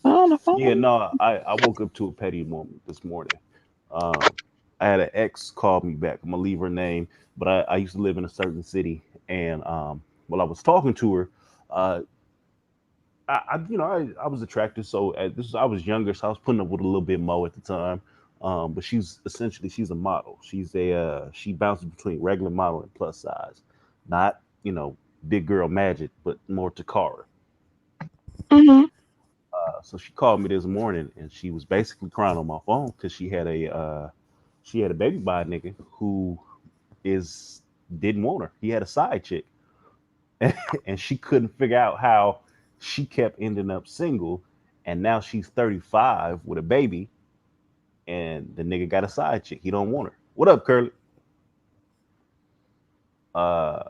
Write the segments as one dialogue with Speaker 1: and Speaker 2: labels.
Speaker 1: On the
Speaker 2: Yeah,
Speaker 1: phone.
Speaker 2: no, I woke up to a petty moment this morning. Um, I had an ex call me back. I'm gonna leave her name, but I used to live in a certain city, and while I was talking to her, uh, I was attracted. So I was younger, so I was putting up with a little bit more at the time. But she's a model. She bounces between regular model and plus size, not big girl magic, but more Takara.
Speaker 1: Mm-hmm.
Speaker 2: So she called me this morning, and she was basically crying on my phone because she had a baby by a nigga who is didn't want her. He had a side chick, and she couldn't figure out how she kept ending up single, and now she's 35 with a baby, and the nigga got a side chick. He don't want her. What up, Curly? Uh,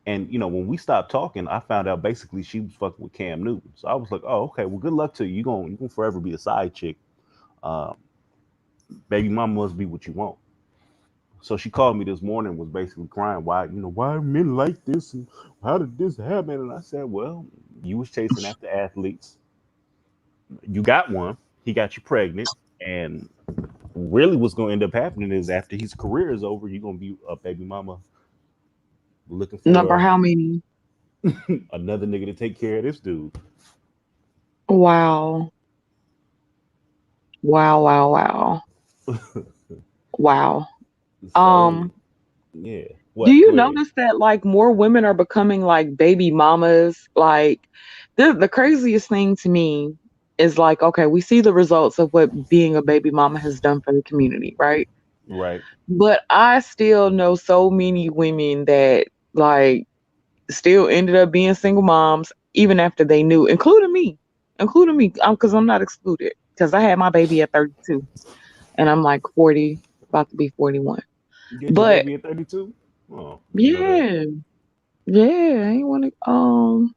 Speaker 2: and when we stopped talking, I found out basically she was fucking with Cam Newton. So I was like, oh, okay, well, good luck to you. You gonna forever be a side chick. Um, Baby mama must be what you want. So she called me this morning, was basically crying, why are men like this, and how did this happen? And I said, well, you was chasing after athletes, you got one, he got you pregnant, and really what's going to end up happening is after his career is over, you're going to be a baby mama looking
Speaker 1: Number
Speaker 2: for
Speaker 1: how many?
Speaker 2: another nigga to take care of this dude.
Speaker 1: Wow. Wow, wow, wow. Wow.
Speaker 2: So
Speaker 1: Um,
Speaker 2: yeah,
Speaker 1: do
Speaker 2: what?
Speaker 1: you
Speaker 2: Go ahead.
Speaker 1: notice that like more women are becoming like baby mamas? Like the craziest thing to me is like, okay, we see the results of what being a baby mama has done for the community, right?
Speaker 2: Right.
Speaker 1: But I still know so many women that like still ended up being single moms even after they knew, including me, because I'm not excluded because I had my baby at 32 and I'm like 40, about to be 41.
Speaker 2: You get your
Speaker 1: But
Speaker 2: baby at 32? Oh, I didn't know that.
Speaker 1: yeah, yeah, I ain't want to.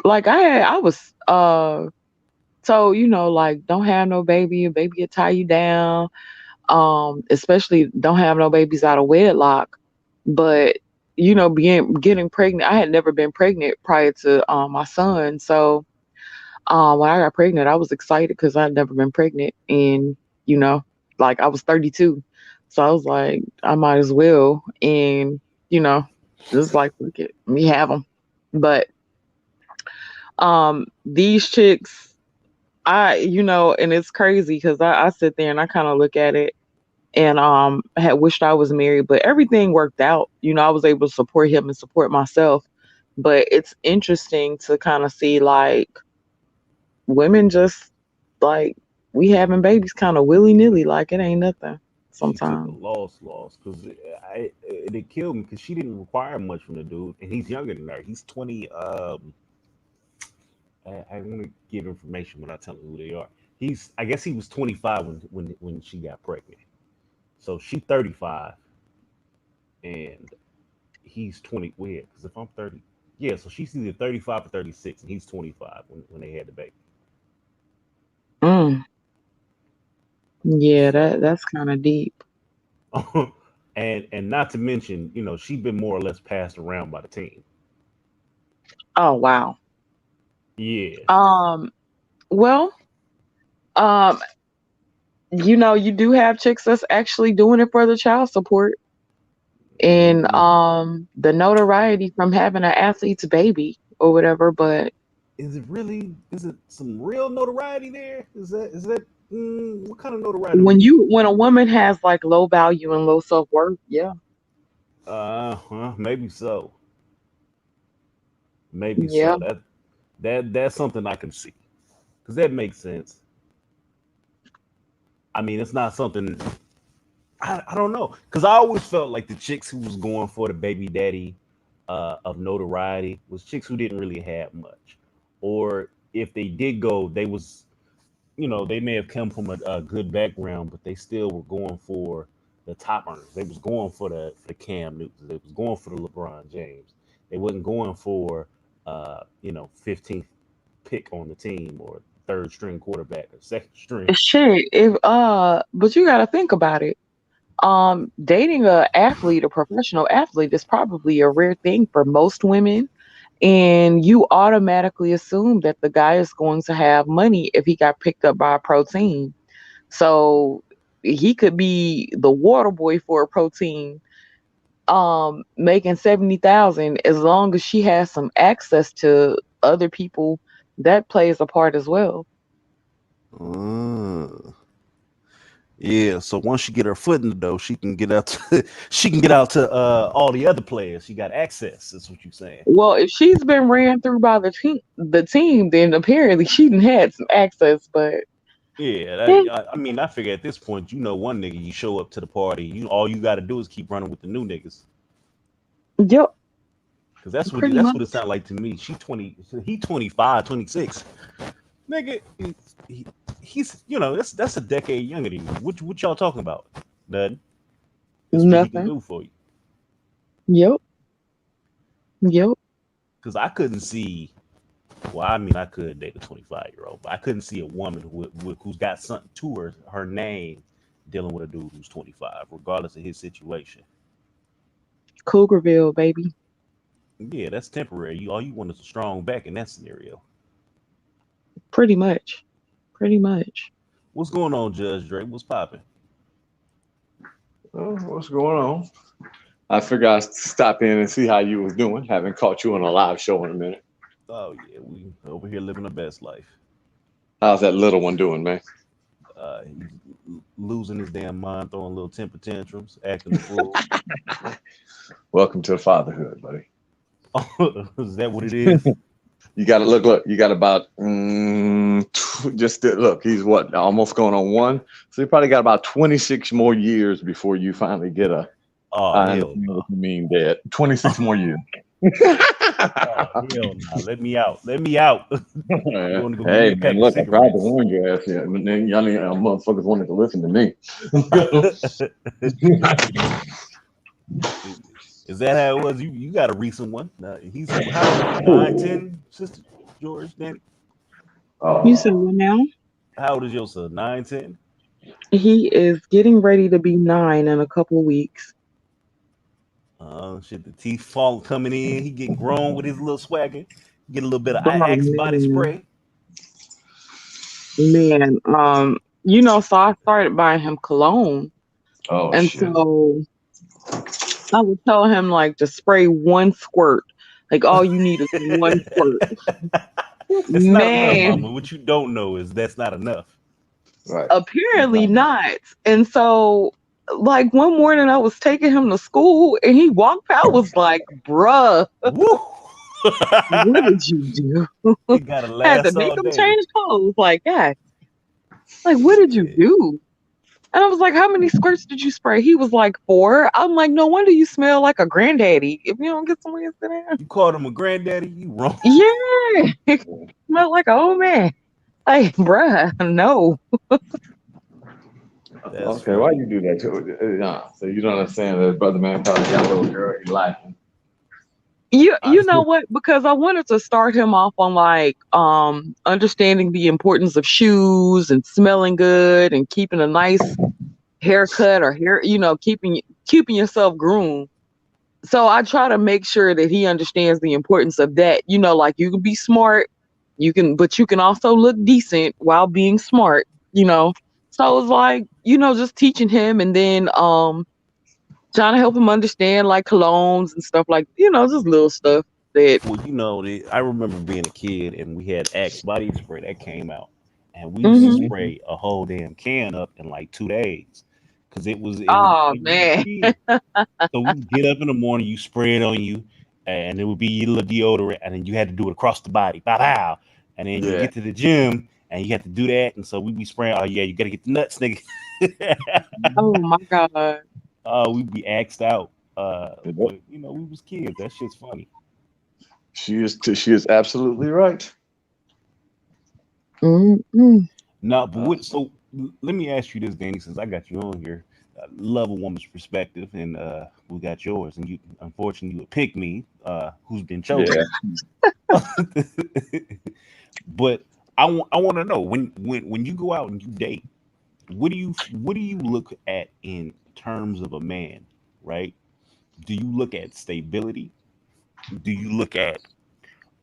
Speaker 1: Like I was told, like don't have no baby, a baby will tie you down. Especially don't have no babies out of wedlock. But being getting pregnant, I had never been pregnant prior to my son. So when I got pregnant, I was excited because I'd never been pregnant, and you know, like I was 32, so I was like, I might as well, and you know, just like look at me have them. But these chicks, and it's crazy because I sit there and I kind of look at it and had wished I was married, but everything worked out. I was able to support him and support myself. But it's interesting to kind of see like women just like we having babies kind of willy nilly, like it ain't nothing
Speaker 2: She took a
Speaker 1: sometimes.
Speaker 2: loss because it killed me because she didn't require much from the dude, and he's younger than her. He's 20. I want to give information without telling who they are. I guess he was 25 when she got pregnant. So she 35 and he's 20. Weird, because if I'm 30, yeah. So she's either 35 or 36, and he's 25 when they had the baby.
Speaker 1: Mm, yeah,
Speaker 2: So,
Speaker 1: that's kind of deep.
Speaker 2: and not to mention, she's been more or less passed around by the team.
Speaker 1: Oh wow.
Speaker 2: Yeah.
Speaker 1: Um, well, um, you do have chicks that's actually doing it for the child support and
Speaker 2: Mm,
Speaker 1: the notoriety from having an athlete's baby or whatever. But
Speaker 2: is it really? Is it some real notoriety there? Is that what kind of notoriety we?
Speaker 1: when a woman has like low value and low self worth, yeah,
Speaker 2: Maybe so. Maybe
Speaker 1: yeah.
Speaker 2: so. That's something I can see because that makes sense. I mean, it's not something I don't know because I always felt like the chicks who was going for the baby daddy of notoriety was chicks who didn't really have much, or if they did go, they was they may have come from a good background, but they still were going for the top earners. They was going for the Cam Newtons. They was going for the LeBron James. They wasn't going for 15th pick on the team or third string quarterback or second string.
Speaker 1: Shit, if but you got to think about it. Dating a professional athlete is probably a rare thing for most women, And you automatically assume that the guy is going to have money if he got picked up by a protein. So he could be the water boy for a protein, making 70,000. As long as she has some access to other people, that plays a part as well.
Speaker 2: Uh, yeah. So once she get her foot in the door, she can get out. To, she can get out to all the other players. She got access. That's what you're saying.
Speaker 1: Well, if she's been ran through by the team, then apparently she done had some access. But
Speaker 2: Yeah.
Speaker 1: eh,
Speaker 2: I mean, I figure at this point, you know, one nigga, you show up to the party. You all you got to do is keep running with the new niggas.
Speaker 1: yep,
Speaker 2: Cause that's what
Speaker 1: pretty much.
Speaker 2: it sounded like to me. She 20, he 25, 26. Nigga, he, he's you know that's a decade younger than you. What y'all talking about? Nothing. That's what he can
Speaker 1: Nothing.
Speaker 2: do for you.
Speaker 1: Yep, yep.
Speaker 2: Cause I couldn't see. Well, I mean, I could date a 25-year-old, but I couldn't see a woman who's got something to her name dealing with a dude who's 25, regardless of his situation.
Speaker 1: Cougarville, baby.
Speaker 2: Yeah, that's temporary. All you want is a strong back in that scenario.
Speaker 1: Pretty much. Pretty much.
Speaker 2: What's going on, Judge Drake? What's popping?
Speaker 3: Oh, what's going on? I figured I'd stop in and see how you was doing. Haven't caught you on a live show in a minute.
Speaker 2: Oh yeah, we over here living the best life.
Speaker 3: How's that little one doing, man?
Speaker 2: He's losing his damn mind, throwing little temper tantrums, acting a fool.
Speaker 3: Welcome to fatherhood, buddy.
Speaker 2: Is that what it is?
Speaker 3: You got to look. You got about look. He's what almost going on one. So you probably got about 26 more years before you finally get a.
Speaker 2: Oh
Speaker 3: I
Speaker 2: hell
Speaker 3: understand
Speaker 2: no!
Speaker 3: what you mean, Dad. 26 more years.
Speaker 2: Oh hell no! Let me out! Let me out! You want to go give me
Speaker 3: Hey
Speaker 2: a
Speaker 3: man,
Speaker 2: pack of
Speaker 3: look, I tried to
Speaker 2: cigarettes?
Speaker 3: warn your ass yet, but then y'all motherfuckers wanted to listen to me.
Speaker 2: Is that how it was? You got a recent one? He's how old is he? 9, 10, Sister George? Danny?
Speaker 1: You said
Speaker 3: Oh,
Speaker 1: what now?
Speaker 2: How old is your son? 9, 10?
Speaker 1: He is getting ready to be 9 in a couple of weeks.
Speaker 2: Oh shit! The teeth fall coming in. He getting grown with his little swagger. Get a little bit of
Speaker 1: Oh
Speaker 2: Axe body
Speaker 1: man,
Speaker 2: spray.
Speaker 1: man. So I started buying him cologne,
Speaker 3: oh
Speaker 1: and
Speaker 3: shit.
Speaker 1: so I would tell him like to spray one squirt. Like all you need is one squirt.
Speaker 2: It's not enough,
Speaker 1: Man,
Speaker 2: Mama. What you don't know is that's not enough.
Speaker 3: Right.
Speaker 1: apparently not. And so, like one morning, I was taking him to school, and he walked out. I was like, "Bruh,
Speaker 2: Woo!
Speaker 1: what did you do?"
Speaker 2: It gotta
Speaker 1: Had to
Speaker 2: last
Speaker 1: make
Speaker 2: all
Speaker 1: him
Speaker 2: day.
Speaker 1: change clothes. Like, God, like what did you
Speaker 2: Yeah.
Speaker 1: do? And I was like, "How many squirts did you spray?" He was like, "4." I'm like, "No wonder you smell like a granddaddy. If you don't get somewhere to sit down."
Speaker 2: You called him a granddaddy? You wrong.
Speaker 1: Yeah, smell like an old man. Like, bruh, no.
Speaker 2: That's
Speaker 3: Okay, why
Speaker 2: funny.
Speaker 3: you do that to so you don't understand that brother man probably got a little girl he like.
Speaker 2: I,
Speaker 1: You know what? Because I wanted to start him off on like understanding the importance of shoes and smelling good and keeping a nice haircut or hair, keeping yourself groomed. So I try to make sure that he understands the importance of that. Like you can be smart, but you can also look decent while being smart, you know. So it's like, just teaching him and then trying to help him understand like colognes and stuff like, just little stuff that
Speaker 2: well, I remember being a kid and we had Axe body spray that came out, and we used to
Speaker 1: hmm
Speaker 3: Mm-hmm.
Speaker 2: spray a whole damn can up in like 2 days because
Speaker 1: Oh
Speaker 2: we was
Speaker 1: man.
Speaker 2: kids. So we would get up in the morning, you spray it on you, and it would be your little deodorant, and then you had to do it across the body, pow pow, and then you
Speaker 3: Yeah.
Speaker 2: get to the gym and you have to do that, and so we be spraying. Oh yeah, you gotta get the nuts, nigga.
Speaker 1: Oh my God.
Speaker 2: We'd be axed out.
Speaker 3: Yep.
Speaker 2: But we was kids. That shit's funny.
Speaker 3: She is absolutely right.
Speaker 1: Mm-mm.
Speaker 2: No, but
Speaker 3: Uh,
Speaker 2: let me ask you this, Danny, since I got you on here. Love a woman's perspective, and we got yours, and you unfortunately you pick me, who's been
Speaker 3: yeah.
Speaker 2: chosen. But I want to know when you go out and you date, what do you look at in terms of a man, right? Do you look at stability? Do you look at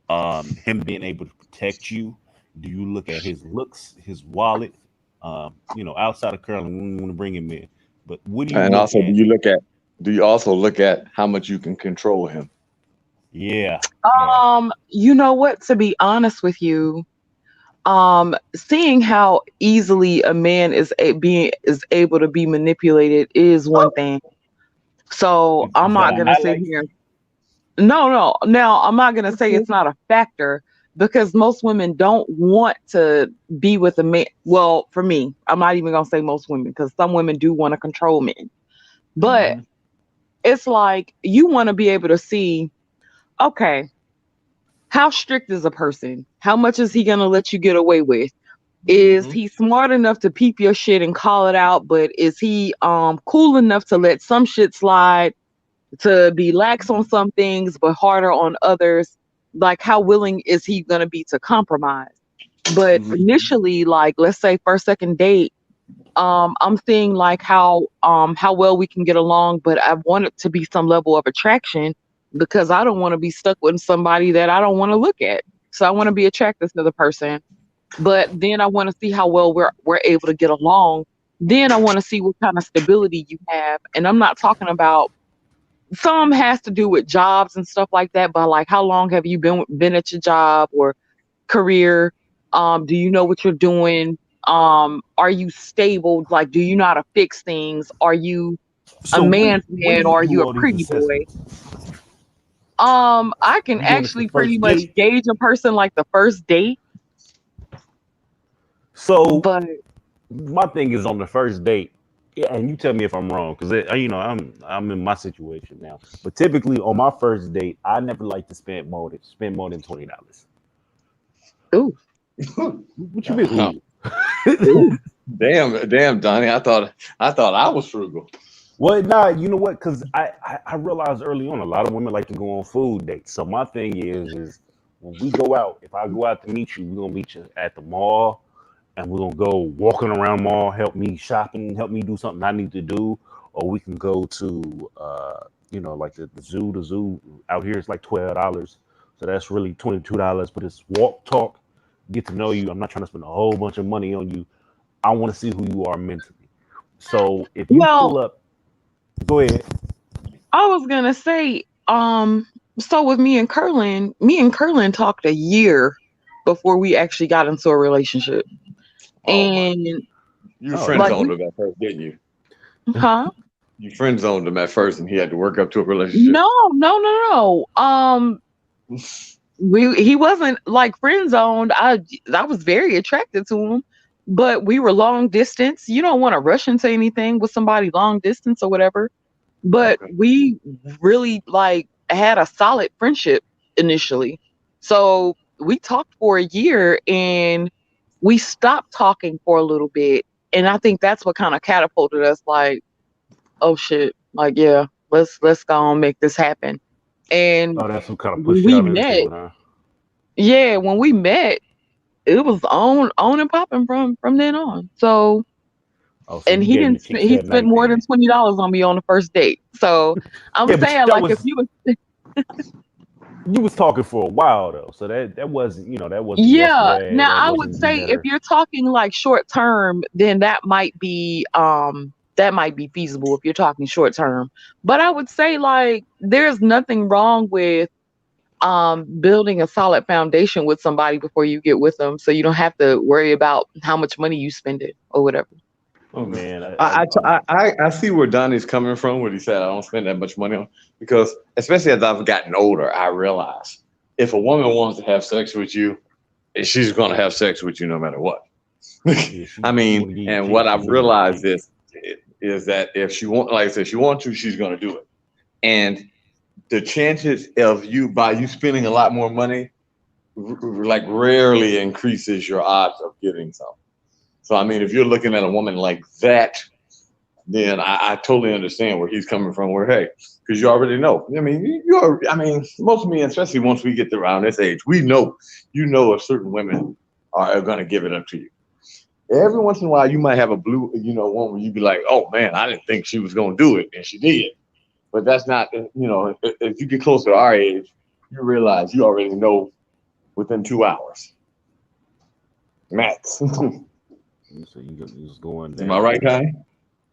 Speaker 2: him being able to protect you? Do you look at his looks, his wallet? Outside of curling, we want to bring him in. But what do you
Speaker 3: And
Speaker 2: look
Speaker 3: also,
Speaker 2: at?
Speaker 3: do you also look at how much you can control him?
Speaker 2: Yeah, yeah.
Speaker 1: You know what? To be honest with you, seeing how easily a man is able to be manipulated is one thing. So I'm
Speaker 2: Is that
Speaker 1: not
Speaker 2: a
Speaker 1: gonna sit
Speaker 2: highlight?
Speaker 1: here. No, no. Now I'm not gonna say it's not a factor because most women don't want to be with a man. Well, for me, I'm not even gonna say most women because some women do want to control men. But
Speaker 3: Hmm.
Speaker 1: it's like you want to be able to see, okay, how strict is a person? How much is he gonna let you get away with? Is
Speaker 3: Hmm.
Speaker 1: he smart enough to peep your shit and call it out? But is he cool enough to let some shit slide, to be lax on some things but harder on others? Like how willing is he gonna be to compromise? But
Speaker 3: Hmm.
Speaker 1: initially, like let's say first, second date, I'm seeing like how well we can get along, but I want it to be some level of attraction because I don't want to be stuck with somebody that I don't want to look at. So I want to be attracted to the person, but then I want to see how well we're able to get along. Then I want to see what kind of stability you have. And I'm not talking about, some has to do with jobs and stuff like that, but like how long have you been at your job or career? Do you know what you're doing? Are you stable? Like, do you know how to fix things? Are you a
Speaker 2: So
Speaker 1: man's
Speaker 2: when do
Speaker 1: man
Speaker 2: you
Speaker 1: or are
Speaker 2: do
Speaker 1: you a
Speaker 2: all these
Speaker 1: pretty boy?
Speaker 2: assessments?
Speaker 1: I can
Speaker 2: You doing this the
Speaker 1: actually pretty
Speaker 2: first
Speaker 1: much
Speaker 2: date?
Speaker 1: gauge a person like the first date,
Speaker 2: So
Speaker 1: but
Speaker 2: my thing is on the first date. Yeah, and you tell me if I'm wrong, because I'm in my situation now. But typically on my first date, I never like to spend more than $20.
Speaker 1: ooh,
Speaker 2: What you mean? Ooh.
Speaker 1: ooh.
Speaker 3: Damn, Donnie. I thought I was frugal.
Speaker 2: Well, nah, you know what? Because I realized early on a lot of women like to go on food dates. So my thing is when we go out, if I go out to meet you, we're gonna meet you at the mall, and we're gonna go walking around the mall, help me shopping, help me do something I need to do, or we can go to like the zoo. The zoo out here is like $12, so that's really $22. But it's walk, talk, get to know you. I'm not trying to spend a whole bunch of money on you. I want to see who you are mentally. So if you
Speaker 1: Well,
Speaker 2: pull up, go ahead.
Speaker 1: I was gonna say, so with me and Curlin talked a year before we actually got into a relationship.
Speaker 3: Oh my!
Speaker 1: And
Speaker 3: You
Speaker 2: Oh,
Speaker 3: friend
Speaker 1: like
Speaker 3: zoned
Speaker 1: we,
Speaker 3: him at first, didn't you?
Speaker 1: huh?
Speaker 3: You friend zoned him at first, and he had to work up to a relationship.
Speaker 1: No, no, no, no. He wasn't like friend zoned. I was very attracted to him, but we were long distance. You don't want to rush into anything with somebody long distance or whatever. But
Speaker 3: Okay.
Speaker 1: we really like had a solid friendship initially. So we talked for a year and we stopped talking for a little bit. And I think that's what kind of catapulted us like, oh shit, like yeah, let's go and make this happen. And
Speaker 2: oh, that's what kind of
Speaker 1: when
Speaker 2: push
Speaker 1: we
Speaker 2: y'all
Speaker 1: met,
Speaker 2: into it, huh?
Speaker 1: yeah, when we met, it was on and popping from then on. So,
Speaker 2: Oh, so
Speaker 1: and
Speaker 2: you gave him the chicks
Speaker 1: he
Speaker 2: that
Speaker 1: spent
Speaker 2: night
Speaker 1: more than
Speaker 2: then?
Speaker 1: $20 on me on the first date. So I'm
Speaker 2: Yeah, but
Speaker 1: saying
Speaker 2: that
Speaker 1: like if
Speaker 2: was
Speaker 1: you was,
Speaker 2: you was talking for a while though, so that wasn't that wasn't
Speaker 1: yeah.
Speaker 2: yesterday.
Speaker 1: Now
Speaker 2: That
Speaker 1: I would
Speaker 2: wasn't you
Speaker 1: say
Speaker 2: met
Speaker 1: if
Speaker 2: her.
Speaker 1: you're talking like short term, then that might be feasible if you're talking short term. But I would say like there's nothing wrong with building a solid foundation with somebody before you get with them so you don't have to worry about how much money you spend it or whatever.
Speaker 3: Okay.
Speaker 2: Man,
Speaker 3: I see where Donnie's coming from. What he said, I don't spend that much money on because, especially as I've gotten older, I realize if a woman wants to have sex with you, she's going to have sex with you no matter what.
Speaker 2: yeah,
Speaker 3: I
Speaker 2: she
Speaker 3: mean,
Speaker 2: want to give you
Speaker 3: and what
Speaker 2: cheeks.
Speaker 3: I've
Speaker 2: She's gonna give you
Speaker 3: realized
Speaker 2: cheeks.
Speaker 3: is that if she want, like I said, she wants to, she's going to do it. And the chances of you spending a lot more money, like rarely increases your odds of getting some. So I mean, if you're looking at a woman like that, then I totally understand where he's coming from. Where hey, because you already know. I mean, I mean, most men, especially once we get to around this age, we know, if certain women are going to give it up to you. Every once in a while, you might have a blue, one where you'd be like, oh man, I didn't think she was going to do it, and she did. But that's not, if you get closer to our age, you realize you already know. within 2 hours. Max. Am
Speaker 2: So you just going
Speaker 3: I
Speaker 2: down.
Speaker 3: right, Connie?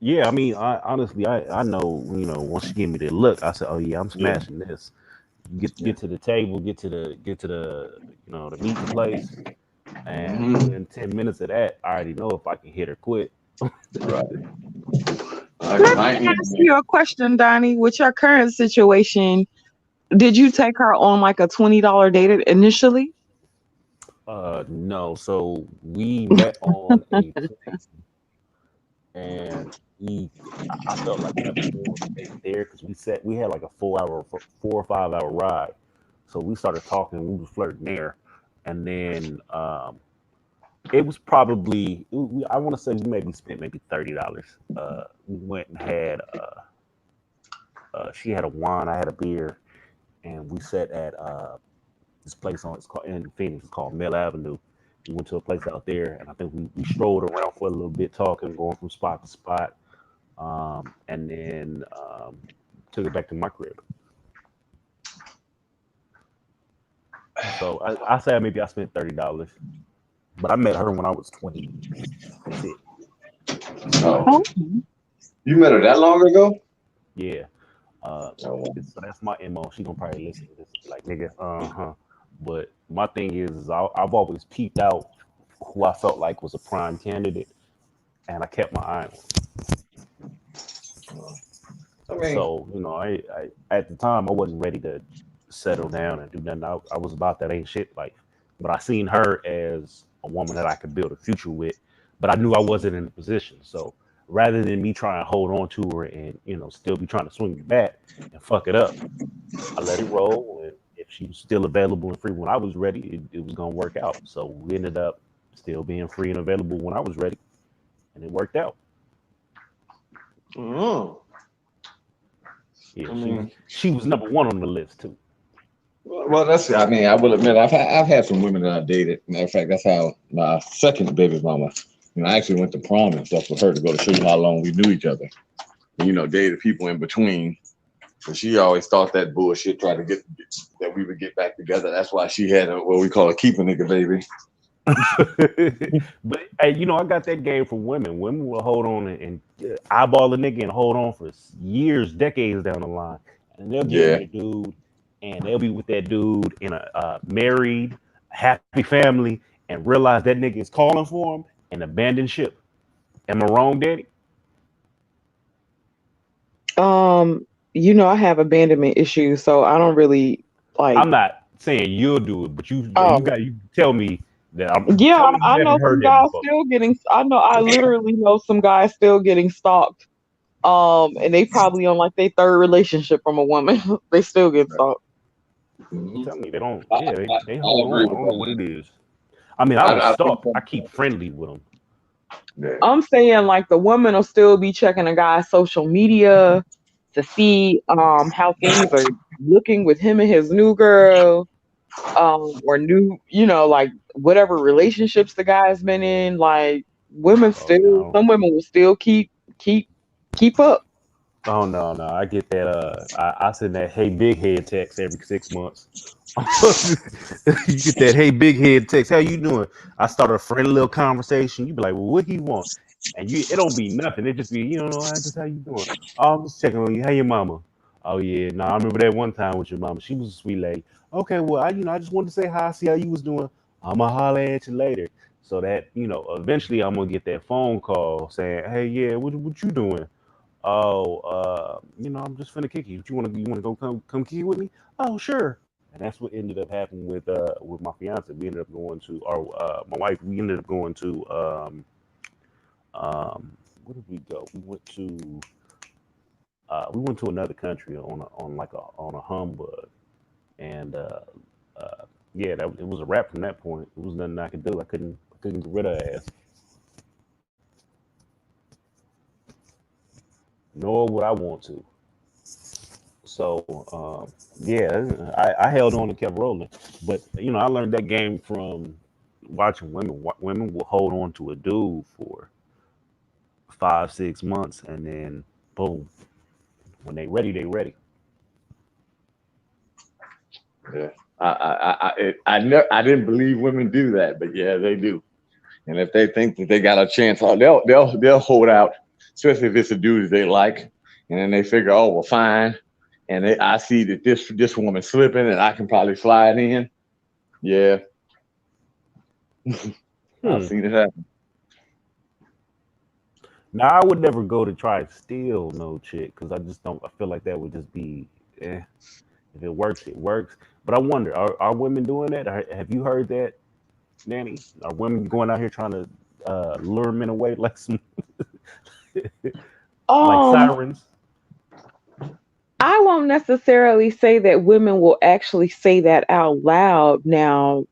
Speaker 2: Yeah, I mean, I honestly, I know, once she gave me the look, I said, oh yeah, I'm
Speaker 3: Yeah.
Speaker 2: smashing this.
Speaker 3: Yeah.
Speaker 2: Get to the table, get to the the meeting place, and
Speaker 3: Hmm.
Speaker 2: within 10 minutes of that, I already know if I can hit or quit.
Speaker 3: Right.
Speaker 1: Let
Speaker 3: I
Speaker 1: me
Speaker 3: ain't
Speaker 1: ask you a question, Donnie. With your current situation, did you take her on like a $20 date initially?
Speaker 2: No, so we met on a plane, and I felt like that was more of a date there because we had like a 4 or 5 hour ride. So we started talking, we was flirting there, and then it was probably I want to say we maybe spent maybe $30. We went and had she had a wine, I had a beer, and we sat at this place it's called in Phoenix. It's called Mill Avenue. We went to a place out there, and I think we strolled around for a little bit, talking, going from spot to spot, and then took it back to my crib. So I say maybe I spent $30, but I met her when I was 26.
Speaker 3: oh,
Speaker 1: Oh,
Speaker 3: you met her that long ago?
Speaker 2: Yeah.
Speaker 3: Oh,
Speaker 2: So that's my MO. She gonna probably listen to this and be like, nigga, uh-huh. But my thing is I've always peeped out who I felt like was a prime candidate, and I kept my eye on.
Speaker 3: I mean,
Speaker 2: So, I at the time I wasn't ready to settle down and do nothing. I was about that ain't shit life. But I seen her as a woman that I could build a future with. But I knew I wasn't in a position. So rather than me trying to hold on to her and, still be trying to swing the bat and fuck it up, I let it roll. And if she was still available and free when I was ready, it was gonna work out. So we ended up still being free and available when I was ready, and it worked out.
Speaker 3: mm,
Speaker 2: Yeah,
Speaker 3: I
Speaker 2: she
Speaker 3: mean,
Speaker 2: she was number one on the list too.
Speaker 3: well, that's. I mean, I will admit, I've had some women that I dated. Matter of fact, that's how my second baby mama. I actually went to prom and stuff with her to go to show you how long we knew each other. And, dated people in between. So she always thought that bullshit, tried to get that we would get back together. That's why she had what we call a keep a nigga baby.
Speaker 2: But hey, I got that game from women. Women will hold on and eyeball a nigga and hold on for years, decades down the line, and they'll get
Speaker 3: Yeah.
Speaker 2: with a dude, and they'll be with that dude in a married, happy family, and realize that nigga is calling for him and abandon ship. Am I wrong, Daddy?
Speaker 1: um, I have abandonment issues, so I don't really like.
Speaker 2: I'm not saying you'll do it, but
Speaker 1: Oh,
Speaker 2: you tell me that
Speaker 1: yeah,
Speaker 2: tell me you
Speaker 1: I
Speaker 2: haven't
Speaker 1: know
Speaker 2: heard
Speaker 1: some
Speaker 2: that
Speaker 1: guys
Speaker 2: before.
Speaker 1: still getting. I literally know some guys still getting stalked. And they probably on like their third relationship from a woman. They still get stalked.
Speaker 2: I'm
Speaker 3: Hmm.
Speaker 2: telling you, they don't.
Speaker 3: I,
Speaker 2: Yeah, they
Speaker 3: I
Speaker 2: hold
Speaker 3: agree
Speaker 2: on. I
Speaker 3: with
Speaker 2: don't know what
Speaker 3: that.
Speaker 2: it is. I mean, I don't
Speaker 3: I think
Speaker 2: stalk. I keep friendly with them.
Speaker 3: yeah.
Speaker 1: I'm saying like the woman will still be checking a guy's social media to see how things are looking with him and his new girl, or new, like whatever relationships the guy's been in. Like women
Speaker 2: Oh yeah, I
Speaker 1: still,
Speaker 2: don't.
Speaker 1: some women will still keep keep up.
Speaker 2: Oh no, no, I get that. I send that hey big head text every 6 months. You get that hey big head text. How you doing? I start a friendly little conversation. You be like, well, what he want? And it don't be nothing. It just be, I just how you doing? Oh, I'm just checking on you. How your mama? Oh yeah, no, I remember that one time with your mama. She was a sweet lady. Okay, well, I just wanted to say hi, see how you was doing. I'ma holler at you later. So that eventually I'm gonna get that phone call saying, hey, yeah, what you doing? Oh, I'm just finna kick you. You wanna go come kick it with me? Oh, sure. And that's what ended up happening with my fiance. We ended up going to our my wife. We ended up going to where did we go? We went to another country on a humbug, and yeah, it was a wrap from that point. It was nothing I could do. I couldn't get rid of her ass. Nor would I want to. So yeah, I held on and kept rolling. But I learned that game from watching women. Women will hold on to a dude for 5, 6 months, and then boom, when they ready, they ready.
Speaker 3: Yeah. I didn't believe women do that, but yeah, they do. And if they think that they got a chance, oh, they'll hold out, especially if it's a dude they like, and then they figure, oh well, fine. And I see that this woman's slipping, and I can probably slide in. Yeah, I've
Speaker 2: Hmm.
Speaker 3: seen it happen.
Speaker 2: Now I would never go to try and steal no chick because I just don't. I feel like that would just be. If it works, it works. But I wonder, are women doing that? Have you heard that, Nanny? Are women going out here trying to lure men away like some like
Speaker 1: Um,
Speaker 2: sirens?
Speaker 1: I won't necessarily say that women will actually say that out loud. Now,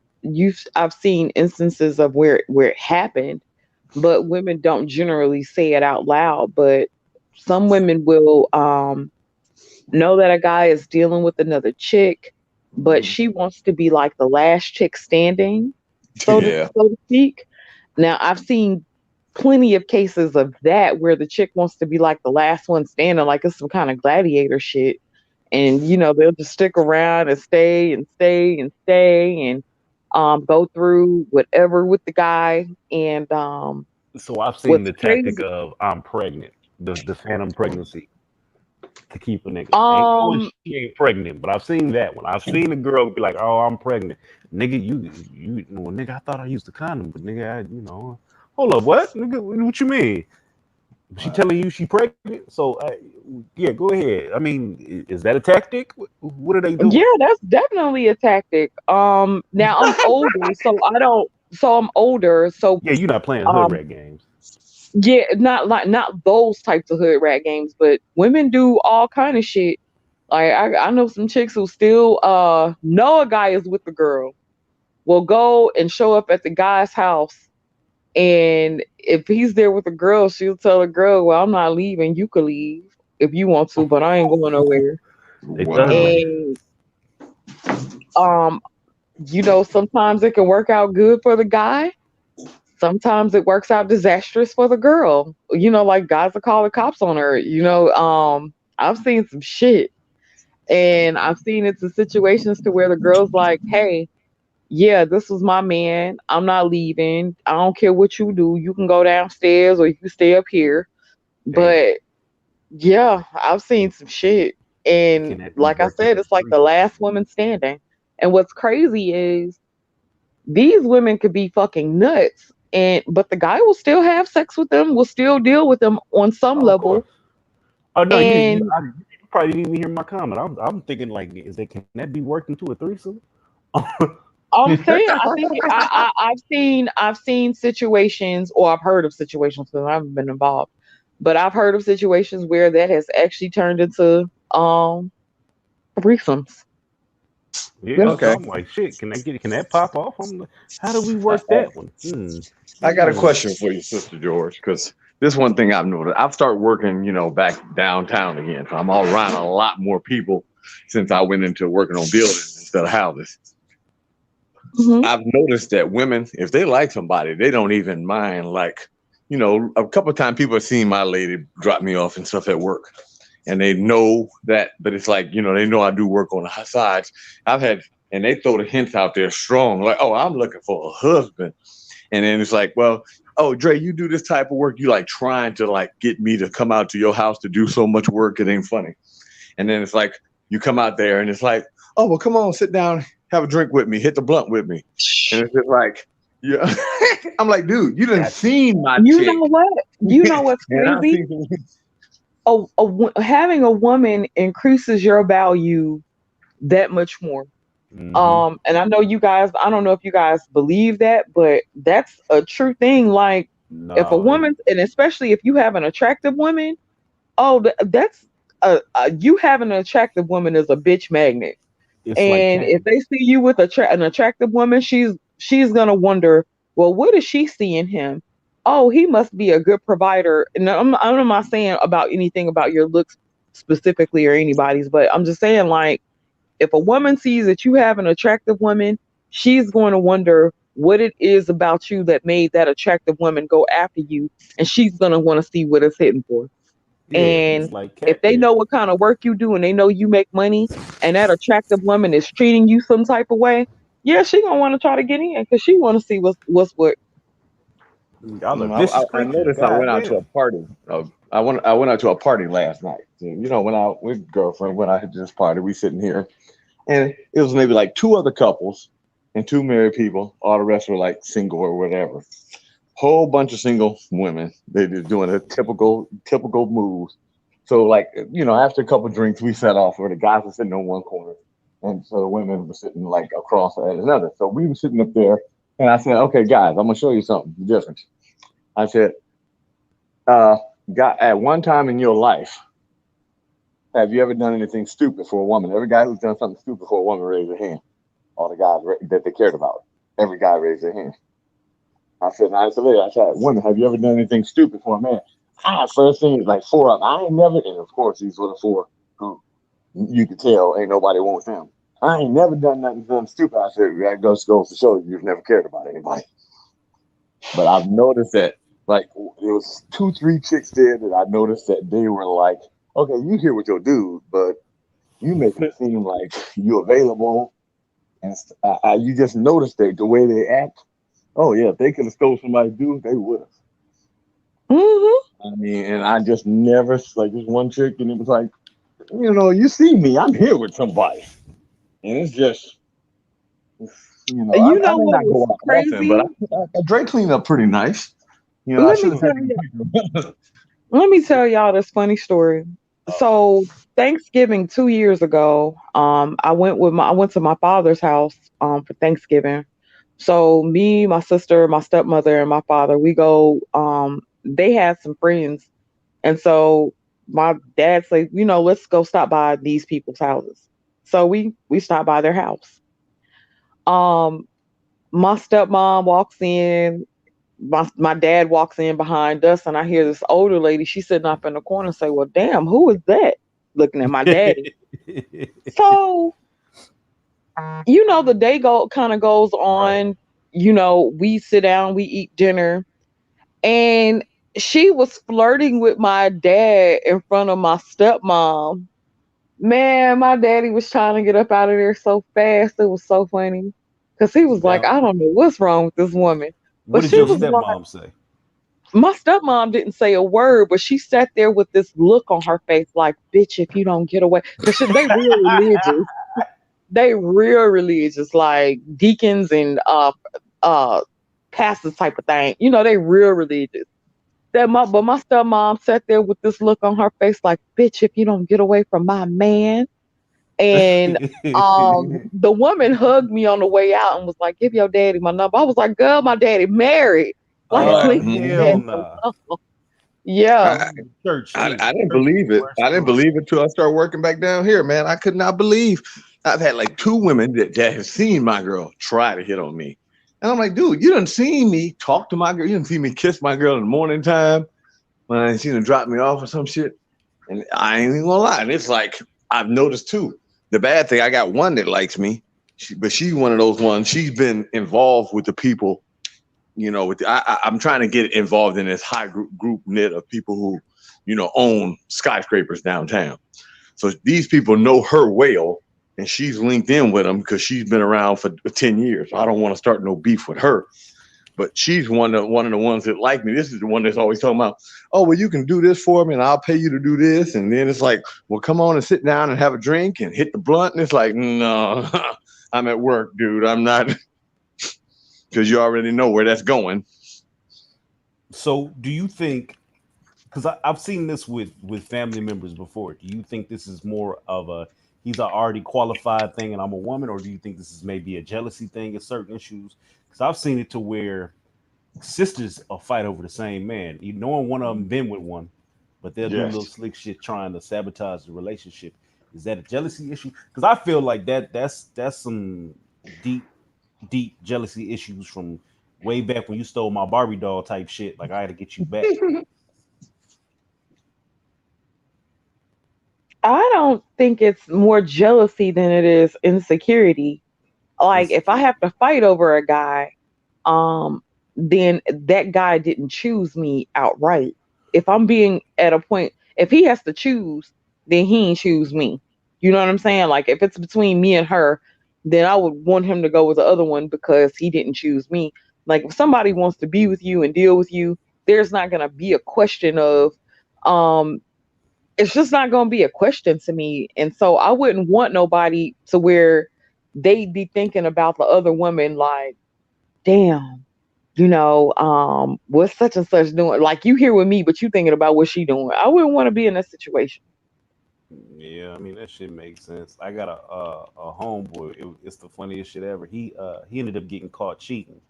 Speaker 1: I've seen instances of where it happened, but women don't generally say it out loud. But some women will know that a guy is dealing with another chick, but
Speaker 3: Mhm.
Speaker 1: she wants to be like the last chick standing,
Speaker 3: Yeah,
Speaker 1: so to speak. Now, I've seen plenty of cases of that where the chick wants to be like the last one standing, like it's some kind of gladiator shit. And they'll just stick around and stay and stay and stay and go through whatever with the guy. And
Speaker 2: So I've seen
Speaker 1: what's
Speaker 2: the tactic
Speaker 1: crazy,
Speaker 2: of I'm pregnant, the phantom pregnancy to keep a nigga. Ain't knowing
Speaker 1: um,
Speaker 2: she ain't pregnant, but I've seen that one. I've seen a girl be like, "Oh, I'm pregnant, nigga. Well, nigga, I thought I used a condom, but nigga, hold up, what, nigga? What you mean? She telling you she pregnant? So, yeah, go ahead. I mean, is that a tactic? What are they doing?
Speaker 1: yeah, that's definitely a tactic. Now I'm older, so I don't. So I'm older, so
Speaker 2: Yeah, you're not playing hood
Speaker 1: um,
Speaker 2: rat games.
Speaker 1: yeah, not those types of hood rat games, but women do all kind of shit. Like I know some chicks who still know a guy is with the girl, will go and show up at the guy's house, and if he's there with a girl, she'll tell the girl, "Well, I'm not leaving. You could leave if you want to, but I ain't going nowhere."
Speaker 2: They thug
Speaker 3: wow.
Speaker 2: life.
Speaker 1: And um, sometimes it can work out good for the guy. Sometimes it works out disastrous for the girl. Like guys will call the cops on her. I've seen some shit, and I've seen it in situations to where the girl's like, "Hey, yeah, this was my man. I'm not leaving. I don't care what you do. You can go downstairs or you can stay up here."
Speaker 2: Damn.
Speaker 1: But yeah, I've seen some shit. And
Speaker 2: Can that be
Speaker 1: like I
Speaker 2: worked
Speaker 1: said,
Speaker 2: into
Speaker 1: it's like the last woman standing. And what's crazy is these women could be fucking nuts. But the guy will still have sex with them, will still deal with them on some
Speaker 2: Oh, of course.
Speaker 1: level.
Speaker 2: Oh no,
Speaker 1: And
Speaker 2: you probably didn't even hear my comment. I'm thinking like, can that be worked into a threesome?
Speaker 1: I'm saying, I think I've seen situations, or I've heard of situations because I haven't been involved, but I've heard of situations where that has actually turned into threesomes.
Speaker 2: Yeah,
Speaker 1: Yeah.
Speaker 2: so
Speaker 3: Okay.
Speaker 2: I'm like, shit. Can that pop off? I'm like, how do we
Speaker 3: I,
Speaker 2: work that one? Hmm.
Speaker 3: I got a
Speaker 2: Hmm.
Speaker 3: question for you, Sister George, because this one thing I've noticed. I've started working, back downtown again. So I'm all around a lot more people since I went into working on buildings instead of houses.
Speaker 1: Hmm.
Speaker 3: I've noticed that women, if they like somebody, they don't even mind. Like, a couple of times people have seen my lady drop me off and stuff at work, and they know that. But it's like, they know I do work on the sides. I've had, and they throw the hints out there strong, like, "Oh, I'm looking for a husband." And then it's like, well, oh, Dre, you do this type of work. You like trying to like get me to come out to your house to do so much work. It ain't funny. And then it's like, you come out there and it's like, oh, well, come on, sit down, have a drink with me, hit the blunt with me. And it's just like, yeah. I'm like, dude, you done
Speaker 2: Got you.
Speaker 3: seen my
Speaker 1: You know
Speaker 3: chick.
Speaker 1: what? You know what's
Speaker 3: And I've
Speaker 1: crazy?
Speaker 3: seen some,
Speaker 1: Having a woman increases your value that much more.
Speaker 2: Hmm.
Speaker 1: And I know you guys, I don't know if you guys believe that, but that's a true thing. Like, if a
Speaker 2: No,
Speaker 1: woman, and especially if you have an attractive woman, oh, that's you having an attractive woman is a bitch magnet.
Speaker 2: it's like
Speaker 1: And if
Speaker 2: catnip.
Speaker 1: they see you with an attractive woman, she's gonna wonder, well, what does she see in him? Oh, he must be a good provider. And I'm not saying about anything about your looks specifically or anybody's, but I'm just saying, like, if a woman sees that you have an attractive woman, she's going to wonder what it is about you that made that attractive woman go after you, and she's going to want to see what it's hitting for.
Speaker 2: Yeah,
Speaker 1: And
Speaker 2: it's like
Speaker 1: if they
Speaker 2: catfish.
Speaker 1: know what kind of work you do and they know you make money and that attractive woman is treating you some type of way, yeah, she gonna want to try to get in because she want to see what's what.
Speaker 2: Y'all are
Speaker 3: I,
Speaker 2: vicious
Speaker 3: I
Speaker 2: creatures.
Speaker 3: noticed I went
Speaker 2: God
Speaker 3: out to
Speaker 2: damn.
Speaker 3: a party. I went out to a party last night. You know, when I with girlfriend went out to this party, we sitting here, and it was maybe like two other couples and two married people. All the rest were like single or whatever. Whole bunch of single women. They just doing a typical moves. So like after a couple drinks, we set off where the guys were sitting on one corner, and so the women were sitting like across at another. So we were sitting up there, and I said, "Okay, guys, I'm gonna show you something different." I said, uh, "Got at one time in your life, have you ever done anything stupid for a woman? Every guy who's done something stupid for a woman, raise their hand. All the guys that they cared about, every guy raised their hand." I said, I said, "Women, have you ever done anything stupid for a man?" First thing is like four of them. I ain't never, and of course these were the four who you could tell ain't nobody wants them. I ain't never done nothing stupid. I said, that goes to show you you've never cared about anybody. But I've noticed that, like, there was two, three chicks there that I noticed that they were like, okay, you here with your dude, but you making it seem like you available, and you just noticed that the way they act. Oh yeah, if they could have stole somebody's dude, they would have.
Speaker 1: Hmm.
Speaker 3: I mean, and I just never like this one chick, and it was like, you see me, I'm here with somebody, and it's just,
Speaker 1: You
Speaker 3: I
Speaker 1: know
Speaker 3: may
Speaker 1: what
Speaker 3: not go
Speaker 1: was
Speaker 3: out often, but
Speaker 1: crazy?
Speaker 3: I Dre cleaned up pretty nice. I
Speaker 1: Let
Speaker 3: should
Speaker 1: me
Speaker 3: have
Speaker 1: tell
Speaker 3: taken
Speaker 1: you.
Speaker 3: a picture.
Speaker 1: Let me tell y'all this funny story. So Thanksgiving 2 years ago, I went to my father's house for Thanksgiving. So me, my sister, my stepmother, and my father, we go. They had some friends, and so my dad said, let's go stop by these people's houses. So we stopped by their house. Um, my stepmom walks in, my dad walks in behind us, and I hear this older lady. She's sitting up in the corner and say, "Well, damn, who is that?" Looking at my daddy. So the day kind of goes
Speaker 2: Right.
Speaker 1: on. We sit down, we eat dinner, and she was flirting with my dad in front of my stepmom. Man, my daddy was trying to get up out of there so fast. It was so funny because he was like,
Speaker 2: Now,
Speaker 1: "I don't know what's wrong with this woman,"
Speaker 2: what
Speaker 1: but
Speaker 2: did
Speaker 1: she
Speaker 2: your
Speaker 1: was like.
Speaker 2: stepmom say?
Speaker 1: My stepmom didn't say a word, but she sat there with this look on her face like, bitch, if you don't get away. Because they real religious. They real religious, like deacons and uh pastors type of thing. They real religious. But my stepmom sat there with this look on her face like, bitch, if you don't get away from my man. And the woman hugged me on the way out and was like, give your daddy my number. I was like, girl, my daddy married. Like,
Speaker 3: Right.
Speaker 1: leave
Speaker 2: Oh
Speaker 1: my
Speaker 3: Mhm.
Speaker 2: hell
Speaker 1: daddy
Speaker 2: nah.
Speaker 1: alone. Yeah.
Speaker 3: I,
Speaker 2: Church, hey,
Speaker 3: I didn't
Speaker 2: church is
Speaker 3: believe
Speaker 2: the
Speaker 3: it.
Speaker 2: worst
Speaker 3: I didn't
Speaker 2: story.
Speaker 3: believe it till I started working back down here, man. I could not believe I've had like two women that have seen my girl try to hit on me. And I'm like, dude, you didn't see me talk to my girl. You didn't see me kiss my girl in the morning time when I seen her drop me off or some shit. And I ain't even gonna lie. And it's like I've noticed too. The bad thing, I got one that likes me, but she's one of those ones. She's been involved with the people, I'm trying to get involved in this high group knit of people who, own skyscrapers downtown. So these people know her well, and she's linked in with them because she's been around for 10 years. I don't want to start no beef with her, but she's one of the ones that like me. This is the one that's always talking about, oh, well, you can do this for me, and I'll pay you to do this. And then it's like, well, come on and sit down and have a drink and hit the blunt. And it's like, no, I'm at work, dude. I'm not, because you already know where that's going.
Speaker 2: So, do you think? Because I've seen this with family members before. Do you think this is more of a he's a already qualified thing and I'm a woman, or do you think this is maybe a jealousy thing in certain issues? Because I've seen it to where sisters will fight over the same man, you knowing one of them been with one, but they'll do little
Speaker 3: Yes.
Speaker 2: slick shit trying to sabotage the relationship. Is that a jealousy issue? Because I feel like that's some deep deep jealousy issues from way back when you stole my Barbie doll type shit. Like I had to get you back.
Speaker 1: I don't think it's more jealousy than it is insecurity. Like if I
Speaker 2: Insecure.
Speaker 1: have to fight over a guy, um, then that guy didn't choose me outright. If I'm being at a point, if he has to choose, then he ain't choose me. You know what I'm saying? Like if it's between me and her, then I would want him to go with the other one because he didn't choose me. Like if somebody wants to be with you and deal with you, there's not gonna be a question of um it's just not gonna be a question to me. And so I wouldn't want nobody to where they'd be thinking about the other woman like, damn, what's such and such doing? Like you here with me, but you thinking about what she doing. I wouldn't want to be in that situation.
Speaker 2: Yeah, I mean that shit makes sense. I got a homeboy. It's the funniest shit ever. He ended up getting caught cheating,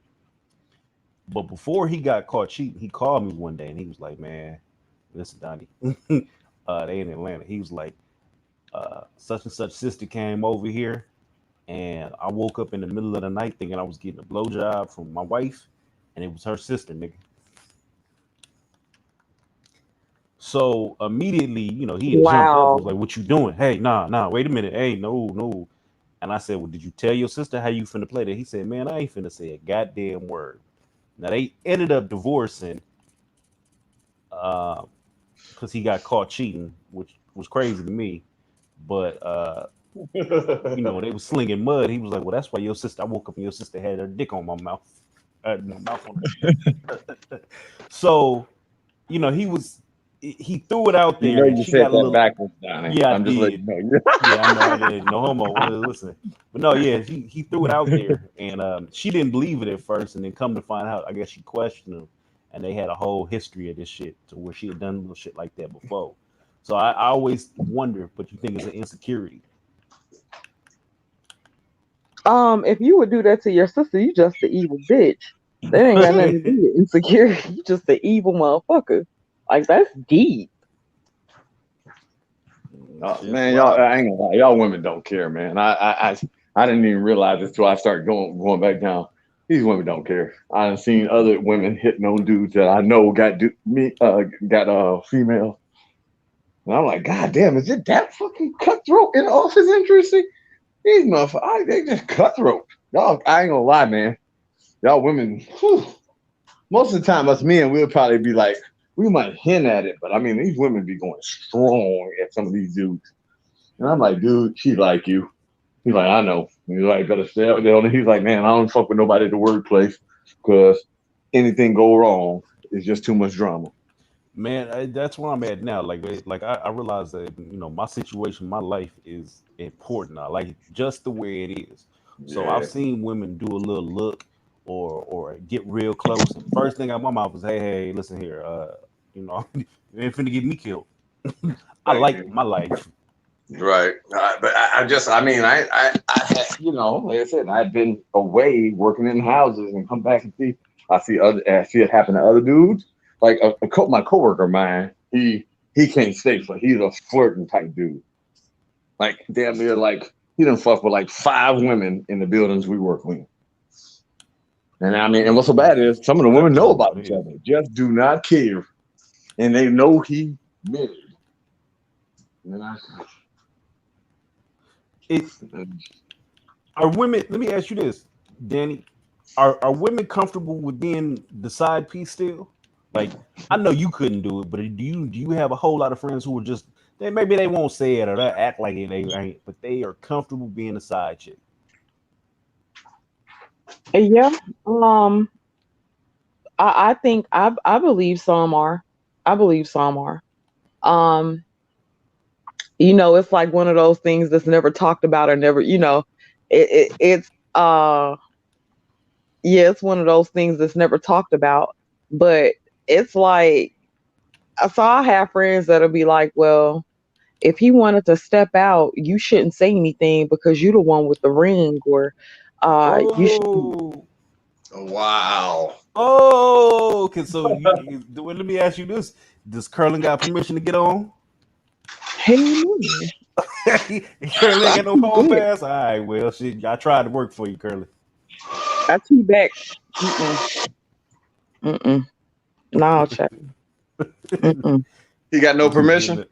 Speaker 2: but before he got caught cheating, he called me one day and he was like, "Man, listen, Donnie, they in Atlanta." He was like, "Such and such sister came over here, and I woke up in the middle of the night thinking I was getting a blowjob from my wife, and it was her sister, nigga." So immediately, he had jumped up, was
Speaker 1: Wow.
Speaker 2: like, "What you doing? Hey, nah, wait a minute. Hey, no." And I said, "Well, did you tell your sister how you finna play that?" He said, "Man, I ain't finna say a goddamn word." Now they ended up divorcing uh, because he got caught cheating, which was crazy to me. But when they was slinging mud, he was like, "Well, that's why your sister. I woke up and your sister had her dick on my mouth on her." So he threw it out
Speaker 3: You
Speaker 2: there,
Speaker 3: know
Speaker 2: and
Speaker 3: you
Speaker 2: she
Speaker 3: said
Speaker 2: got a
Speaker 3: that
Speaker 2: little.
Speaker 3: backwards, Donnie.
Speaker 2: Yeah, I
Speaker 3: I'm just
Speaker 2: did.
Speaker 3: letting you know.
Speaker 2: Yeah, I know I did. No homo. Listen, but no, yeah, he threw it out there, and she didn't believe it at first, and then come to find out, I guess she questioned him, and they had a whole history of this shit to where she had done little shit like that before. So I always wonder, but you think it's an insecurity?
Speaker 1: If you would do that to your sister, you just the evil bitch. That ain't got nothing to do with insecurity. You just the evil motherfucker. Like that's deep.
Speaker 2: Shit's
Speaker 3: Man, y'all,
Speaker 2: wild.
Speaker 3: I ain't gonna lie, y'all women don't care, man. I didn't even realize it until I started going back down. These women don't care. I done seen other women hitting on dudes that I know got females, and I'm like, God damn, is it that fucking cutthroat in office interesting? These motherfuckers, they just cutthroat. Y'all, I ain't gonna lie, man. Y'all women, whew, most of the time, us men, we'll probably be like, we might hint at it, but I mean, these women be going strong at some of these dudes. And I'm like, dude, she like you. He's like, I know. He's like, better stay out there. He's like, man, I don't fuck with nobody at the workplace because anything go wrong, it's just too much drama.
Speaker 2: Man, that's where I'm at now. Like I realize that my situation, my life is important. I like it just the way it is. So I've
Speaker 3: Yeah.
Speaker 2: seen women do a little look or get real close, and first thing out my mouth is, "Hey, listen here, you ain't finna get me killed." I
Speaker 3: Thank
Speaker 2: like
Speaker 3: you.
Speaker 2: my life.
Speaker 3: Right. But I just, I mean, like I said, I've been away working in houses and come back and I see it happen to other dudes. Like my coworker of mine, he can't stay for, he's a flirting type dude. Like damn near like, he done fuck with like 5 women in the buildings we work with. And I mean, and what's so bad is some of the women know about
Speaker 2: Cutthroat
Speaker 3: each
Speaker 2: here.
Speaker 3: other, just do not care. And they know he married. And
Speaker 2: It are women. Let me ask you this, Danny. Are women comfortable with being the side piece still? Like I know you couldn't do it, but do you have a whole lot of friends who are just maybe they won't say it or they act like it they ain't, but they are comfortable being a side chick.
Speaker 1: Yeah. Um, I think I believe some are. I believe some are. Um, it's like one of those things that's never talked about or never, it's yeah, it's one of those things that's never talked about. But it's like so I have friends that'll be like, well, if he wanted to step out, you shouldn't say anything because you're the one with the ring, or you should.
Speaker 2: Oh,
Speaker 3: wow.
Speaker 2: okay. So well, let me ask you this: Does Curlin got permission to get on?
Speaker 1: Hell no.
Speaker 2: Curly ain't
Speaker 1: I
Speaker 2: got no
Speaker 1: too
Speaker 2: hall
Speaker 1: good.
Speaker 2: pass. All right, well, shit, I tried to work for you, Curly.
Speaker 1: I too back. Mm-mm. Mm-mm. No, child. Mm-mm.
Speaker 3: He got no
Speaker 2: He,
Speaker 3: permission.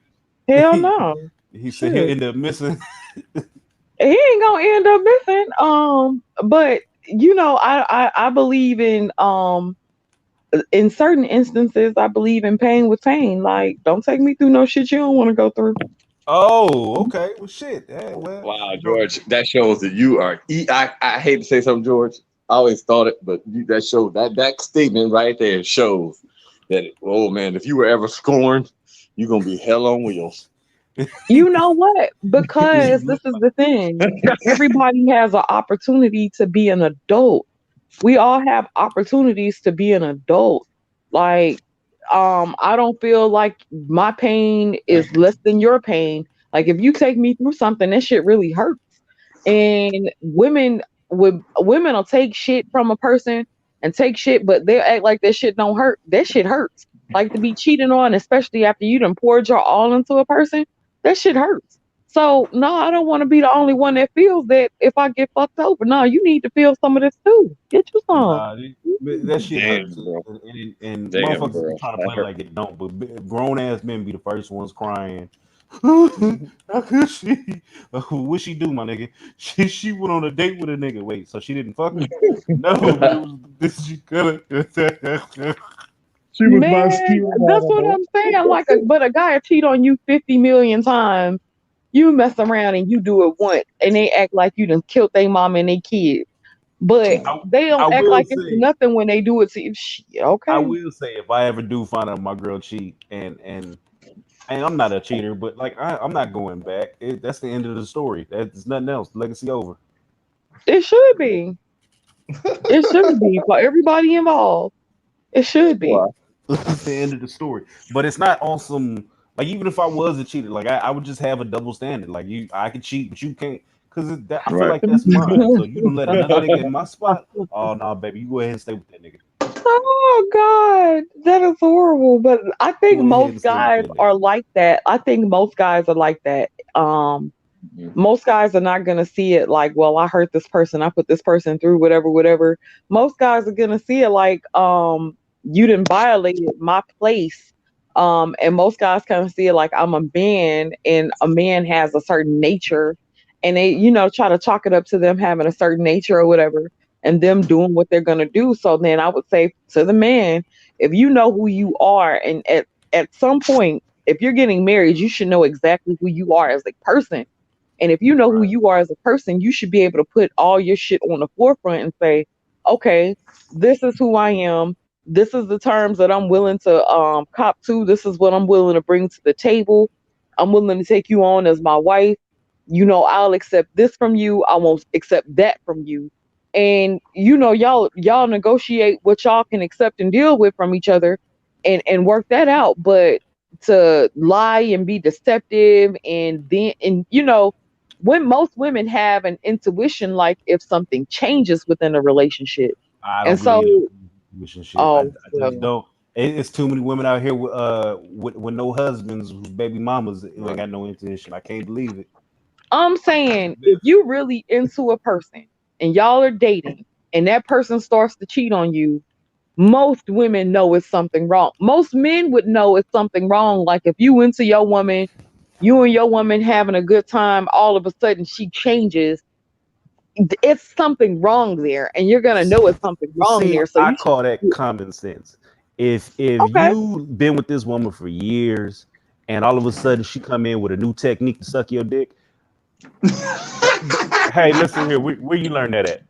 Speaker 1: Hell
Speaker 2: he,
Speaker 1: no.
Speaker 2: he said he'll
Speaker 1: Shit.
Speaker 2: end up missing.
Speaker 1: He ain't gonna end up missing. But I believe in in certain instances, I believe in pain with pain. Like, don't take me through no shit you don't want to go through.
Speaker 2: Oh, okay. Well, shit. Yeah, well,
Speaker 3: Wow,
Speaker 2: you know,
Speaker 3: George, that shows that you are. I hate to say something, George. I always thought it, but that shows that statement right there shows that. Oh man, if you were ever scorned, you're gonna be hell on wheels.
Speaker 1: You know what? Because
Speaker 2: you
Speaker 1: this is the thing. Everybody has an opportunity to be an adult. We all have opportunities to be an adult. Like, I don't feel like my pain is less than your pain. Like, if you take me through something, that shit really hurts. And women will take shit from a person and take shit, but they act like that shit don't hurt. That shit hurts. Like, to be cheated on, especially after you done poured your all into a person, that shit hurts. So no, I don't want to be the only one that feels that if I get fucked over. No, you need to feel some of this too. Get you some.
Speaker 2: nah, that shit hurts,
Speaker 3: Damn, bro.
Speaker 2: and
Speaker 3: Damn,
Speaker 2: motherfuckers be
Speaker 3: bro.
Speaker 2: trying to
Speaker 3: That
Speaker 2: play
Speaker 3: hurt.
Speaker 2: like it don't, but grown ass men be the first ones crying. How could she? What she do, my nigga? She went on a date with a nigga. Wait, so she didn't fuck him? No, but it was this. She could have.
Speaker 3: She was my
Speaker 1: Man,
Speaker 3: spirit
Speaker 1: that's what
Speaker 3: animal.
Speaker 1: I'm saying. Like, but a guy cheat on you 50 million times. You mess around and you do it once, and they act like you done killed their mom and their kids. But
Speaker 2: I,
Speaker 1: they
Speaker 2: I
Speaker 1: don't act
Speaker 2: will
Speaker 1: like it's
Speaker 2: say,
Speaker 1: nothing when they do it to you. Shit,
Speaker 2: I
Speaker 1: okay.
Speaker 2: will say, if I ever do find out my girl cheat, and I'm not a cheater, but like I'm not going back. That's the end of the story. That's nothing else. Legacy over.
Speaker 1: It should be. It should be for everybody involved. It should be.
Speaker 3: Wow.
Speaker 2: That's the end of the story. But it's not awesome. Like even if I was a cheater, like I would just have a double standard. Like I could cheat, but you can't, because I feel
Speaker 3: Right.
Speaker 2: like that's mine. So you don't let another nigga in my spot. Oh no, baby, you go ahead and stay with that nigga.
Speaker 1: Oh God, that is horrible. But I think
Speaker 2: Go ahead
Speaker 1: most
Speaker 2: and stay with
Speaker 1: guys
Speaker 2: that nigga.
Speaker 1: are like that. I think most guys are like that. Most guys are not gonna see it like, well, I hurt this person, I put this person through whatever, whatever. Most guys are gonna see it like, you didn't violated my place. And most guys kind of see it like I'm a man and a man has a certain nature, and they, try to chalk it up to them having a certain nature or whatever, and them doing what they're gonna do. So then I would say to the man, if you know who you are, and at some point, if you're getting married, you should know exactly who you are as a person, and if you know who
Speaker 2: Right.
Speaker 1: you are as a person, you should be able to put all your shit on the forefront and say, okay, this is who I am. This is the terms that I'm willing to cop to. This is what I'm willing to bring to the table. I'm willing to take you on as my wife. I'll accept this from you. I won't accept that from you. And y'all negotiate what y'all can accept and deal with from each other, and work that out. But to lie and be deceptive, and when most women have an intuition, like if something changes within a relationship.
Speaker 2: I
Speaker 1: And
Speaker 2: don't believe
Speaker 1: so,
Speaker 2: in tuition shit.
Speaker 1: oh
Speaker 2: I just
Speaker 1: well,
Speaker 2: don't. It's too many women out here with no husbands, whose baby mamas who ain't
Speaker 3: Right.
Speaker 2: got no intention. I can't believe it.
Speaker 1: I'm saying, if you really into a person and y'all are dating and that person starts to cheat on you, most women know it's something wrong. Most men would know it's something wrong. Like, if you into your woman, you and your woman having a good time, all of a sudden she changes, it's something wrong there, and you're gonna know it's something wrong
Speaker 2: See,
Speaker 1: there. So
Speaker 2: I
Speaker 1: you should.
Speaker 2: call that common sense. If
Speaker 1: Okay.
Speaker 2: you been with this woman for years, and all of a sudden she come in with a new technique to suck your dick, hey, listen here, where you learn that at?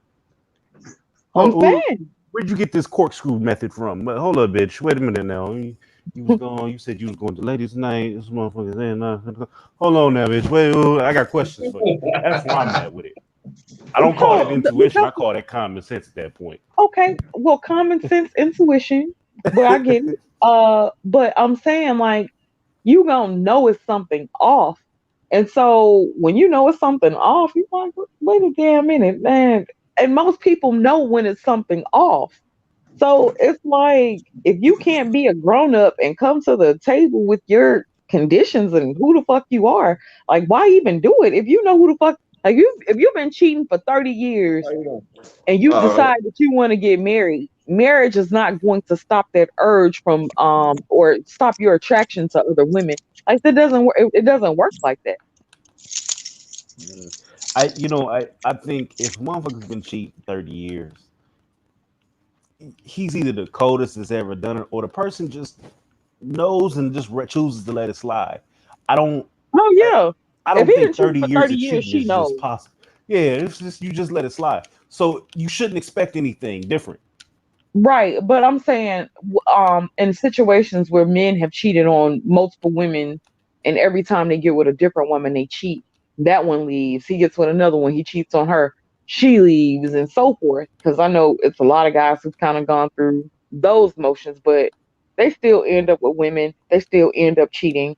Speaker 1: I'm
Speaker 2: Oh,
Speaker 1: saying.
Speaker 2: where'd you get this corkscrew method from? But hold up, bitch. Wait a minute now. You was going. You said you was going to ladies' night. This motherfucker saying, hold on now, bitch. Wait, I got questions for you. That's where I'm at with it. I don't call that
Speaker 1: So
Speaker 2: intuition. I
Speaker 1: because,
Speaker 2: call that common sense at that point.
Speaker 1: okay, well, common sense, intuition, but I get it. But I'm saying, like, you gonna know it's something off. And so when you know it's something off, you're like, wait a damn minute, man. And most people know when it's something off. So it's like, if you can't be a grown up and come to the table with your conditions and who the fuck you are, like, why even do it? If you know who the fuck, like, if you've been cheating for 30 years
Speaker 3: How you doing?
Speaker 1: and you
Speaker 3: All right.
Speaker 1: decide that you want to get married, marriage is not going to stop that urge from or stop your attraction to other women. Like, that doesn't work. It doesn't work like that.
Speaker 2: Mm. I think if motherfuckers been cheating 30 years, he's either the coldest that's ever done it, or the person just knows and just chooses to let it slide. I don't.
Speaker 1: Oh
Speaker 2: I,
Speaker 1: yeah.
Speaker 2: I
Speaker 1: If
Speaker 2: don't
Speaker 1: he
Speaker 2: think
Speaker 1: didn't cheat
Speaker 2: 30
Speaker 1: for
Speaker 2: years
Speaker 1: 30
Speaker 2: of
Speaker 1: years,
Speaker 2: cheating
Speaker 1: she
Speaker 2: is just
Speaker 1: knows.
Speaker 2: possible. Yeah, it's just you just let it slide. So you shouldn't expect anything different.
Speaker 1: Right, but I'm saying, in situations where men have cheated on multiple women, and every time they get with a different woman, they cheat. That one leaves. He gets with another one. He cheats on her. She leaves, and so forth. Because I know it's a lot of guys who've kind of gone through those motions, but they still end up with women. They still end up cheating,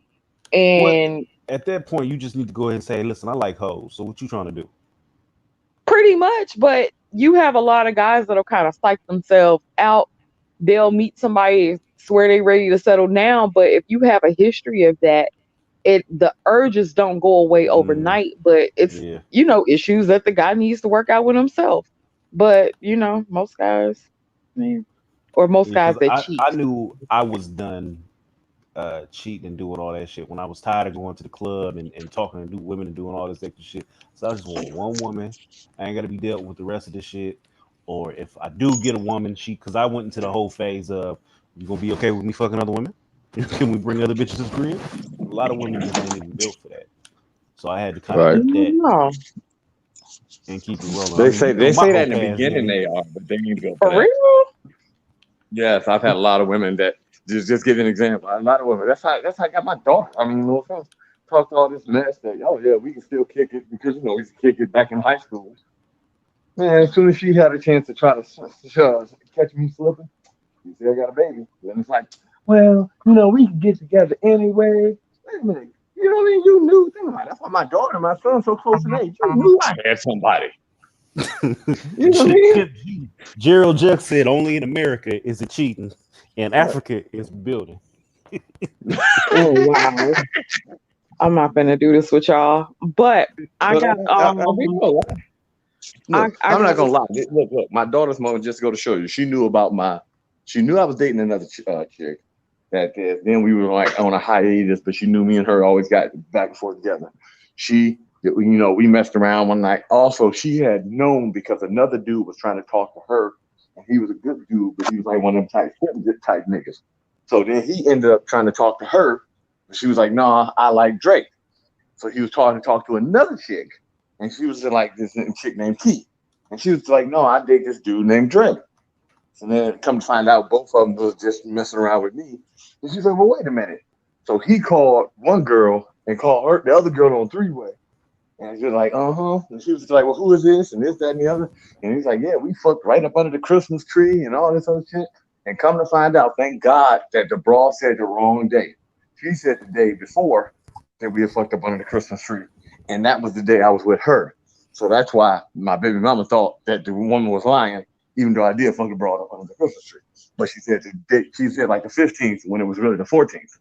Speaker 2: But
Speaker 1: and
Speaker 2: at that point, you just need to go ahead and say, "Listen, I like hoes. So what you trying to do?"
Speaker 1: pretty much. But you have a lot of guys that'll kind of psych themselves out. They'll meet somebody, swear they ready to settle down, but if you have a history of that, the urges don't go away
Speaker 2: Mm,
Speaker 1: overnight, but it's,
Speaker 2: yeah,
Speaker 1: issues that the guy needs to work out with himself. But most guys, man, or most
Speaker 2: yeah.
Speaker 1: guys
Speaker 2: Because
Speaker 1: that
Speaker 2: I
Speaker 1: cheat.
Speaker 2: knew I was done cheating and doing all that shit when I was tired of going to the club and talking to new women and doing all this extra shit. So I just want one woman. I ain't got to be dealt with the rest of this shit. Or if I do get a woman, because I went into the whole phase of, you gonna be okay with me fucking other women? Can we bring other bitches to the crib? A lot of women just ain't even built for that. So I had to kind of
Speaker 3: Right.
Speaker 2: eat that
Speaker 1: No,
Speaker 2: and keep it rolling. I
Speaker 3: They
Speaker 2: mean,
Speaker 3: say
Speaker 2: you know,
Speaker 3: they
Speaker 2: my
Speaker 3: say that in
Speaker 2: broke
Speaker 3: the
Speaker 2: ass
Speaker 3: beginning
Speaker 2: nigga.
Speaker 3: they are, but they ain't built for
Speaker 1: for
Speaker 3: that.
Speaker 1: real.
Speaker 3: Yes, I've had a lot of women that just give you an example. A lot of women. That's how I got my daughter. I mean, no offense. Talked all this mess that oh yeah, we can still kick it because we used to kick it back in high school. Man, as soon as she had a chance to try to catch me slipping, she said I got a baby. Then it's like, well, we can get together anyway. Wait a minute. You know what I mean? You knew. Think about it. That's why my daughter and my son so close in age. You knew I had somebody. You know what I mean?
Speaker 2: Gerald Jeff said only in America is it cheating, and
Speaker 3: Right.
Speaker 2: Africa is building.
Speaker 1: Oh wow, I'm not gonna do this with y'all. But I
Speaker 3: But
Speaker 1: got
Speaker 3: I mean, no,
Speaker 1: I
Speaker 3: look,
Speaker 1: I
Speaker 3: I'm
Speaker 1: got
Speaker 3: not gonna lie. Look. My daughter's mom just go to show you. She knew about She knew I was dating another chick. Then we were like on a hiatus, but she knew me and her always got back and forth together. We messed around one night. Also, she had known because another dude was trying to talk to her, and he was a good dude, but he was like one of them type niggas. So then he ended up trying to talk to her, but she was like, "Nah, I like Drake." So he was trying to talk to another chick, and she was like this chick named Key, and she was like, "No, I date this dude named Drake." So then come to find out, both of them was just messing around with me. And she's like, "Well, wait a minute." So he called one girl and called her the other girl on three way, and she was like, "Uh huh." And she was like, "Well, who is this?" And this, that, and the other. And he's like, "Yeah, we fucked right up under the Christmas tree and all this other shit." And come to find out, thank God that the broad said the wrong day. She said the day before that we had fucked up under the Christmas tree, and that was the day I was with her. So that's why my baby mama thought that the woman was lying, even though I did fuck the broad up under the Christmas tree. But she said the date. She said like the 15th when it was really the 14th.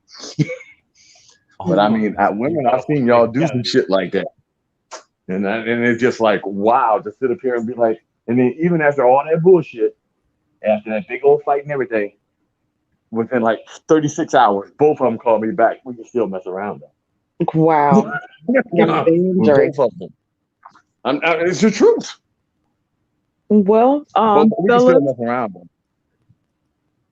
Speaker 3: But
Speaker 2: Oh
Speaker 3: I
Speaker 2: my
Speaker 3: mean,
Speaker 2: you
Speaker 3: women,
Speaker 2: gotta
Speaker 3: I've seen
Speaker 2: yeah,
Speaker 3: y'all
Speaker 2: you
Speaker 3: do
Speaker 2: gotta
Speaker 3: some shit like that. And it's just like, wow, to sit up here and be like, and then even after all that bullshit, after that big old fight and everything, within like 36 hours, both of them called me back. We can still mess around though.
Speaker 1: wow. Goddamn
Speaker 3: With
Speaker 1: Drake.
Speaker 3: both of them. It's the truth.
Speaker 1: Well,
Speaker 3: Both we can still
Speaker 1: fellas,
Speaker 3: mess around though.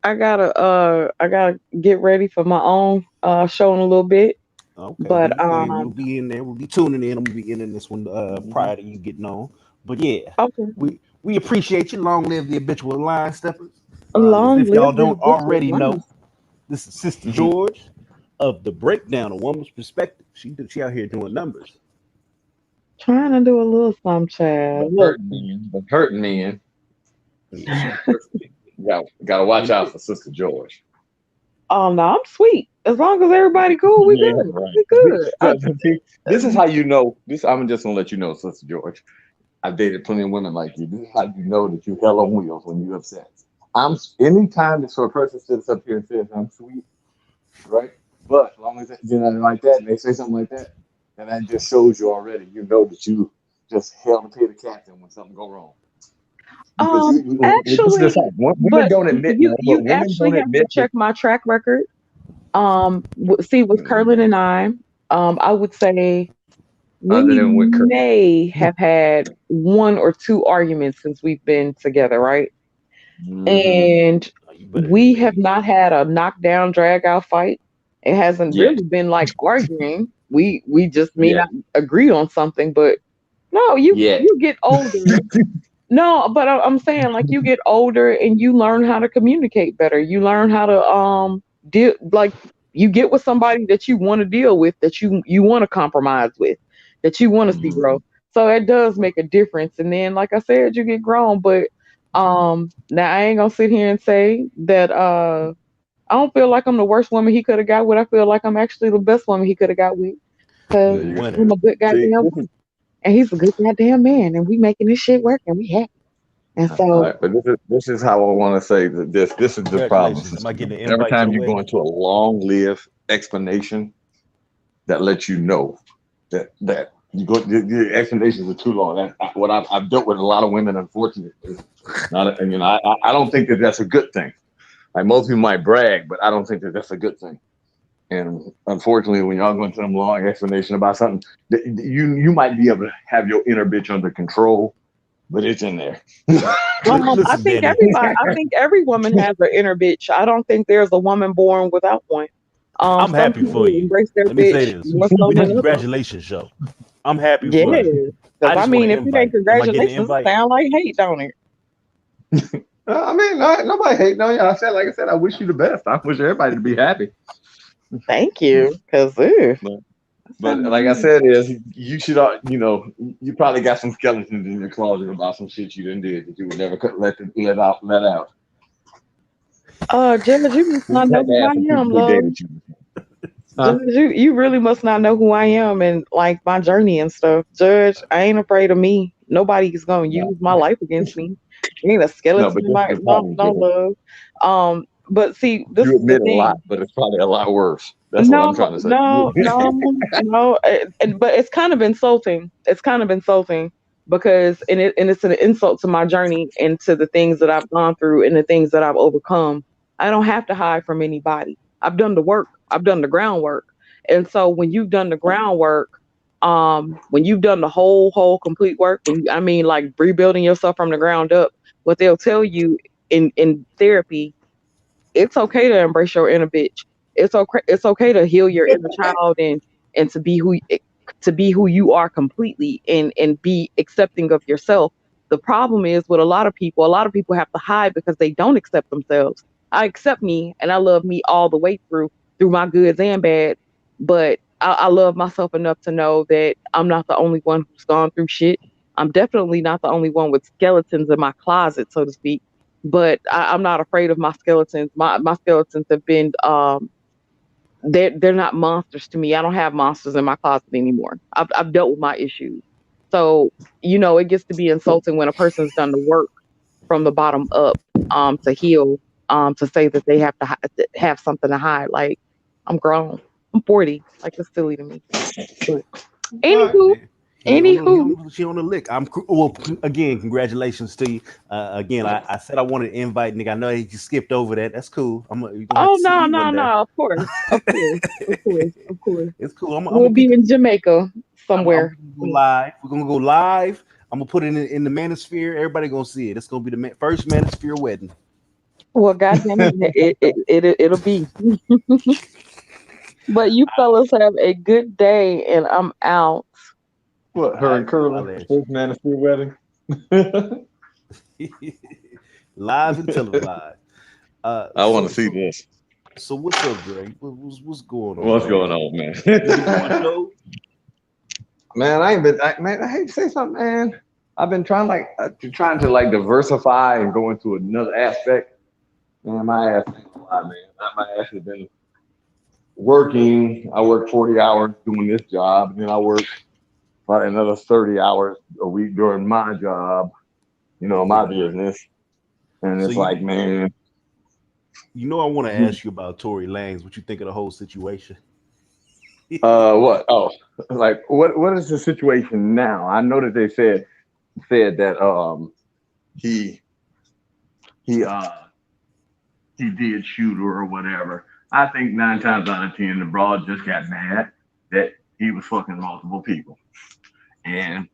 Speaker 1: I gotta get ready for my own show in a little bit.
Speaker 2: okay, do
Speaker 1: But
Speaker 2: your thing. We'll be in there. We'll be tuning in. I'm gonna be in this one
Speaker 3: Mhm.
Speaker 2: prior to you getting on. But yeah,
Speaker 1: okay.
Speaker 2: we appreciate you. Long live the habitual line steppers. As
Speaker 1: Long
Speaker 2: if
Speaker 1: live
Speaker 2: y'all
Speaker 1: this
Speaker 2: don't
Speaker 1: bitch
Speaker 2: already
Speaker 1: line.
Speaker 2: know, this is Sister
Speaker 3: Mhm.
Speaker 2: George of the Breakdown, a woman's perspective. She out here doing numbers.
Speaker 1: Trying to do a little something, child.
Speaker 3: But
Speaker 1: Look.
Speaker 3: hurting men, but hurting men.
Speaker 2: Yeah, she.
Speaker 3: Gotta watch out for Sister George.
Speaker 1: Oh no, I'm sweet. As long as everybody cool, we
Speaker 3: Yeah,
Speaker 1: good.
Speaker 3: right.
Speaker 1: We good.
Speaker 3: See, this is how you know. This I'm just gonna let you know, Sister George. I've dated plenty of women like you. This is how you know that you hell on wheels when you upset. Anytime that sort of person sits up here and says I'm sweet, right? But as long as they're not like that and they say something like that, then that just shows you already. You know that you just hell to pay the captain when something go wrong. Because this is just
Speaker 1: Actually,
Speaker 3: like women
Speaker 1: but
Speaker 3: don't admit
Speaker 1: you
Speaker 3: no, but
Speaker 1: you
Speaker 3: women
Speaker 1: actually
Speaker 3: don't
Speaker 1: have to
Speaker 3: admit that.
Speaker 1: check my track record. See, with Curlin and I would say we
Speaker 3: Other than with
Speaker 1: may have had one or two arguments since we've been together, right? And
Speaker 2: Oh, you better than
Speaker 1: we have
Speaker 2: me.
Speaker 1: not had a knockdown, drag out fight. It hasn't
Speaker 3: Yet.
Speaker 1: really been like arguing. We just may
Speaker 3: Yet.
Speaker 1: not agree on something, but no,
Speaker 3: Yet.
Speaker 1: you get older. No, but I'm saying like you get older and you learn how to communicate better. You learn how to deal, like you get with somebody that you want to deal with, that you want to compromise with, that you want to see grow. So it does make a difference. And then like I said, you get grown, but now I ain't gonna sit here and say that I don't feel like I'm the worst woman he could have got with. I feel like I'm actually the best woman he could have got with,
Speaker 3: There
Speaker 1: because
Speaker 2: You a
Speaker 3: you go.
Speaker 2: winner.
Speaker 1: I'm a good
Speaker 3: See,
Speaker 1: goddamn woman and he's a good goddamn man, and we making this shit work and we happy. And
Speaker 3: all
Speaker 1: so,
Speaker 3: right, but this is how I want to say that this is the problem,
Speaker 2: Congratulations. Am I
Speaker 3: sister.
Speaker 2: getting an
Speaker 3: Every
Speaker 2: invite to
Speaker 3: time
Speaker 2: the
Speaker 3: you go
Speaker 2: wedding?
Speaker 3: into a long lived explanation that lets you know that you go the explanations are too long. What I've dealt with a lot of women, unfortunately. Not, and I don't think that that's a good thing. Like most people might brag, but I don't think that that's a good thing. And unfortunately, when y'all go into some long explanation about something, you might be able to have your inner bitch under control, but it's in there.
Speaker 1: I
Speaker 2: Listen,
Speaker 1: think
Speaker 2: Danny.
Speaker 1: everybody, I think every woman has an inner bitch. I don't think there's a woman born without one.
Speaker 2: I'm
Speaker 1: Some
Speaker 2: happy
Speaker 1: people
Speaker 2: for you.
Speaker 1: embrace their
Speaker 2: Let me say
Speaker 1: bitch
Speaker 2: this.
Speaker 1: more so
Speaker 2: It's a
Speaker 1: than others.
Speaker 2: congratulations show. I'm happy for
Speaker 1: Yes,
Speaker 2: you.
Speaker 1: because
Speaker 2: I
Speaker 1: I
Speaker 2: just want
Speaker 1: mean,
Speaker 2: an
Speaker 1: if it ain't
Speaker 2: invite. Am I getting an
Speaker 1: congratulations, it
Speaker 2: invite?
Speaker 1: sound like hate, don't it?
Speaker 3: I mean, nobody hating on you. Like I said, I wish you the best. I wish everybody to be happy.
Speaker 1: Thank you, because that
Speaker 3: But, but
Speaker 1: sounds
Speaker 3: like I
Speaker 1: good.
Speaker 3: said, is you should, you probably got some skeletons in your closet about some shit you done did that you would never could let out.
Speaker 1: Judge, you must
Speaker 3: You
Speaker 1: not know
Speaker 3: had to
Speaker 1: who
Speaker 3: have some
Speaker 1: I am,
Speaker 3: people who
Speaker 1: love.
Speaker 3: dated you.
Speaker 1: Judge,
Speaker 3: Huh?
Speaker 1: you really must not know who I am and like my journey and stuff. Judge, I ain't afraid of me. Nobody's gonna
Speaker 3: No,
Speaker 1: use my life against me. Ain't a
Speaker 3: no,
Speaker 1: skeleton
Speaker 3: but
Speaker 1: in
Speaker 3: this is
Speaker 1: my
Speaker 3: the
Speaker 1: no
Speaker 3: problem,
Speaker 1: no
Speaker 3: Joe.
Speaker 1: love. But see, this
Speaker 3: You
Speaker 1: is the
Speaker 3: admit a lot,
Speaker 1: thing.
Speaker 3: but it's probably a lot worse. That's what I'm
Speaker 1: No,
Speaker 3: trying to say.
Speaker 1: no, no, no. But it's kind of insulting. It's kind of insulting because and it's an insult to my journey and to the things that I've gone through and the things that I've overcome. I don't have to hide from anybody. I've done the work. I've done the groundwork. And so when you've done the groundwork, when you've done the whole complete work, I mean like rebuilding yourself from the ground up, what they'll tell you in therapy, it's okay to embrace your inner bitch. It's okay to heal your inner child and to be who you are completely and be accepting of yourself. The problem is with a lot of people have to hide because they don't accept themselves. I accept me and I love me all the way through my goods and bad, but I love myself enough to know that I'm not the only one who's gone through shit. I'm definitely not the only one with skeletons in my closet, so to speak, but I'm not afraid of my skeletons. My skeletons have been they're not monsters to me. I don't have monsters in my closet anymore. I've dealt with my issues. So, it gets to be insulting when a person's done the work from the bottom up to heal, to say that they have to have something to hide. Like, I'm grown. I'm 40. Like, it's silly to me. But
Speaker 3: All right.
Speaker 1: anywho, anywho,
Speaker 2: She on the lick. Again, congratulations to you. Again, I said I wanted to invite Nick. I know he just skipped over that. That's cool. You're gonna have
Speaker 1: oh
Speaker 2: to see
Speaker 1: no,
Speaker 2: me
Speaker 1: no,
Speaker 2: one day.
Speaker 1: no, of course, of course, of course, of course.
Speaker 2: It's cool. I'm
Speaker 1: We'll
Speaker 2: gonna
Speaker 1: be
Speaker 2: peek.
Speaker 1: in Jamaica
Speaker 2: I'm
Speaker 1: somewhere.
Speaker 2: gonna go live. We're gonna go live. I'm gonna put it in the manosphere. Everybody gonna see it. It's gonna be the first manosphere wedding.
Speaker 1: Well, goddamn it'll be. But you fellas have a good day, and I'm out.
Speaker 3: What,
Speaker 2: All
Speaker 3: her
Speaker 2: right,
Speaker 3: and
Speaker 2: I'll
Speaker 3: Curly,
Speaker 2: let
Speaker 3: first man to see wedding?
Speaker 2: you. Live and televised.
Speaker 3: I want to see this.
Speaker 2: So what's up, Dre? What's going on,
Speaker 3: What's
Speaker 2: man?
Speaker 3: going on, man?
Speaker 2: You been doing shows?
Speaker 3: Man, man, I hate to say something, man. I've been trying to like diversify and go into another aspect. Man, my ass ain't a lot, man. My ass has been working. I work 40 hours doing this job, and then I work probably another 30 hours a week during my job, my
Speaker 2: Right.
Speaker 3: business. And
Speaker 2: So
Speaker 3: it's like, man,
Speaker 2: I want to ask you about Tory Lanez. What you think of the whole situation?
Speaker 3: what? Oh, like what is the situation now? I know that they said that he he uh he did shoot her or whatever. I think 9 times out of 10 the broad just got mad that he was fucking multiple people. And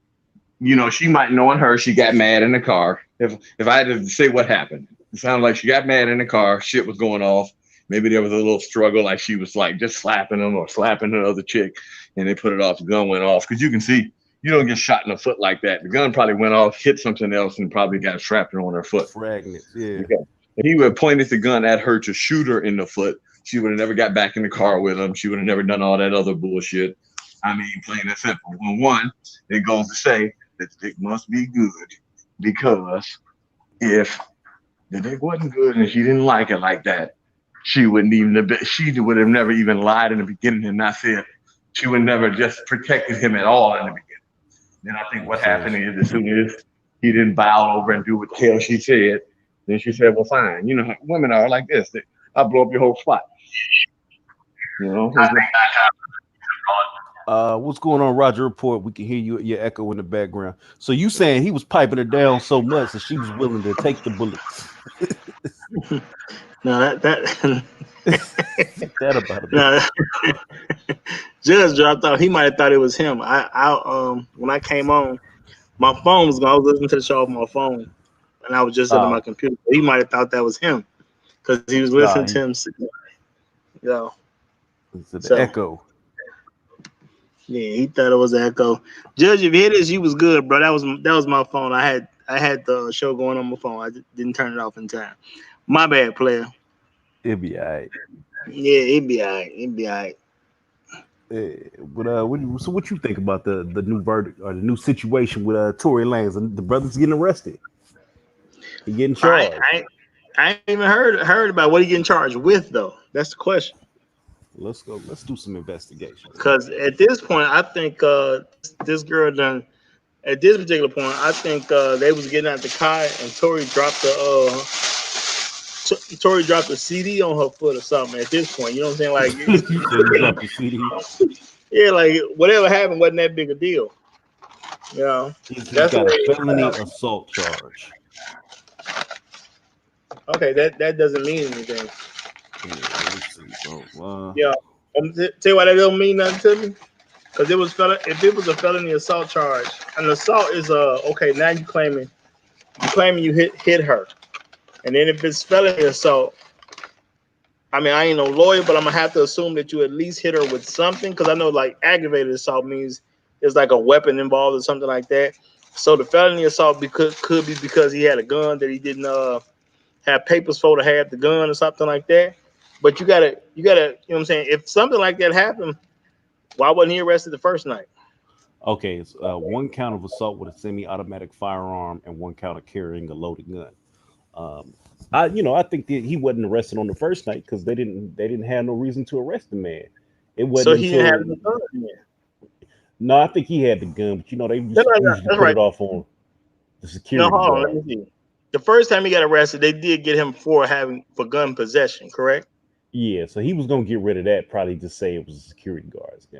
Speaker 3: she might knowing her, she got mad in the car. If I had to say what happened. It sounded like she got mad in the car. Shit was going off. Maybe there was a little struggle, like she was like just slapping him or slapping the other chick, and they put it off. The gun went off because you can see you don't get shot in the foot like that. The gun probably went off, hit something else, and probably got strapped on her foot.
Speaker 2: Fragments, yeah.
Speaker 3: Okay. If he would have pointed the gun at her to shoot her in the foot, she would have never got back in the car with him. She would have never done all that other bullshit. I mean, plain and simple. Well, one, it goes to say that the dick must be good because if the dick wasn't good and she didn't like it like that, she wouldn't even have been, she would have never even lied in the beginning and not said she would never just protected him at all in the beginning. Then I think what happened is as soon as he didn't bow over and do what the hell she said, then she said, "Well, fine. You know how women are like this. I'll blow up your whole spot." You know.
Speaker 2: What's going on, Roger Report? We can hear you, your echo in the background. So you saying he was piping her down so much that she was willing to take the bullets?
Speaker 4: No, that
Speaker 2: That about it.
Speaker 4: no, Judge dropped out. He might have thought it was him. I when I came on, my phone was going. I was listening to the show off my phone, and I was just on my computer. He might have thought that was him because he was listening to him. You know,
Speaker 2: it's the echo.
Speaker 4: Yeah, he thought it was an echo. Judge, if you hear this, you was good, bro. That was my phone. I had the show going on my phone. I didn't turn it off in time. My bad, player.
Speaker 2: It'll be all right.
Speaker 4: Yeah, it'd be all right. It'd be all right.
Speaker 2: But what you think about the new verdict or the new situation with Tory Lanez and the brothers getting arrested? He getting charged.
Speaker 4: I ain't even heard about what he getting charged with though. That's the question.
Speaker 2: Let's go. Let's do some investigation.
Speaker 4: Because at this point, I think this girl done. At this particular point, I think they was getting out the car and Tory dropped the CD on her foot or something. At this point, you know what I'm saying? Like,
Speaker 2: Dropped the CD.
Speaker 4: Yeah, like whatever happened wasn't that big a deal. You know,
Speaker 2: He's got a felony assault charge.
Speaker 4: Okay, that doesn't mean anything.
Speaker 2: Yeah,
Speaker 4: tell you why that don't mean nothing to me. Because if it was a felony assault charge, an assault is okay. Now you claiming you hit her, and then if it's felony assault, I mean I ain't no lawyer, but I'm gonna have to assume that you at least hit her with something. Because I know like aggravated assault means there's like a weapon involved or something like that. So the felony assault could be because he had a gun that he didn't have papers for to have the gun or something like that. But you gotta, you know what I'm saying? If something like that happened, why wasn't he arrested the first night?
Speaker 2: Okay, it's one count of assault with a semi-automatic firearm and one count of carrying a loaded gun. I think that he wasn't arrested on the first night because they didn't have no reason to arrest the man. It wasn't
Speaker 4: so he didn't have the gun.
Speaker 2: No, I think he had the gun, but they usually put it off on the security.
Speaker 4: No, hold on, let me see. The first time he got arrested, they did get him for gun possession, correct?
Speaker 2: Yeah, so he was gonna get rid of that. Probably just say it was a security guard's guy.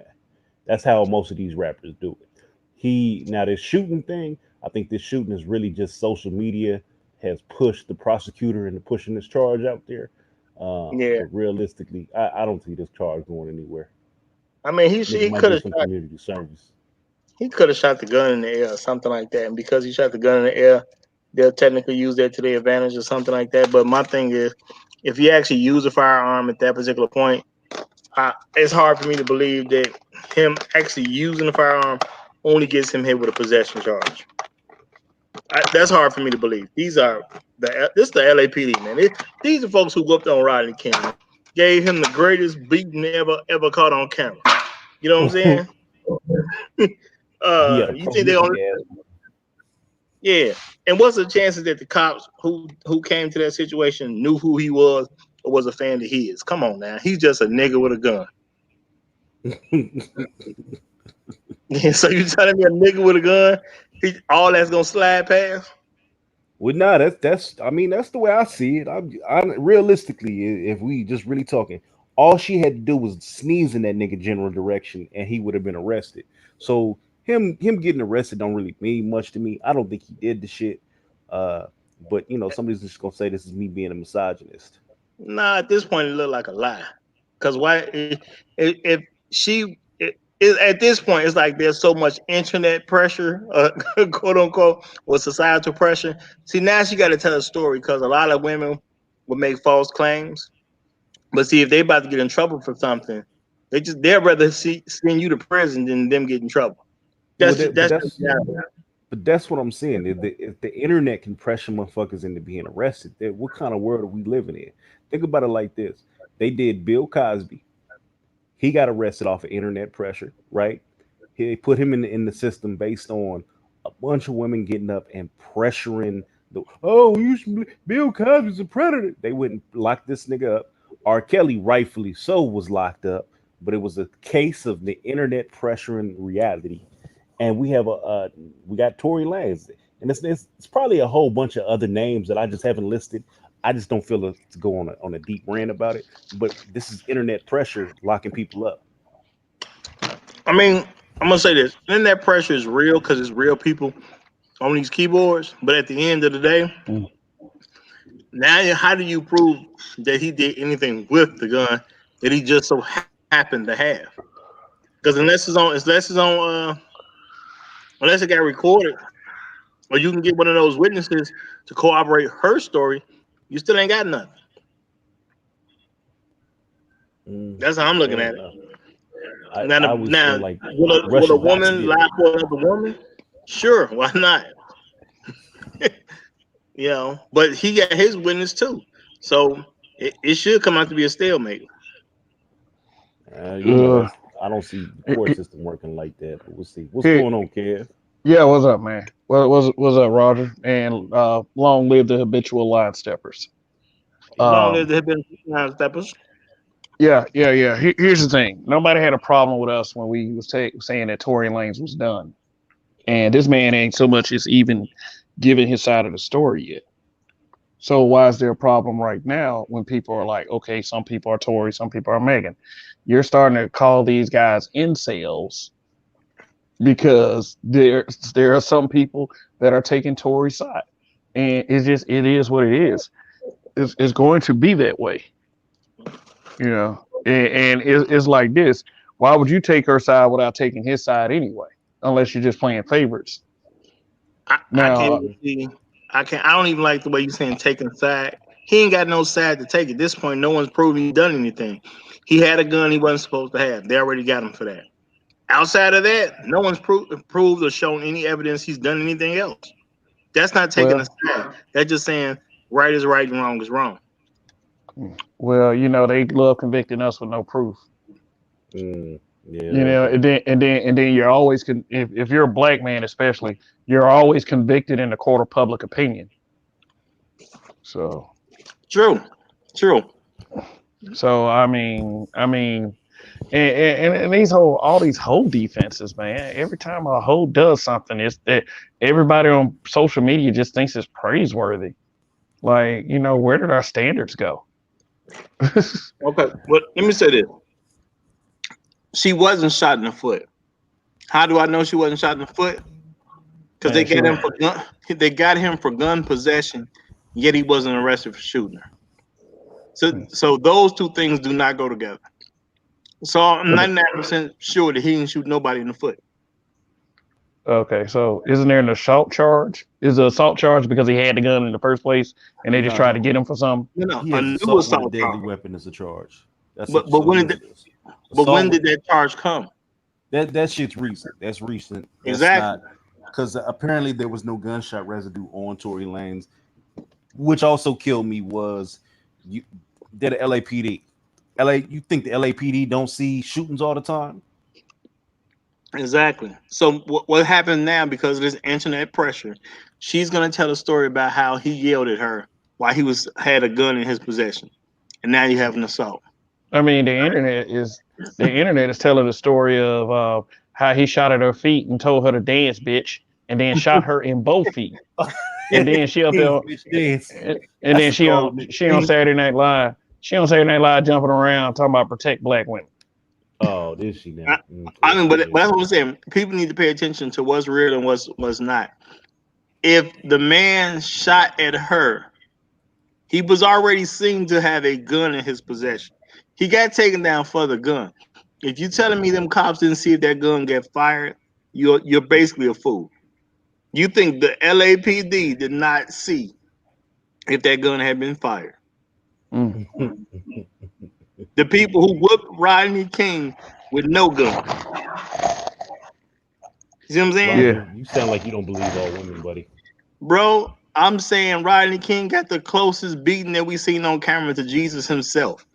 Speaker 2: That's how most of these rappers do it. Now this shooting thing, I think this shooting is really just social media has pushed the prosecutor into pushing this charge out there. But realistically, I don't see this charge going anywhere.
Speaker 4: I mean, he could have shot
Speaker 2: community service.
Speaker 4: He could have shot the gun in the air or something like that, and because he shot the gun in the air, they'll technically use that to their advantage or something like that. But my thing is, if you actually use a firearm at that particular point, it's hard for me to believe that him actually using the firearm only gets him hit with a possession charge. That's hard for me to believe. This is the LAPD, man. These are folks who whooped on Rodney King, gave him the greatest beating ever caught on camera. You know what I'm saying? You think they only? Yeah. And what's the chances that the cops who came to that situation knew who he was or was a fan of his? Come on now. He's just a nigga with a gun. So you telling me a nigga with a gun, all that's gonna slide past?
Speaker 2: Well, no, that's the way I see it. I realistically, if we just really talking, all she had to do was sneeze in that nigga general direction, and he would have been arrested. So him getting arrested don't really mean much to me. I don't think he did the shit. But somebody's just gonna say this is me being a misogynist.
Speaker 4: Nah, at this point it looked like a lie. Because why? If at this point, it's like there's so much internet pressure, quote unquote, or societal pressure. See, now she got to tell a story because a lot of women will make false claims. But see, if they about to get in trouble for something, they'd rather send you to prison than them get in trouble.
Speaker 2: Well,
Speaker 4: That's
Speaker 2: but that's what I'm saying. If the internet can pressure motherfuckers into being arrested, then what kind of world are we living in? Think about it like this: they did Bill Cosby. He got arrested off of internet pressure, right? He put him in the system based on a bunch of women getting up and pressuring the Bill Cosby's a predator. They wouldn't lock this nigga up. R. Kelly, rightfully so, was locked up, but it was a case of the internet pressuring reality. And we got Tory Lanez, and it's probably a whole bunch of other names that I just haven't listed. I just don't feel to go on a deep rant about it. But this is internet pressure locking people up.
Speaker 4: I mean, I'm gonna say this. Then that pressure is real because it's real people on these keyboards. But at the end of the day, now how do you prove that he did anything with the gun that he just so happened to have? Because unless it got recorded, or you can get one of those witnesses to corroborate her story, you still ain't got nothing. That's how I'm looking at it. Now, would a woman lie for another woman? Sure, why not? But he got his witness too, so it should come out to be a stalemate.
Speaker 2: I don't see the court system working like that, but we'll see. What's going on, Kev?
Speaker 5: Yeah, what's up, man? What's up, Roger? And long live the habitual line steppers.
Speaker 4: Long live the habitual line steppers.
Speaker 5: Yeah. Here's the thing: nobody had a problem with us when we was saying that Tory Lanez was done, and this man ain't so much as even giving his side of the story yet. So why is there a problem right now when people are like, okay, some people are Tory, some people are Megan? You're starting to call these guys incels because there are some people that are taking Tory's side, and it is what it is. It's going to be that way, and it's like this. Why would you take her side without taking his side anyway? Unless you're just playing favorites.
Speaker 4: I don't even like the way you're saying taking side. He ain't got no side to take. At this point, no one's proven he done anything. He had a gun he wasn't supposed to have. They already got him for that. Outside of that, no one's proved or shown any evidence he's done anything else. That's not taking a side. That's just saying right is right and wrong is wrong.
Speaker 5: Well, they love convicting us with no proof.
Speaker 2: Yeah.
Speaker 5: And then you're always if you're a black man, especially, you're always convicted in the court of public opinion. So
Speaker 4: true.
Speaker 5: So I mean, and all these whole defenses, man. Every time a hoe does something, it's that everybody on social media just thinks it's praiseworthy. Like, where did our standards go?
Speaker 4: Okay, well, let me say this. She wasn't shot in the foot. How do I know she wasn't shot in the foot? Because they got him for gun possession, yet he wasn't arrested for shooting her. So those two things do not go together. So I'm 99% sure that he didn't shoot nobody in the foot.
Speaker 5: Okay, so isn't there an assault charge? Is the assault charge because he had the gun in the first place and they just tried to get him for something?
Speaker 2: No, a new assault with a deadly weapon is a charge.
Speaker 4: But when did that charge come?
Speaker 2: That shit's recent. That's recent.
Speaker 4: Exactly.
Speaker 2: Because apparently there was no gunshot residue on Tory Lanez, which also killed me. They're the LAPD. You think the LAPD don't see shootings all the time?
Speaker 4: Exactly. So what happened now, because of this internet pressure, she's gonna tell a story about how he yelled at her while he had a gun in his possession, and now you have an assault.
Speaker 5: I mean, the internet is telling the story of how he shot at her feet and told her to dance, bitch, and then shot her in both feet, and then she up there, and then she on Saturday Night Live. She on Saturday Night Live jumping around talking about protect black women.
Speaker 2: Oh, is she now?
Speaker 4: But that's what I'm saying. People need to pay attention to what's real and what's not. If the man shot at her, he was already seen to have a gun in his possession. He got taken down for the gun. If you telling me them cops didn't see if that gun get fired, you're basically a fool. You think the LAPD did not see if that gun had been fired?
Speaker 5: Mm.
Speaker 4: The people who whooped Rodney King with no gun. You see what I'm saying?
Speaker 5: Yeah.
Speaker 2: Roger, you sound like you don't believe all women, buddy.
Speaker 4: Bro, I'm saying Rodney King got the closest beating that we seen on camera to Jesus himself.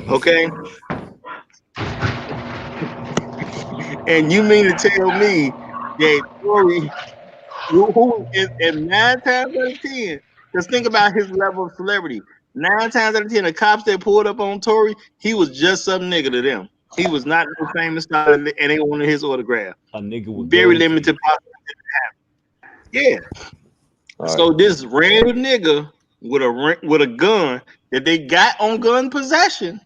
Speaker 4: Okay? And you mean to tell me that Tory, who is in 9 times out of 10, just think about his level of celebrity. 9 times out of 10, the cops that pulled up on Tory, he was just some nigga to them. He was not no famous star, and they wanted his autograph.
Speaker 2: A nigga with
Speaker 4: Very
Speaker 2: gun
Speaker 4: limited
Speaker 2: teeth.
Speaker 4: possibility. Yeah.
Speaker 3: All
Speaker 4: So
Speaker 3: right.
Speaker 4: this random nigga with a gun that they got on gun possession,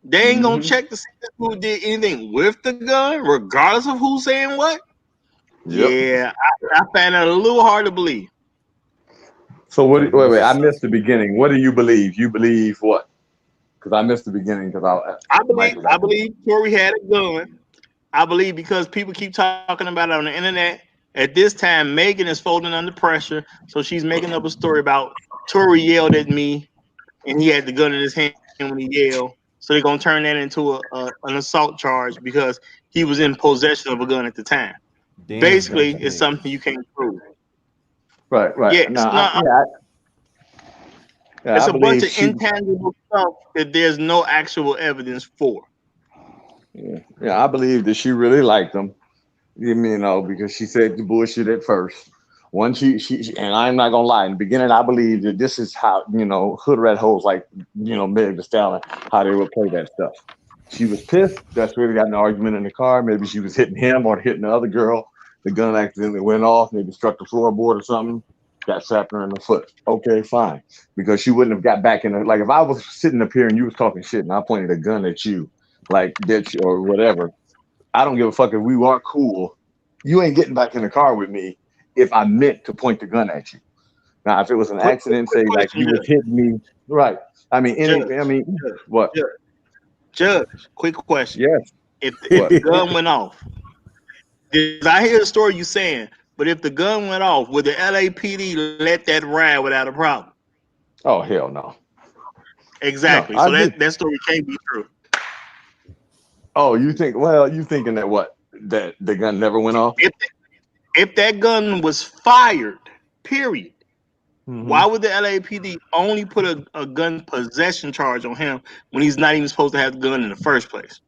Speaker 4: they ain't gonna
Speaker 3: Mhm.
Speaker 4: check to see if this dude did anything with the gun, regardless of who's saying what.
Speaker 3: Yep.
Speaker 4: Yeah, I find that a little hard to believe.
Speaker 3: So what?
Speaker 2: So
Speaker 3: Wait,
Speaker 2: this
Speaker 3: wait. I
Speaker 2: is
Speaker 3: missed the beginning. What do you believe? You believe what? Because I missed the beginning because
Speaker 4: I
Speaker 3: Mike
Speaker 4: believe
Speaker 3: was
Speaker 4: I
Speaker 3: asking.
Speaker 4: believe Tory had a gun. I believe because people keep talking about it on the internet. At this time, Megan is folding under pressure, so she's making up a story about Tory yelled at me and he had the gun in his hand when he yelled. So they're gonna turn that into an assault charge because he was in possession of a gun at the time.
Speaker 2: damn
Speaker 4: Basically,
Speaker 2: Dutch
Speaker 4: it's something you
Speaker 2: niggas.
Speaker 4: can't prove.
Speaker 3: Right, right.
Speaker 4: Yes,
Speaker 3: No,
Speaker 4: no,
Speaker 3: yeah,
Speaker 4: it's
Speaker 3: I
Speaker 4: a bunch
Speaker 3: believe
Speaker 4: of
Speaker 3: she.
Speaker 4: intangible stuff that there's no actual evidence for.
Speaker 3: Yeah, I believe that she really liked him. You know, because she said the bullshit at first. One, and I'm not gonna lie. In the beginning, I believe that this is how hood rat hoes like Meg Thee Stallion, how they would play that stuff. She was pissed. That's where they got in an argument in the car. Maybe she was hitting him or hitting the other girl. The gun accidentally went off. Maybe struck the floorboard or something. Got slapped her in the foot. Okay, fine. Because she wouldn't have got back in. Like if I was sitting up here and you was talking shit and I pointed a gun at you, like bitch or whatever, I don't give a fuck if we weren't cool. You ain't getting back in the car with me if I meant to point the gun at you. Now, if it was an accident,
Speaker 4: Quick
Speaker 3: say like
Speaker 4: question,
Speaker 3: you was hitting me, right? I mean,
Speaker 4: Judge,
Speaker 3: I mean,
Speaker 4: Judge,
Speaker 3: what?
Speaker 4: Judge, Judge. Quick question:
Speaker 3: Yes.
Speaker 4: if
Speaker 3: What?
Speaker 4: the gun went off, because I hear the story you saying, but if the gun went off, would the LAPD let that ride without a problem?
Speaker 3: Oh hell no, no.
Speaker 4: Exactly.
Speaker 3: I
Speaker 4: So
Speaker 3: just.
Speaker 4: that story can't be true.
Speaker 3: Oh, you think? Well, you thinking that what? That the gun never went off?
Speaker 4: If if that gun was fired, period,
Speaker 3: Mm-hmm.
Speaker 4: why would the LAPD only put a gun possession charge on him when he's not even supposed to have the gun in the first place?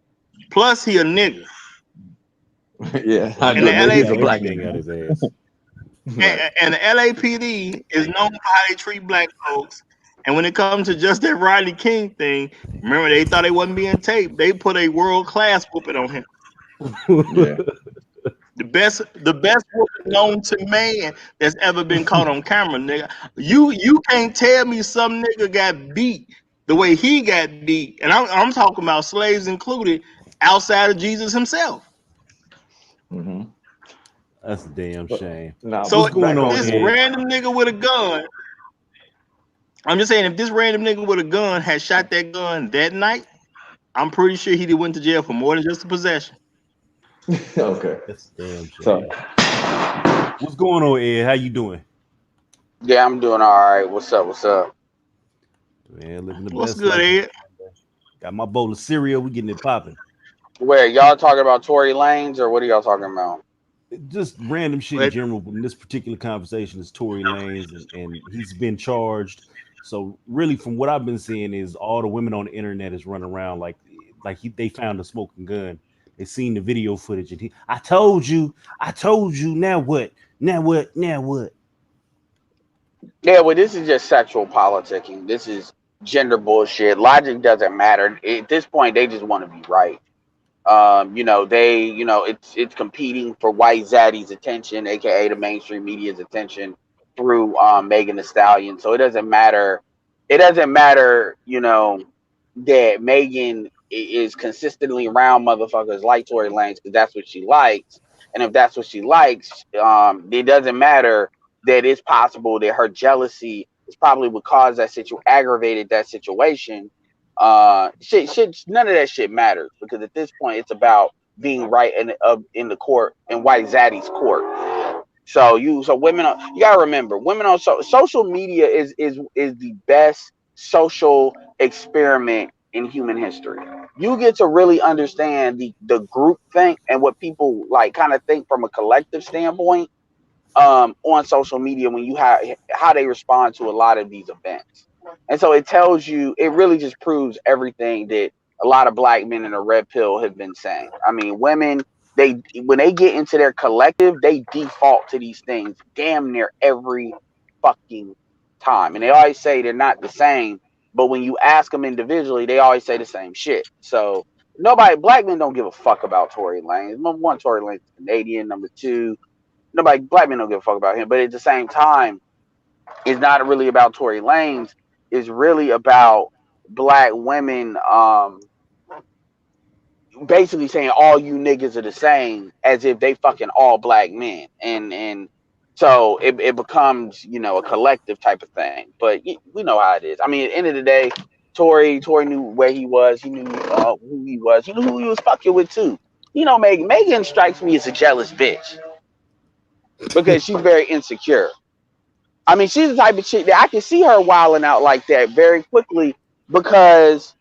Speaker 4: Plus, he a nigga,
Speaker 3: Yeah,
Speaker 2: So
Speaker 3: I
Speaker 2: he
Speaker 4: and
Speaker 3: know
Speaker 4: the
Speaker 2: got
Speaker 3: that
Speaker 2: he
Speaker 3: he's
Speaker 2: got
Speaker 3: a
Speaker 4: LAPD
Speaker 3: black
Speaker 2: everything out
Speaker 3: nigga.
Speaker 2: his ass.
Speaker 3: Right.
Speaker 4: and the LAPD is known for how they treat black folks. And when it comes to just that Rodney King thing, remember they thought it wasn't being taped. They put a world class whooping on him.
Speaker 3: Yeah.
Speaker 4: The best whooping known to man that's ever been caught on camera, nigga. You can't tell me some nigga got beat the way he got beat, and I'm talking about slaves included, outside of Jesus himself.
Speaker 3: Mm-hmm.
Speaker 2: That's a damn
Speaker 3: But
Speaker 2: shame.
Speaker 3: now,
Speaker 4: So
Speaker 2: What's
Speaker 3: but
Speaker 2: going
Speaker 3: back
Speaker 2: on,
Speaker 3: on
Speaker 4: this
Speaker 2: Ed?
Speaker 4: random nigga with a gun, I'm just saying, if this random nigga with a gun had shot that gun that night, I'm pretty sure he'd have went to jail for more than just a possession.
Speaker 3: okay.
Speaker 2: That's a damn
Speaker 3: So
Speaker 2: shame. What's going on, Ed? How you doing?
Speaker 6: Yeah, I'm doing all right. What's up? What's up?
Speaker 2: Man, living the
Speaker 4: What's
Speaker 2: best
Speaker 4: good,
Speaker 2: life.
Speaker 4: Ed?
Speaker 2: Got my bowl of cereal. We getting it popping.
Speaker 6: Where y'all talking about Tory Lanez or what are y'all talking about?
Speaker 2: Just random shit in
Speaker 4: But
Speaker 2: general. In this particular conversation is Tory Lanez, and he's been charged. So really, from what I've been seeing, is all the women on the internet is running around they found a smoking gun. They seen the video footage, and I told you. Now what? Now what? Now what?
Speaker 6: Yeah, well, this is just sexual politicking. This is gender bullshit. Logic doesn't matter. At this point, they just want to be right. It's competing for white zaddy's attention, aka the mainstream media's attention through Megan Thee Stallion. So it doesn't matter. It doesn't matter, that Megan is consistently around motherfuckers like Tory Lanez because that's what she likes. And if that's what she likes, it doesn't matter that it's possible that her jealousy is probably what caused aggravated that situation. None of that shit matters because at this point it's about being right in the court in White Zaddy's court. So women you gotta remember women on social media is the best social experiment in human history. You get to really understand the group think and what people like kind of think from a collective standpoint on social media when you have how they respond to a lot of these events. And so it tells you, it really just proves everything that a lot of black men in the red pill have been saying. I mean, women, when they get into their collective, they default to these things damn near every fucking time. And they always say they're not the same, but when you ask them individually, they always say the same shit. So black men don't give a fuck about Tory Lanez. Number one, Tory Lanez is Canadian. Number two, black men don't give a fuck about him. But at the same time, it's not really about Tory Lanez. It's really about black women basically saying all you niggas are the same as if they fucking all black men. And so it becomes, a collective type of thing. But we know how it is. I mean, at the end of the day, Tory knew where he was. He knew who he was. He knew who he was fucking with too. Megan strikes me as a jealous bitch because she's very insecure. I mean, she's the type of chick that I can see her wilding out like that very quickly because,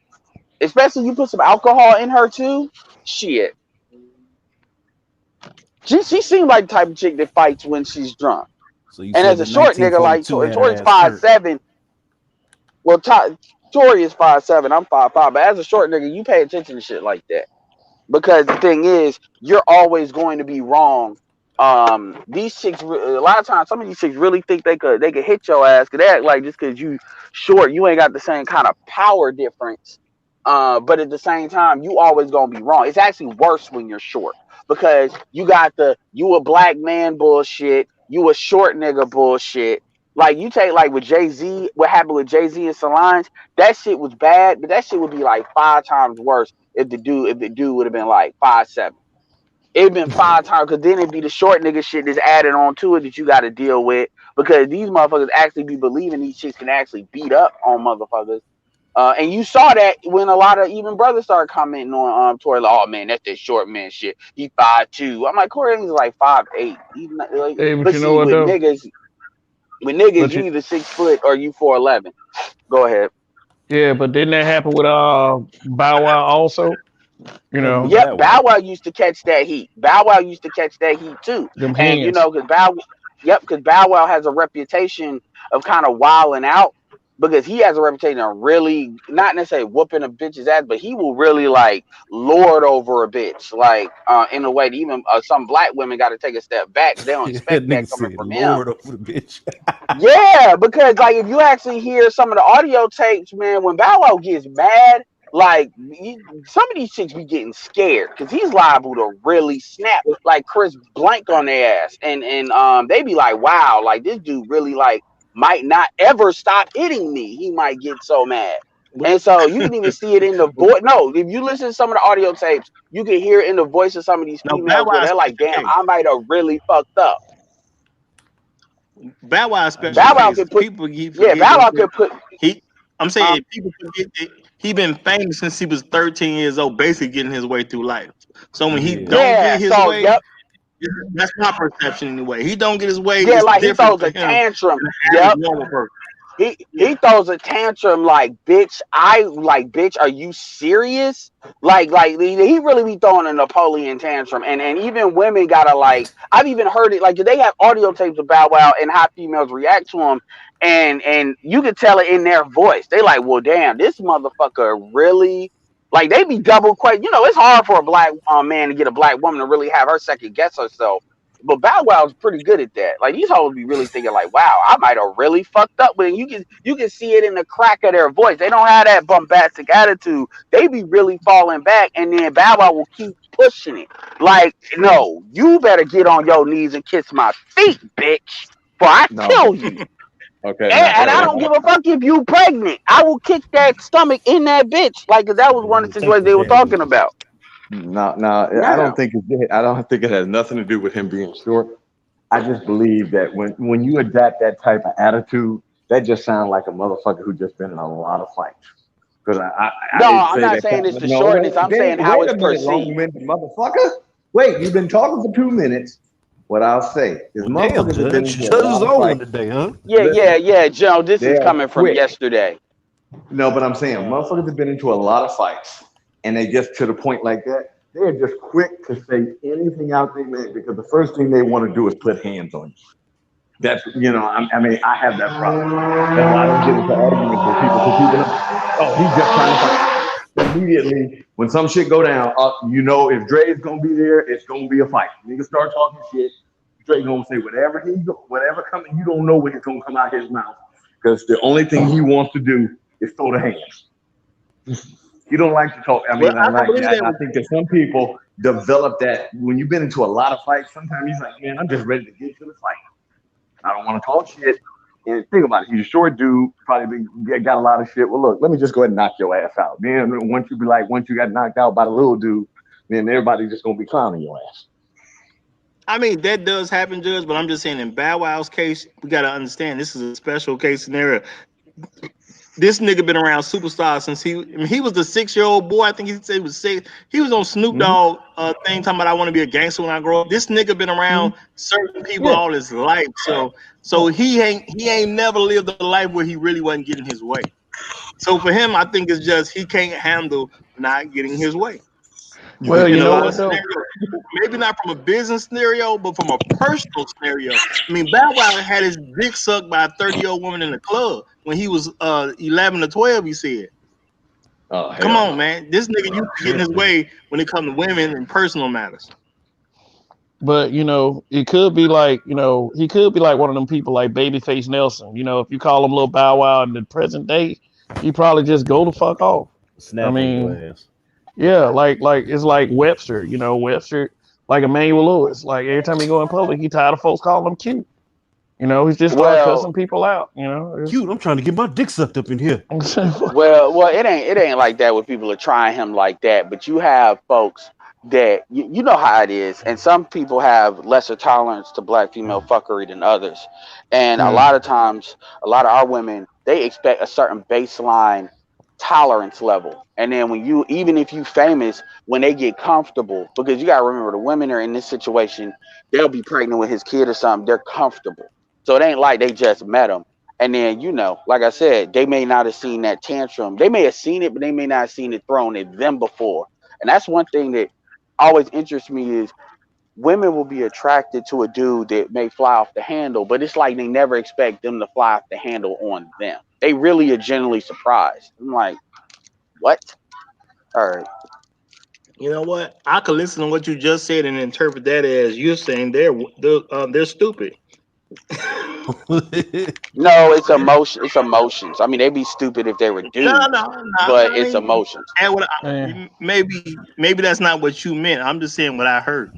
Speaker 6: especially you put some alcohol in her too, shit. She seems like the type of chick that fights when she's drunk.
Speaker 2: So you
Speaker 6: and
Speaker 2: said
Speaker 6: as a short nigga like Tory's 5'7", well, Tory is 5'7", I'm 5'5", but as a short nigga, you pay attention to shit like that because the thing is, you're always going to be wrong. These chicks, a lot of times, some of these chicks really think they could hit your ass. Cause they act like just cause you short, you ain't got the same kind of power difference. But at the same time, you always gonna be wrong. It's actually worse when you're short because you got you a black man bullshit, you a short nigga bullshit. Like you take like with Jay-Z, what happened with Jay-Z and Solange, that shit was bad, but that shit would be like 5 times worse if the dude would have been like 5'7". It'd been 5 times because then it'd be the short nigga shit that's added on to it that you got to deal with because these motherfuckers actually be believing these chicks can actually beat up on motherfuckers. And you saw that when a lot of even brothers started commenting on Tory, like, oh man, that's that short man shit. He 5'2". I'm like, Corey is like 5'8". Like,
Speaker 5: Hey, but
Speaker 6: but
Speaker 5: you know
Speaker 6: see,
Speaker 5: what
Speaker 6: with
Speaker 5: though?
Speaker 6: niggas, you either 6 foot or you 4'11". Go ahead.
Speaker 5: Yeah, but didn't that happen with Bow Wow also?
Speaker 6: Yep, Bow Wow used to catch that heat. Bow Wow used to catch that heat too.
Speaker 5: Them
Speaker 6: And
Speaker 5: hands.
Speaker 6: because Bow Wow has a reputation of kind of wilding out because he has a reputation of really not necessarily whooping a bitch's ass, but he will really like lord over a bitch, like in a way that even some black women got to take a step back. They don't expect
Speaker 2: Nigga
Speaker 6: that coming
Speaker 2: said,
Speaker 6: from him.
Speaker 2: Lord over the bitch.
Speaker 6: Yeah, because like if you actually hear some of the audio tapes, man, when Bow Wow gets mad, like some of these chicks be getting scared because he's liable to really snap like Chris Blank on their ass, and they be like, wow, like this dude really like might not ever stop hitting me. He might get so mad. And so you can even see it in the voice. No, if you listen to some of the audio tapes, you can hear it in the voice of some of these
Speaker 4: No, Bow
Speaker 6: females where
Speaker 4: Wow
Speaker 6: they're like, damn,
Speaker 4: special
Speaker 6: I might have really fucked up.
Speaker 4: case. Bow Wow special
Speaker 6: Bow Wow
Speaker 4: case.
Speaker 6: could put,
Speaker 4: People keep
Speaker 6: yeah,
Speaker 4: forgetting
Speaker 6: Bow Wow could put,
Speaker 4: I'm saying people forget that he been famous since he was 13 years old, basically getting his way through life. So when he
Speaker 2: Yeah.
Speaker 4: don't
Speaker 6: yeah,
Speaker 4: get his
Speaker 6: so,
Speaker 4: way,
Speaker 6: yep.
Speaker 4: that's my perception anyway. He don't get his way,
Speaker 6: Yeah,
Speaker 4: it's
Speaker 6: like he
Speaker 4: different
Speaker 6: throws
Speaker 4: for
Speaker 6: a
Speaker 4: him
Speaker 6: tantrum.
Speaker 4: than an
Speaker 6: Yep.
Speaker 4: average normal person.
Speaker 6: He throws a tantrum like, bitch, are you serious? Like he really be throwing a Napoleon tantrum. And even women gotta like, I've even heard it, like they have audio tapes of Bow Wow and how females react to him. And you can tell it in their voice. They like, well, damn, this motherfucker really, like they be double question. It's hard for a black man to get a black woman to really have her second guess herself. But Bow Wow's pretty good at that. Like these hoes be really thinking like, wow, I might have really fucked up. But you can see it in the crack of their voice. They don't have that bombastic attitude. They be really falling back, and then Bow Wow will keep pushing it. Like, no, you better get on your knees and kiss my feet, bitch, for I kill you.
Speaker 3: Okay,
Speaker 6: And I don't give a fuck if you pregnant. I will kick that stomach in that bitch. Like, 'cause that was one of the situations they were talking about.
Speaker 3: Now, I
Speaker 6: Yeah.
Speaker 3: don't think it has nothing to do with him being short. I just believe that when you adapt that type of attitude, that just sounds like a motherfucker who just been in a lot of fights. Because I
Speaker 6: No,
Speaker 3: hate to
Speaker 6: I'm
Speaker 3: say
Speaker 6: not
Speaker 3: that.
Speaker 6: saying it's the
Speaker 3: No,
Speaker 6: shortness. I'm saying how
Speaker 3: wait
Speaker 6: it's
Speaker 3: a minute,
Speaker 6: perceived.
Speaker 3: long-winded motherfucker. Wait, you've been talking for 2 minutes. What I'll say is
Speaker 2: Well, damn,
Speaker 3: motherfuckers have been
Speaker 2: Judge.
Speaker 3: into a
Speaker 2: Judge is
Speaker 3: lot of
Speaker 2: on one
Speaker 3: fights.
Speaker 2: today, huh?
Speaker 3: Listen,
Speaker 6: Joe. This
Speaker 3: they
Speaker 6: is
Speaker 3: are
Speaker 6: coming from
Speaker 3: quick.
Speaker 6: yesterday.
Speaker 3: No, but I'm saying motherfuckers have been into a lot of fights, and they get to the point like that. They're just quick to say anything out there, man, because the first thing they want to do is put hands on you. That's I mean, I have that problem. That's why I don't get into arguments with people because people are, oh, he's just trying to fight. Immediately, when some shit go down, if Dre's gonna be there, it's gonna be a fight. Niggas start talking shit. Dre gonna say whatever coming. You don't know when it's gonna come out his mouth because the only thing he wants to do is throw the hands. You don't like to talk. I
Speaker 4: Well,
Speaker 3: mean,
Speaker 4: I can believe that.
Speaker 3: I think that some people develop that when you've been into a lot of fights. Sometimes he's like, man, I'm just ready to get to the fight. I don't want to talk shit. And think about it. He's a short dude, probably got a lot of shit. Well, look, let me just go ahead and knock your ass out. Then once you got knocked out by the little dude, then everybody's just gonna be clowning your ass.
Speaker 4: I mean, that does happen, Judge, but I'm just saying in Bow Wow's case, we got to understand this is a special case scenario. This nigga been around superstars since he was the 6-year-old boy. I think he said he was 6. He was on Snoop Dogg thing talking about I want to be a gangster when I grow up. This nigga been around certain people all his life. So he ain't never lived a life where he really wasn't getting his way. So for him, I think it's just he can't handle not getting his way.
Speaker 5: Well,
Speaker 4: In
Speaker 5: you
Speaker 4: a
Speaker 5: know
Speaker 4: lot
Speaker 5: what
Speaker 4: of
Speaker 5: though?
Speaker 4: scenarios, maybe not from a business scenario, but from a personal scenario. I mean, Bow Wow had his dick sucked by a 30-year-old woman in the club when he was 11 or 12. He said,
Speaker 3: Oh,
Speaker 4: "Come
Speaker 3: hell
Speaker 4: on,
Speaker 3: no.
Speaker 4: man, this nigga used to getting his way when it comes to women and personal matters."
Speaker 5: But it could be like, he could be like one of them people like Babyface Nelson. If you call him Little Bow Wow in the present day, he probably just go the fuck off. I
Speaker 2: Snap on your
Speaker 5: mean,
Speaker 2: ass.
Speaker 5: yeah, like it's like Webster. Webster, like Emmanuel Lewis. Like every time he go in public, he tired of folks calling him cute. He just start
Speaker 6: Well,
Speaker 5: cussing people out.
Speaker 2: Cute. I'm trying to get my dick sucked up in here.
Speaker 6: well, it ain't like that when people are trying him like that. But you have folks that you know how it is, and some people have lesser tolerance to black female fuckery than others. And a lot of times, a lot of our women they expect a certain baseline tolerance level, and then even if you famous, when they get comfortable, because you gotta remember the women are in this situation, they'll be pregnant with his kid or something. They're comfortable, so it ain't like they just met him. And then, like I said, they may not have seen that tantrum. They may have seen it, but they may not have seen it thrown at them before. And that's one thing that always interests me is women will be attracted to a dude that may fly off the handle, but it's like they never expect them to fly off the handle on them. They really are genuinely surprised. I'm like, what? All right.
Speaker 4: You know what? I could listen to what you just said and interpret that as you're saying they're stupid.
Speaker 6: No, it's emotion. It's emotions. I mean, they'd be stupid if they were
Speaker 4: No,
Speaker 6: dudes,
Speaker 4: no.
Speaker 6: but
Speaker 4: I
Speaker 6: it's
Speaker 4: mean,
Speaker 6: emotions.
Speaker 4: and
Speaker 5: Man,
Speaker 4: maybe that's not what you meant. I'm just saying what I heard.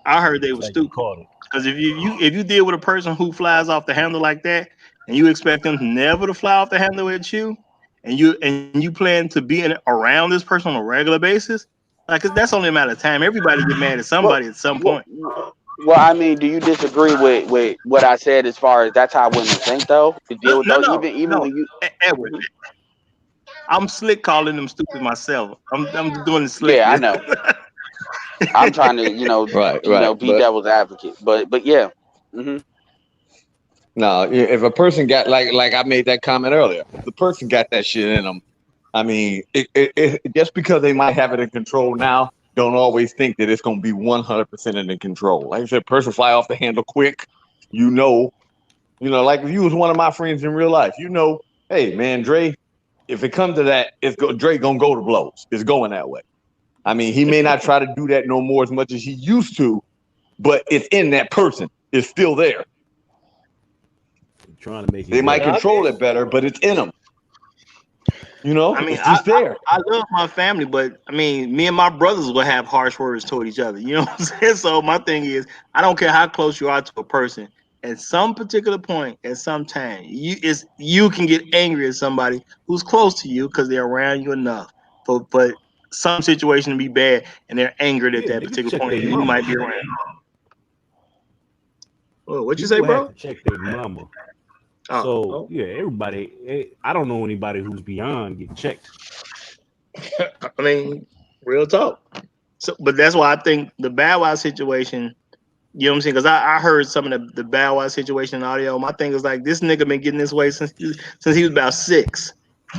Speaker 4: I heard they were
Speaker 2: Like you
Speaker 4: stupid.
Speaker 2: caught it.
Speaker 4: Because if you deal with a person who flies off the handle like that, and you expect them never to fly off the handle at you, and you plan to be around this person on a regular basis, like that's only a matter of time. Everybody get mad at
Speaker 6: Well,
Speaker 4: somebody at some
Speaker 6: well,
Speaker 4: point.
Speaker 6: well, I mean, do you disagree with what I said as far as that's how women think though? To deal with those, even
Speaker 4: No.
Speaker 6: when you,
Speaker 4: Edward, I'm slick calling them stupid myself. I'm doing the
Speaker 6: yeah, I
Speaker 4: slickness.
Speaker 6: know. I'm trying to,
Speaker 3: Right.
Speaker 6: be devil's advocate, but yeah. Hmm.
Speaker 3: No, if a person got like I made that comment earlier, if the person got that shit in them, I mean, just because they might have it in control now, don't always think that it's going to be 100% in control. Like I said, person fly off the handle quick, you know, like if you was one of my friends in real life, hey man, Dre, if it comes to that, Dre gonna go to blows. It's going that way. I mean, he may not try to do that no more as much as he used to, but it's in that person. It's still there.
Speaker 2: Trying to make it
Speaker 3: They might
Speaker 2: go.
Speaker 3: control it better, but it's in them.
Speaker 4: I mean,
Speaker 3: It's just there.
Speaker 4: I love my family, but I mean, me and my brothers will have harsh words toward each other. You know what I'm saying? So my thing is, I don't care how close you are to a person. At some particular point, at some time, you can get angry at somebody who's close to you because they're around you enough. But some situation to be bad, and they're angered at
Speaker 2: Yeah,
Speaker 4: that
Speaker 2: niggas
Speaker 4: particular
Speaker 2: check
Speaker 4: point,
Speaker 2: their
Speaker 4: and you
Speaker 2: mama.
Speaker 4: might be around. Oh, what you say,
Speaker 2: People have
Speaker 4: bro?
Speaker 2: to check their mama. So yeah, everybody. I don't know anybody who's beyond getting checked.
Speaker 4: I mean, real talk. So, but that's why I think the Bow Wow situation. You know what I'm saying? Because I heard some of the Bow Wow situation in audio. My thing is like this nigga been getting this way since he was about 6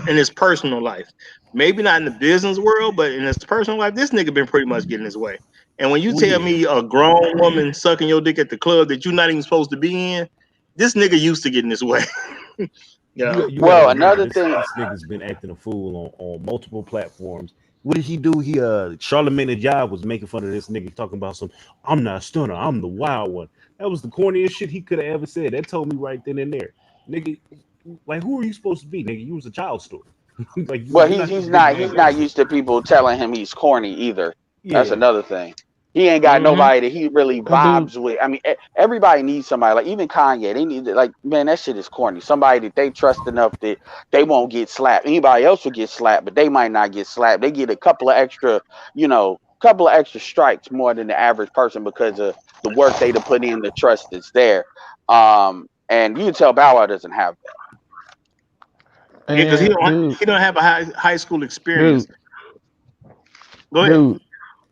Speaker 4: in his personal life. Maybe not in the business world, but in his personal life, this nigga been pretty much getting his way. And when you
Speaker 2: Well,
Speaker 4: tell
Speaker 2: yeah.
Speaker 4: me a grown woman sucking your dick at the club that you're not even supposed to be in, this nigga used to getting his way. Yeah.
Speaker 2: You got to
Speaker 6: Well,
Speaker 2: remember
Speaker 6: another
Speaker 2: this.
Speaker 6: thing.
Speaker 2: This nigga's been acting a fool on multiple platforms. What did he do? Charlamagne the Job was making fun of this nigga talking about some. I'm not a stunner. I'm the wild one. That was the corniest shit he could have ever said. That told me right then and there, nigga. Like who are you supposed to be, nigga? You was a child star. Like
Speaker 6: Well,
Speaker 2: you're not this big
Speaker 6: he's
Speaker 2: man
Speaker 6: not
Speaker 2: person.
Speaker 6: used to people telling him he's corny either. That's
Speaker 2: Yeah,
Speaker 6: another thing. He ain't got
Speaker 4: Mm-hmm.
Speaker 6: nobody that he really
Speaker 5: That dude,
Speaker 6: vibes with. I mean, everybody needs somebody. Like even Kanye, they need like man, that shit is corny. Somebody that they trust enough that they won't get slapped. Anybody else will get slapped, but they might not get slapped. They get a couple of extra, couple of extra strikes more than the average person because of the work they to put in, the trust that's there. And you can tell Bow Wow doesn't have
Speaker 4: Yeah, because
Speaker 5: and dude,
Speaker 4: he don't have a high school experience.
Speaker 5: dude,
Speaker 4: Go ahead.
Speaker 5: dude.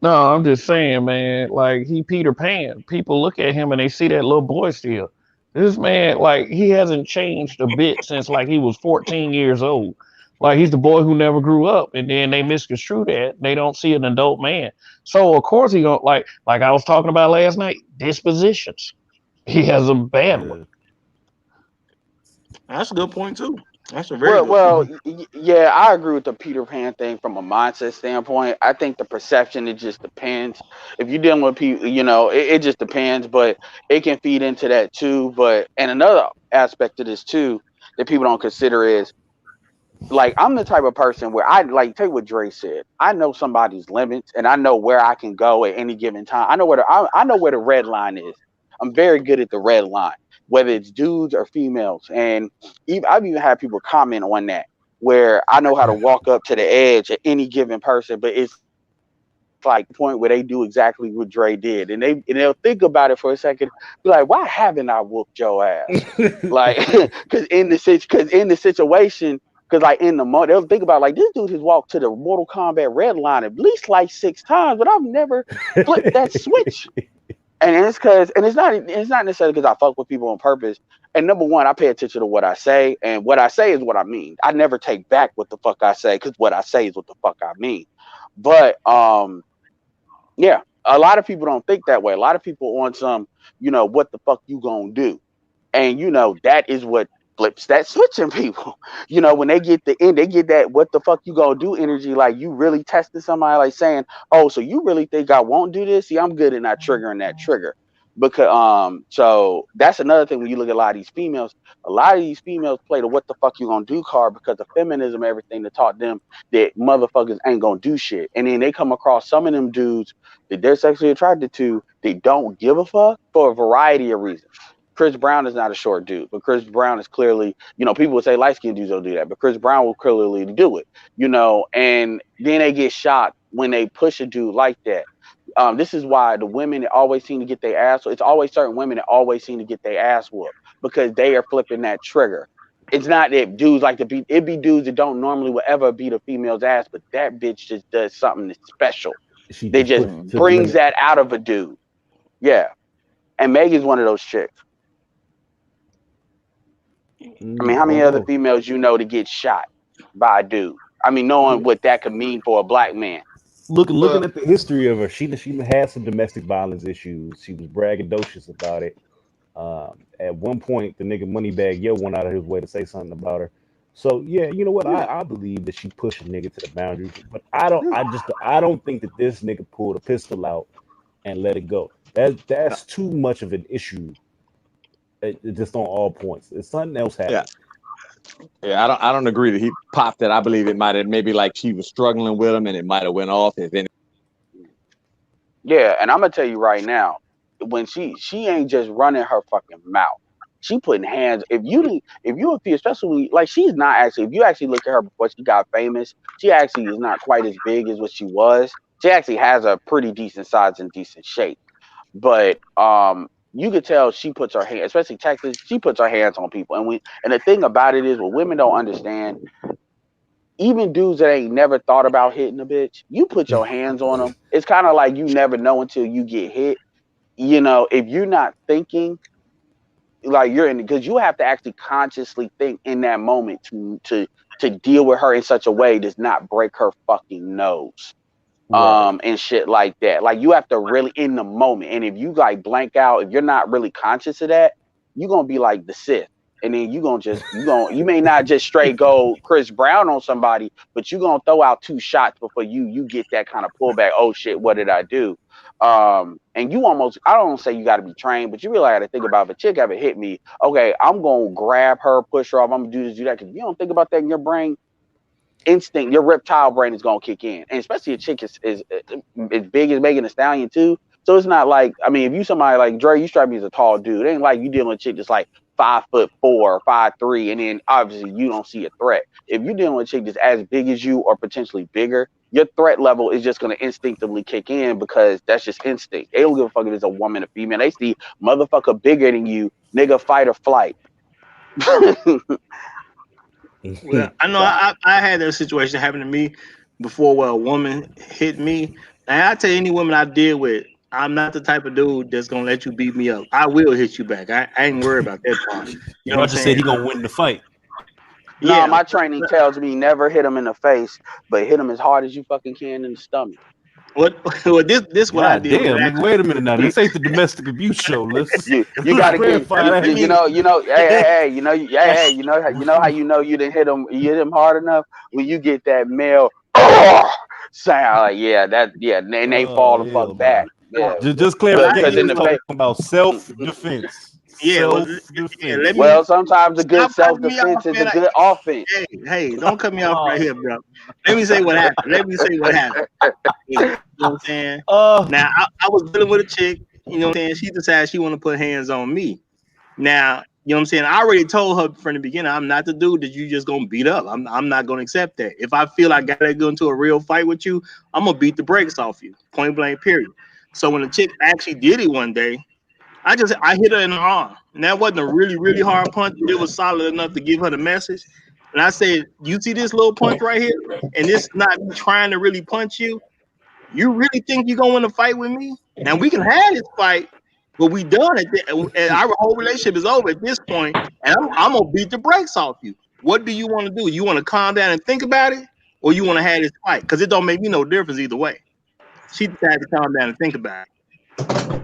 Speaker 5: No, I'm just saying, man. Like he Peter Pan. People look at him and they see that little boy still. This man, like he hasn't changed a bit since like he was 14 years old. Like he's the boy who never grew up, and then they misconstrue that they don't see an adult man. So of course he gonna like I was talking about last night. Dispositions. He has a bad one.
Speaker 2: yeah.
Speaker 4: That's a good point too. That's a very
Speaker 6: Well,
Speaker 4: good point.
Speaker 6: yeah, I agree with the Peter Pan thing from a mindset standpoint. I think the perception it just depends. If you're dealing with people, it just depends, but it can feed into that too. But and another aspect of this too that people don't consider is like I'm the type of person where I like take what Dre said. I know somebody's limits and I know where I can go at any given time. I know where the red line is. I'm very good at the red line, whether it's dudes or females. And I've even had people comment on that where I know how to walk up to the edge at any given person, but it's like the point where they do exactly what Dre did. And they'll think about it for a second, be like, why haven't I whooped your ass? Like, because in the situation, because like in the moment, they'll think about like this dude has walked to the Mortal Kombat red line at least like 6 times, but I've never flipped that switch. And it's not necessarily because I fuck with people on purpose. And number one, I pay attention to what I say, and what I say is what I mean. I never take back what the fuck I say because what I say is what the fuck I mean. But yeah, a lot of people don't think that way. A lot of people on some, what the fuck you gonna do? And that is what flips that switch in people. When they get the end, they get that what the fuck you gonna do energy, like you really testing somebody, like saying, oh, so you really think I won't do this? See, I'm good at not triggering that trigger. Because so that's another thing when you look at a lot of these females play the what the fuck you gonna do card because of feminism, everything that taught them that motherfuckers ain't gonna do shit. And then they come across some of them dudes that they're sexually attracted to, they don't give a fuck for a variety of reasons. Chris Brown is not a short dude, but Chris Brown is clearly, people would say light skinned dudes don't do that, but Chris Brown will clearly do it, and then they get shocked when they push a dude like that. This is why the women that always seem to get their ass, it's always certain women that always seem to get their ass whooped because they are flipping that trigger. It's not that dudes like to beat, it be dudes that don't normally would ever beat a female's ass, but that bitch just does something that's special.
Speaker 2: She
Speaker 6: They
Speaker 2: just
Speaker 6: just
Speaker 2: pushed it to the
Speaker 6: brings
Speaker 2: limit.
Speaker 6: that out of a dude. Yeah. And Megan's one of those chicks. I mean, how
Speaker 2: I
Speaker 6: many
Speaker 2: don't
Speaker 6: other
Speaker 2: know.
Speaker 6: females to get shot by a dude? I mean, knowing what that could mean for a black man.
Speaker 2: Looking
Speaker 4: Well,
Speaker 2: at the history of her, she had some domestic violence issues. She was braggadocious about it. At one point, the nigga Moneybag Yo went out of his way to say something about her. So yeah, you know what?
Speaker 6: Yeah,
Speaker 2: I believe that she pushed a nigga to the boundaries, but I don't.
Speaker 6: yeah.
Speaker 2: I don't think that this nigga pulled a pistol out and let it go.
Speaker 3: No,
Speaker 2: That's too much of an issue. Just on all points. It's something else
Speaker 3: yeah,
Speaker 2: happening.
Speaker 3: yeah. I don't agree that he popped it. I believe it might have maybe like she was struggling with him and it might have went off and then
Speaker 6: Yeah, and I'm gonna tell you right now, when she ain't just running her fucking mouth. She putting hands. If you appear, especially like she's not actually. If you actually look at her before she got famous, she actually is not quite as big as what she was. She actually has a pretty decent size and decent shape. But you could tell she puts her hand, especially Texas, she puts her hands on people. And the thing about it is, what women don't understand, even dudes that ain't never thought about hitting a bitch, you put your hands on them. It's kind of like you never know until you get hit. You know, if you're not thinking, like you're in, because you have to actually consciously think in that moment to deal with her in such a way does not break her fucking nose.
Speaker 2: Right.
Speaker 6: And shit like that. Like you have to really in the moment. And if you like blank out, if you're not really conscious of that, you're gonna be like the Sith. And then you may not just straight go Chris Brown on somebody, but you're gonna throw out 2 shots before you get that kind of pullback. Oh shit, what did I do? And you almost, I don't say you gotta be trained, but you really gotta think about, if a chick ever hit me, okay, I'm gonna grab her, push her off, I'm gonna do this, do that. Cause if you don't think about that in your brain, instinct, your reptile brain is gonna kick in, and especially a chick is as big as Megan Thee Stallion too. So it's not like, I mean, if you somebody like Dre, you strike me as a tall dude. It ain't like you dealing with a chick that's like 5'4" or 5'3", and then obviously you don't see a threat. If you're dealing with a chick that's as big as you or potentially bigger, your threat level is just gonna instinctively kick in because that's just instinct. They don't give a fuck if it's a woman or female. They see motherfucker bigger than you, nigga, fight or flight.
Speaker 4: Well, I know I had that situation happen to me before where a woman hit me. And I tell you, any woman I deal with, I'm not the type of dude that's gonna let you beat me up. I will hit you back. I ain't worried about that part. You know what I'm
Speaker 2: Roger said
Speaker 4: saying?
Speaker 2: he gonna win the fight.
Speaker 6: No,
Speaker 4: Yeah.
Speaker 6: my training tells me never hit him in the face, but hit him as hard as you fucking can in the stomach.
Speaker 4: What this what I
Speaker 2: God
Speaker 4: did
Speaker 2: damn,
Speaker 4: with
Speaker 2: nigga, wait a minute now. This ain't the domestic abuse show. Let's
Speaker 6: You gotta get
Speaker 2: clarify that.
Speaker 6: you know hey you know how you know you didn't hit him hard enough when you get that male sound like and they fall the fuck back. Yeah,
Speaker 2: Just
Speaker 6: because
Speaker 2: clarification.
Speaker 6: in
Speaker 2: We're
Speaker 6: the
Speaker 2: talking
Speaker 6: face.
Speaker 2: about self-defense.
Speaker 4: yeah, well,
Speaker 2: Self-defense.
Speaker 4: let me
Speaker 6: Well, sometimes a good
Speaker 4: stop
Speaker 6: self
Speaker 4: cutting me off,
Speaker 6: defense is a
Speaker 4: man.
Speaker 6: good offense.
Speaker 4: Hey, don't cut me off right here, bro. Let me say what happened. You know what I'm saying? Now, I was dealing with a chick, you know what I'm saying? She decided she want to put hands on me. Now, you know what I'm saying? I already told her from the beginning, I'm not the dude that you just gonna beat up. I'm not gonna accept that. If I feel I gotta go into a real fight with you, I'm gonna beat the brakes off you, point blank, period. So when the chick actually did it one day, I hit her in the arm, and that wasn't a really, really hard punch, but it was solid enough to give her the message. And I said, "You see this little punch right here, and this not me trying to really punch you. You really think you're gonna win a fight with me? Now we can have this fight, but we done at and our whole relationship is over at this point, and I'm gonna beat the brakes off you. What do you want to do? You want to calm down and think about it, or you want to have this fight? Because it don't make me no difference either way." She decided to calm down and think about it.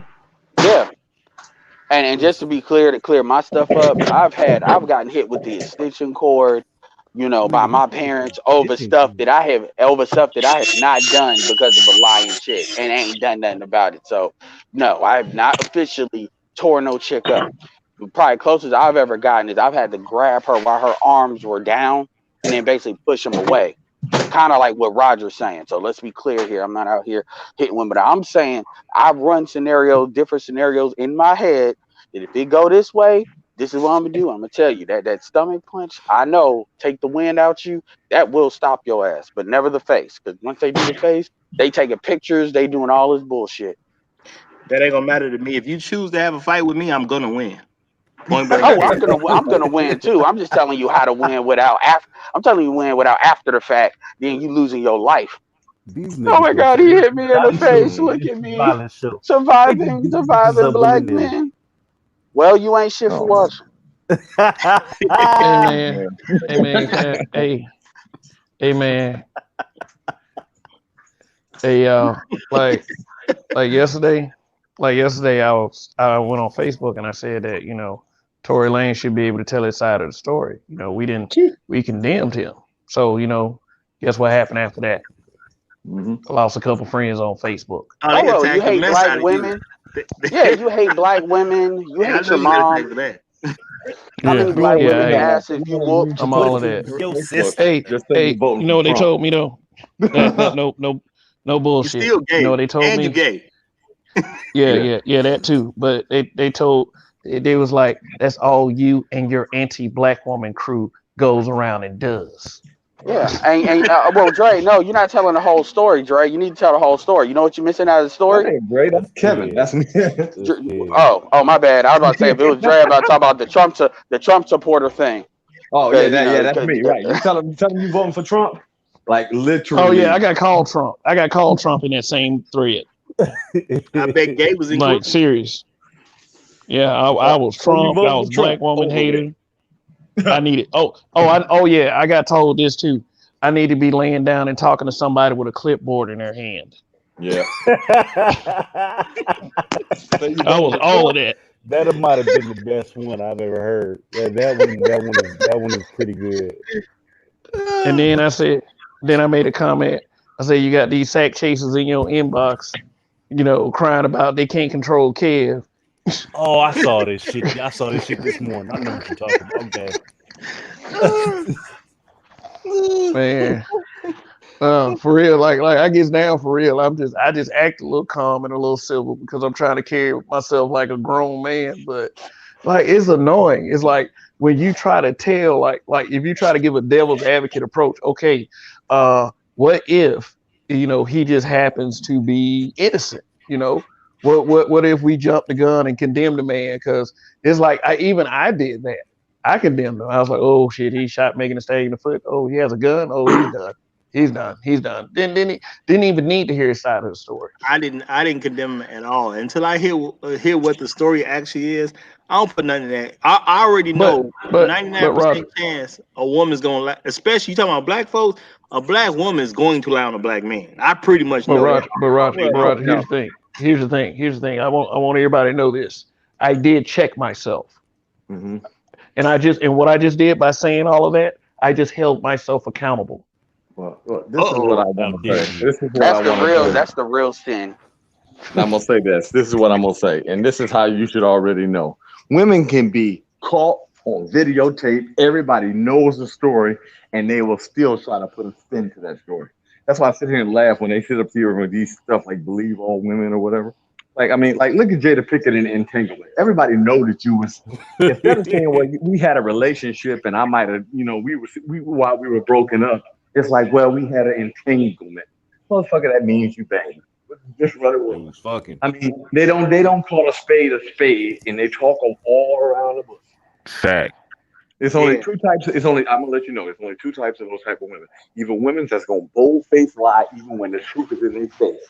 Speaker 6: Yeah. And just to be clear, to clear my stuff up, I've gotten hit with the extension cord, by my parents over stuff that I have not done because of a lying chick and ain't done nothing about it. So no, I have not officially tore no chick up. Probably closest I've ever gotten is I've had to grab her while her arms were down and then basically push them away. Kind of like what Roger's saying. So let's be clear here. I'm not out here hitting women, but I'm saying I've run different scenarios in my head that if it go this way, this is what I'm gonna do. I'm gonna tell you that stomach punch, I know, take the wind out you, that will stop your ass, but never the face. Because once they do the face, they taking pictures, they doing all this bullshit.
Speaker 4: That ain't gonna matter to me. If you choose to have a fight with me, I'm gonna win. Point blank.
Speaker 6: Oh, I'm gonna win too. I'm just telling you how to win without after the fact. Then you losing your life.
Speaker 2: These
Speaker 6: Oh my
Speaker 2: niggas
Speaker 6: God, he hit me in the face. Look at me,
Speaker 2: violent show.
Speaker 6: surviving black man. Well, you ain't shit for watching.
Speaker 5: Hey man, hey man. Hey like yesterday, I went on Facebook and I said that Tory Lanez should be able to tell his side of the story. We condemned him. So guess what happened after that? I lost a couple friends on Facebook.
Speaker 6: Oh well, you hate black women. Yeah, you hate black women. You hate your mom. How many black women asses you whooped?
Speaker 5: I'm all of that. Hey, you know what they told me though? No bullshit.
Speaker 4: You're still gay.
Speaker 5: You know what they told me?
Speaker 4: You gay.
Speaker 5: Yeah, that too. But they was like, that's all you and your anti-black woman crew goes around and does.
Speaker 6: Yeah, and well, Dre, no, you're not telling the whole story, Dre. You need to tell the whole story. You know what you're missing out of the
Speaker 3: That
Speaker 6: story?
Speaker 3: ain't Dre. That's Kevin.
Speaker 2: Yeah,
Speaker 3: That's me.
Speaker 2: it's kid.
Speaker 6: Oh, my bad. I was about to say if it was Dre, I'm about to talk about the Trump supporter thing,
Speaker 3: Oh yeah,
Speaker 6: because you know,
Speaker 3: that's me. Right. You tell him you voting for Trump? Like
Speaker 5: Oh yeah, I
Speaker 3: literally.
Speaker 5: got called Trump. I got called Trump in that same thread.
Speaker 4: I bet Gay was
Speaker 5: Like
Speaker 4: included.
Speaker 5: serious. Yeah, I was
Speaker 3: So you
Speaker 5: Trump. I
Speaker 3: voting
Speaker 5: was
Speaker 3: for
Speaker 5: black
Speaker 3: Trump?
Speaker 5: woman
Speaker 3: Over with.
Speaker 5: hater. I needed. Oh yeah. I got told this too. I need to be laying down and talking to somebody with a clipboard in their hand.
Speaker 3: Yeah. So you
Speaker 5: I
Speaker 3: voting
Speaker 5: was
Speaker 3: for
Speaker 5: all of
Speaker 3: Trump?
Speaker 5: that.
Speaker 2: That might have been the best one I've ever heard. That one is pretty good.
Speaker 5: And then I made a comment. I said, you got these sack chasers in your inbox, crying about they can't control Kev.
Speaker 2: Oh, I saw this shit. I saw this shit this morning. I know what you're talking about. Okay.
Speaker 5: Man, for real, like I get down for real. I just act a little calm and a little civil because I'm trying to carry myself like a grown man. But like it's annoying. It's like when you try to tell, like if you try to give a devil's advocate approach. Okay, what if he just happens to be innocent? What if we jump the gun and condemn the man? Because it's like I did that. I condemned him. I was like, oh shit, he shot Megan Thee Stallion in the foot. Oh, he has a gun. Oh, he's done. He's done. He's done. Didn't even need to hear his side of the story.
Speaker 4: I didn't condemn him at all until I hear what the story actually is. I don't put nothing in that. I already
Speaker 5: But
Speaker 4: know
Speaker 5: but but
Speaker 4: 99%
Speaker 5: Roger,
Speaker 4: chance a woman's gonna especially you talking about black folks. A black woman is going to lie on a black man. I pretty much
Speaker 5: but
Speaker 4: know that
Speaker 5: Roger, but Roger,
Speaker 3: Well,
Speaker 5: but
Speaker 3: no,
Speaker 5: Roger.
Speaker 3: no.
Speaker 5: Here's the thing. I want everybody to know this. I did check myself,
Speaker 3: Hmm.
Speaker 5: and what I just did by saying all of that, I just held myself accountable.
Speaker 3: Well,
Speaker 4: Uh
Speaker 3: this is what
Speaker 4: oh.
Speaker 3: I
Speaker 2: How
Speaker 3: want to
Speaker 2: dare
Speaker 3: say.
Speaker 2: you?
Speaker 3: This is what I want to say.
Speaker 6: That's the real sin.
Speaker 3: And I'm gonna say this. This is what I'm gonna say, and this is how you should already know. Women can be caught on videotape. Everybody knows the story, and they will still try to put a spin to that story. That's why I sit here and laugh when they sit up here with these stuff like "believe all women" or whatever. Like I mean, like look at Jada Pickett in Entanglement. Everybody know that you was instead of saying, "Well, we had a relationship and I might have, we while we were broken up." It's like, "Well, we had an entanglement." Motherfucker, that means you banged. Just run it
Speaker 2: They
Speaker 3: with.
Speaker 2: was fucking
Speaker 3: I mean, they don't call a spade, and they talk them all around the bush.
Speaker 2: fact.
Speaker 3: It's only
Speaker 6: Yeah,
Speaker 3: two types. It's only I'm gonna let you know. It's only two types of those type of women. Either women that's gonna bold face lie even when the truth is in their face.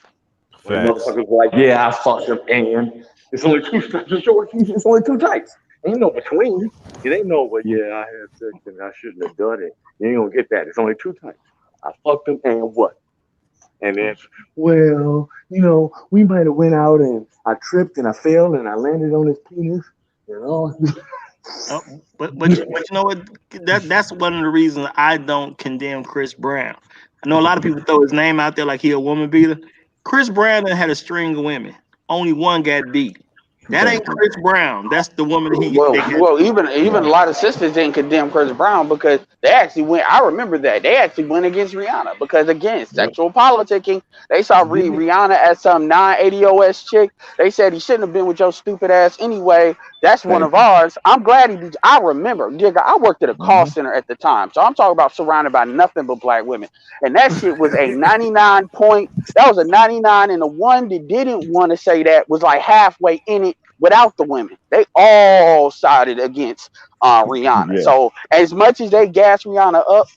Speaker 3: When the
Speaker 2: Facts.
Speaker 3: motherfuckers like, yeah, I fucked him, and it's only two types of short. It's only two types. Ain't no between. It ain't no, but yeah, I had sex and I shouldn't have done it. You ain't gonna get that. It's only two types. I fucked him and what? And then, well, we might have went out and I tripped and I fell and I landed on his penis. You know,
Speaker 4: Uh, but you know what? That's one of the reasons I don't condemn Chris Brown. I know a lot of people throw his name out there like he a woman beater. Chris Brown done had a string of women. Only one got beat. That
Speaker 3: thank
Speaker 4: ain't
Speaker 3: you.
Speaker 4: Chris Brown. That's the woman
Speaker 6: well,
Speaker 4: that got.
Speaker 6: well, even a
Speaker 3: Right.
Speaker 6: lot of sisters didn't condemn Chris Brown because they actually went. I remember that they actually went against Rihanna because again,
Speaker 3: Yep.
Speaker 6: sexual politicking. They saw
Speaker 3: Didn't it?
Speaker 6: Rihanna as some non-ADOS chick. They said he shouldn't have been with your stupid ass anyway. That's one
Speaker 3: Thank
Speaker 6: of
Speaker 3: you.
Speaker 6: ours. I'm glad he did. I remember, nigga, I worked at a call
Speaker 3: Hmm.
Speaker 6: center at the time, so I'm talking about surrounded by nothing but black women, and that shit was a 99 point. That was a 99, and the one that didn't want to say that was like halfway in it without the women. They all sided against Rihanna.
Speaker 3: Yeah.
Speaker 6: So as much as they gassed Rihanna up,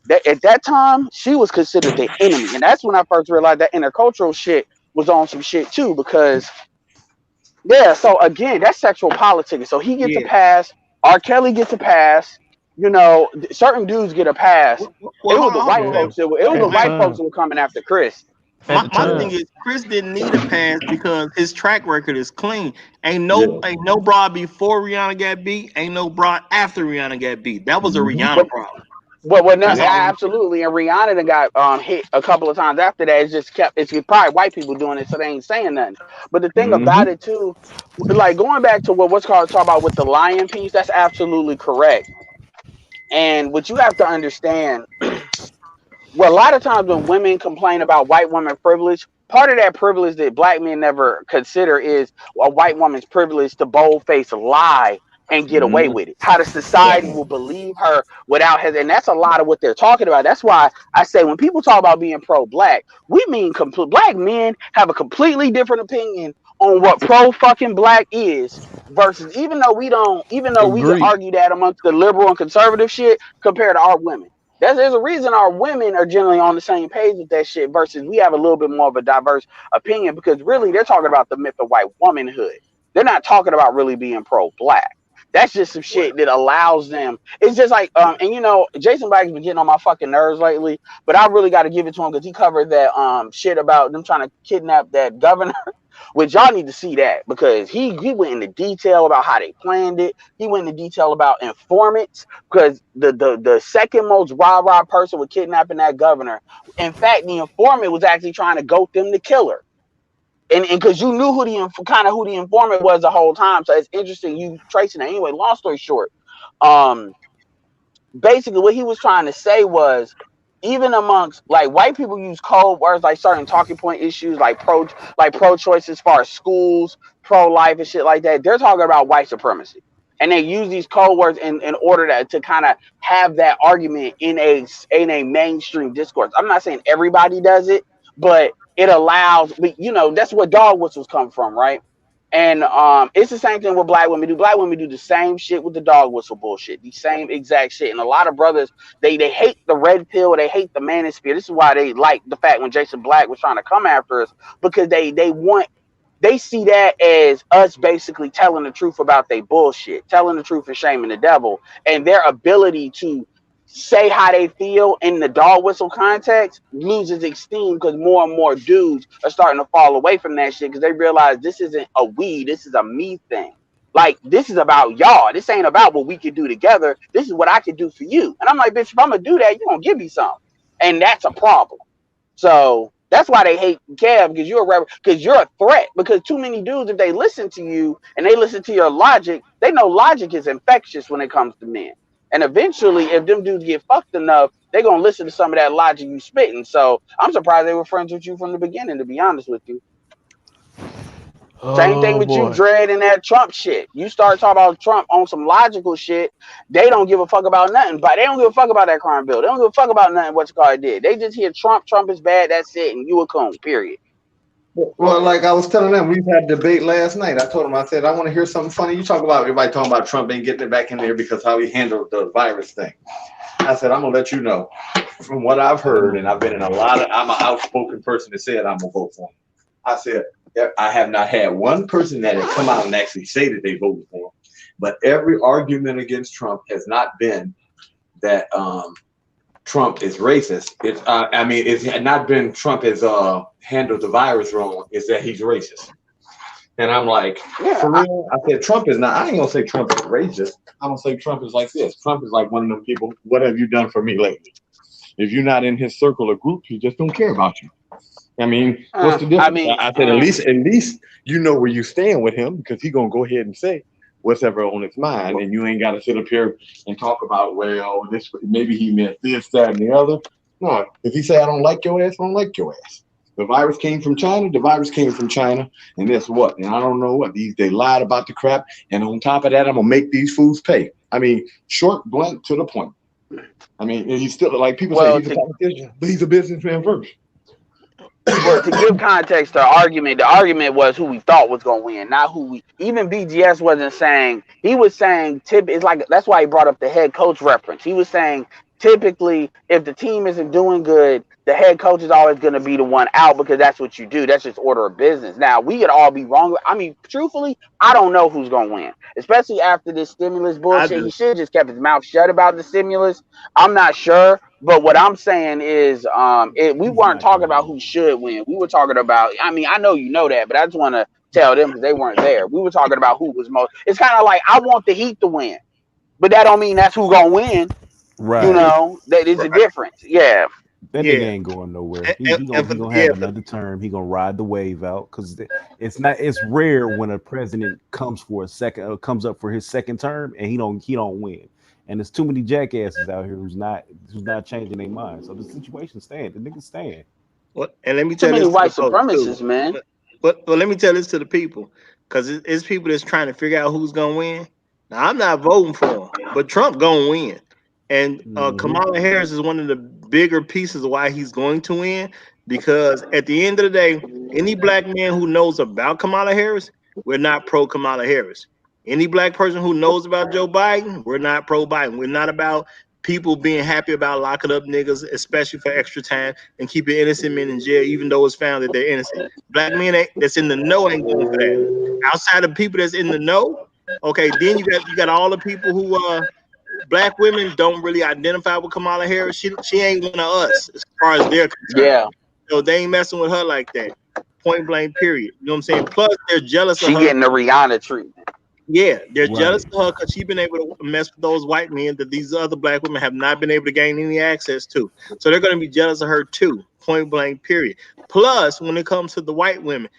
Speaker 6: that at that time she was considered the enemy, and that's when I first realized that intercultural shit was on some shit too. Because yeah, so again, that's sexual politics. So he gets a
Speaker 4: Yeah.
Speaker 6: pass. R. Kelly gets a pass. Certain dudes get a pass.
Speaker 4: Well,
Speaker 6: It was the
Speaker 4: hold
Speaker 6: white
Speaker 4: on,
Speaker 2: Yeah.
Speaker 6: folks that were. It was
Speaker 5: At
Speaker 6: the
Speaker 5: the
Speaker 4: man.
Speaker 6: white folks
Speaker 5: time,
Speaker 6: that were coming after Chris.
Speaker 5: at
Speaker 4: My,
Speaker 5: the
Speaker 4: my
Speaker 3: Yeah.
Speaker 4: thing
Speaker 5: time,
Speaker 4: is Chris didn't need a pass because his track record is clean.
Speaker 3: Yeah.
Speaker 4: Ain't no bra before Rihanna got beat. Ain't no bra after Rihanna got beat. That was a
Speaker 3: Hmm.
Speaker 4: Rihanna
Speaker 6: But
Speaker 4: problem.
Speaker 6: well, no,
Speaker 4: That's
Speaker 3: Yeah.
Speaker 4: all I'm saying.
Speaker 6: absolutely. And Rihanna done got hit a couple of times after that. It's just kept. It's probably white people doing it, so they ain't saying nothing. But the thing about
Speaker 3: Hmm.
Speaker 6: it too, like going back to what's called talk about with the lion piece, that's absolutely correct. And what you have to understand, well, a lot of times when women complain about white woman privilege, part of that privilege that black men never consider is a white woman's privilege to boldface lie and get away with it. How the society will believe her without hesitation. And that's a lot of what they're talking about. That's why I say when people talk about being pro-black, we mean black men have a completely different opinion on what pro-fucking black is versus even though we can
Speaker 5: Agreed.
Speaker 6: argue that amongst the liberal and conservative shit compared to our women. There's a reason our women are generally on the same page with that shit versus we have a little bit more of a diverse opinion because really they're talking about the myth of white womanhood. They're not talking about really being pro-black. That's just some shit that allows them. It's just like, and you know, Jason Black's been getting on my fucking nerves lately, but I really got to give it to him because he covered that shit about them trying to kidnap that governor. Which y'all need to see that because he went into detail about how they planned it. He went into detail about informants because the second most rah-rah person with kidnapping that governor. In fact, the informant was actually trying to goat them to kill her. And because you knew who the informant was the whole time, so it's interesting you tracing it. Anyway, long story short, basically what he was trying to say was even amongst like white people use code words like certain talking point issues like pro-choice as far as schools, pro-life and shit like that. They're talking about white supremacy. And they use these code words in order to kind of have that argument in a mainstream discourse. I'm not saying everybody does it, but it allows, you know, that's where dog whistles come from, right? And it's the same thing with black women do. Black women do the same shit with the dog whistle bullshit, the same exact shit. And a lot of brothers, they hate the red pill, they hate the manosphere. This is why they like the fact when Jason Black was trying to come after us because they see that as us basically telling the truth about their bullshit, telling the truth and shaming the devil, and their ability to say how they feel in the dog whistle context loses esteem because more and more dudes are starting to fall away from that shit because they realize this isn't a we, this is a me thing. Like, this is about y'all. This ain't about what we can do together. This is what I can do for you. And I'm like, bitch, if I'm going to do that, you're going to give me something. And that's a problem. So that's why they hate Kev because you're a threat. Because too many dudes, if they listen to you and they listen to your logic, they know logic is infectious when it comes to men. And eventually, if them dudes get fucked enough, they're going to listen to some of that logic you spitting. So I'm surprised they were friends with you from the beginning, to be honest with you. Same thing
Speaker 5: Oh
Speaker 6: with you,
Speaker 5: boy.
Speaker 6: Dredd, and that Trump shit. You start talking about Trump on some logical shit. They don't give a fuck about nothing. But they don't give a fuck about that crime bill. They don't give a fuck about nothing what you call it did. They just hear Trump. Trump is bad. That's it. And you a coon, period.
Speaker 3: Well, like I was telling them, we've had a debate last night. I told them, I said, I want to hear something funny. You talk about everybody talking about Trump ain't getting it back in there because how he handled the virus thing. I said, I'm gonna let you know from what I've heard, and I've been in I'm an outspoken person that said I'm gonna vote for him. I said, I have not had one person that has come out and actually say that they voted for him, but every argument against Trump has not been that Trump is racist. It's not been Trump has handled the virus wrong. It's that he's racist. And I'm like, for real? I said Trump is not. I ain't gonna say Trump is racist. I'm gonna say Trump is like this. Trump is like one of them people. What have you done for me lately? If you're not in his circle or group, he just don't care about you. I mean, what's the difference? I said at least you know where you stand with him because he gonna go ahead and say whatever on his mind, and you ain't got to sit up here and talk about, well, this maybe he meant this, that, and the other. No, if he say I don't like your ass, I don't like your ass. The virus came from China. The virus came from China, and guess what? And I don't know what they lied about the crap. And on top of that, I'm gonna make these fools pay. I mean, short, blunt, to the point. I mean, and he's still like people say he's a politician, but he's a businessman first.
Speaker 6: Well, to give context to the argument was who we thought was going to win, not who we. Even BGS wasn't saying. He was saying it's like that's why he brought up the head coach reference. He was saying typically if the team isn't doing good, the head coach is always going to be the one out because that's what you do. That's just order of business. Now we could all be wrong. I mean, truthfully, I don't know who's going to win, especially after this stimulus bullshit. He should have just kept his mouth shut about the stimulus. I'm not sure. But what I'm saying is, we weren't talking about who should win. We were talking about, I mean, I know you know that, but I just want to tell them because they weren't there. We were talking about who was most. It's kind of like I want the Heat to win, but that don't mean that's who's gonna win.
Speaker 2: Right.
Speaker 6: You know, that is a difference. Yeah.
Speaker 2: That nigga ain't going nowhere. He gonna have another term. He gonna ride the wave out because it's rare when a president comes up for his second term and he don't win. And there's too many jackasses out here who's not changing their mind. So the situation stand. The niggas stand.
Speaker 4: What? And let me tell
Speaker 6: you,
Speaker 4: too
Speaker 6: many white supremacists, man.
Speaker 4: But let me tell this to the people, because it's people that's trying to figure out who's gonna win. Now, I'm not voting for him, but Trump gonna win. And
Speaker 2: Mm-hmm.
Speaker 4: Kamala Harris is one of the bigger pieces of why he's going to win. Because at the end of the day, any black man who knows about Kamala Harris, we're not pro Kamala Harris. Any black person who knows about Joe Biden, we're not pro Biden. We're not about people being happy about locking up niggas, especially for extra time, and keeping innocent men in jail, even though it's found that they're innocent. Black men that's in the know ain't going for that. Outside of people that's in the know, okay, then you got all the people who black women don't really identify with Kamala Harris. She ain't one of us as far as they're concerned.
Speaker 6: Yeah,
Speaker 4: So they ain't messing with her like that. Point blank, period. You know what I'm saying? Plus, they're jealous of
Speaker 6: she
Speaker 4: her.
Speaker 6: getting the Rihanna treatment.
Speaker 4: Yeah, they're jealous
Speaker 2: Right.
Speaker 4: of her because she's been able to mess with those white men that these other black women have not been able to gain any access to. So they're going to be jealous of her too. Point blank, period. Plus, when it comes to the white women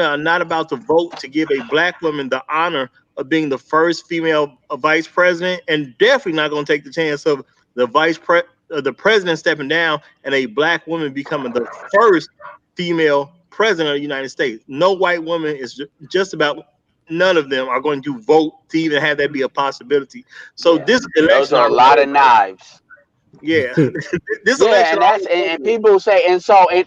Speaker 4: are not about to vote to give a black woman the honor of being the first female vice president, and definitely not going to take the chance of the president stepping down and a black woman becoming the first female president of the United States. No white woman is just about none of them are going to vote to even have that be a possibility. So
Speaker 6: Yeah,
Speaker 4: this
Speaker 6: those
Speaker 4: election
Speaker 6: are a
Speaker 4: already
Speaker 6: lot of
Speaker 4: over.
Speaker 6: knives.
Speaker 4: Yeah, this
Speaker 6: Yeah,
Speaker 4: election
Speaker 6: and that's
Speaker 4: already
Speaker 6: and
Speaker 4: over.
Speaker 6: people say, and so it,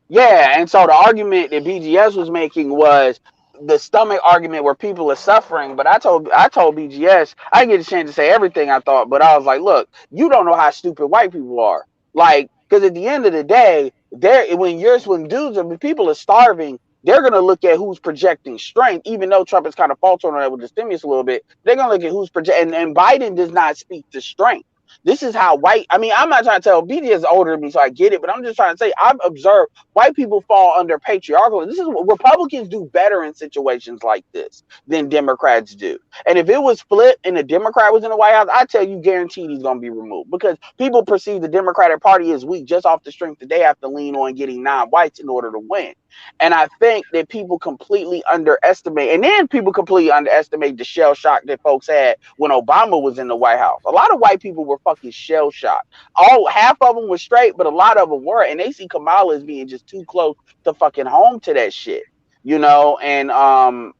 Speaker 6: yeah, and so the argument that BGS was making was the stomach argument where people are suffering. But I told BGS I didn't get a chance to say everything I thought, but I was like, look, you don't know how stupid white people are. Like, because at the end of the day, when dudes when people are starving, they're gonna look at who's projecting strength, even though Trump is kind of faltering on that with the stimulus a little bit. They're gonna look at who's projecting, and Biden does not speak to strength. This is how white. I mean, I'm not trying to tell BGS is older than me, so I get it. But I'm just trying to say I've observed white people fall under patriarchal. This is what Republicans do better in situations like this than Democrats do. And if it was flipped and a Democrat was in the White House, I tell you, guaranteed he's going to be removed because people perceive the Democratic Party as weak just off the strength that they have to lean on getting non-whites in order to win. And I think that people completely underestimate, and then people completely underestimate the shell shock that folks had when Obama was in the White House. A lot of white people were fucking shell shocked. All half of them were straight, but a lot of them were, and they see Kamala as being just too close to fucking home to that shit, you know. And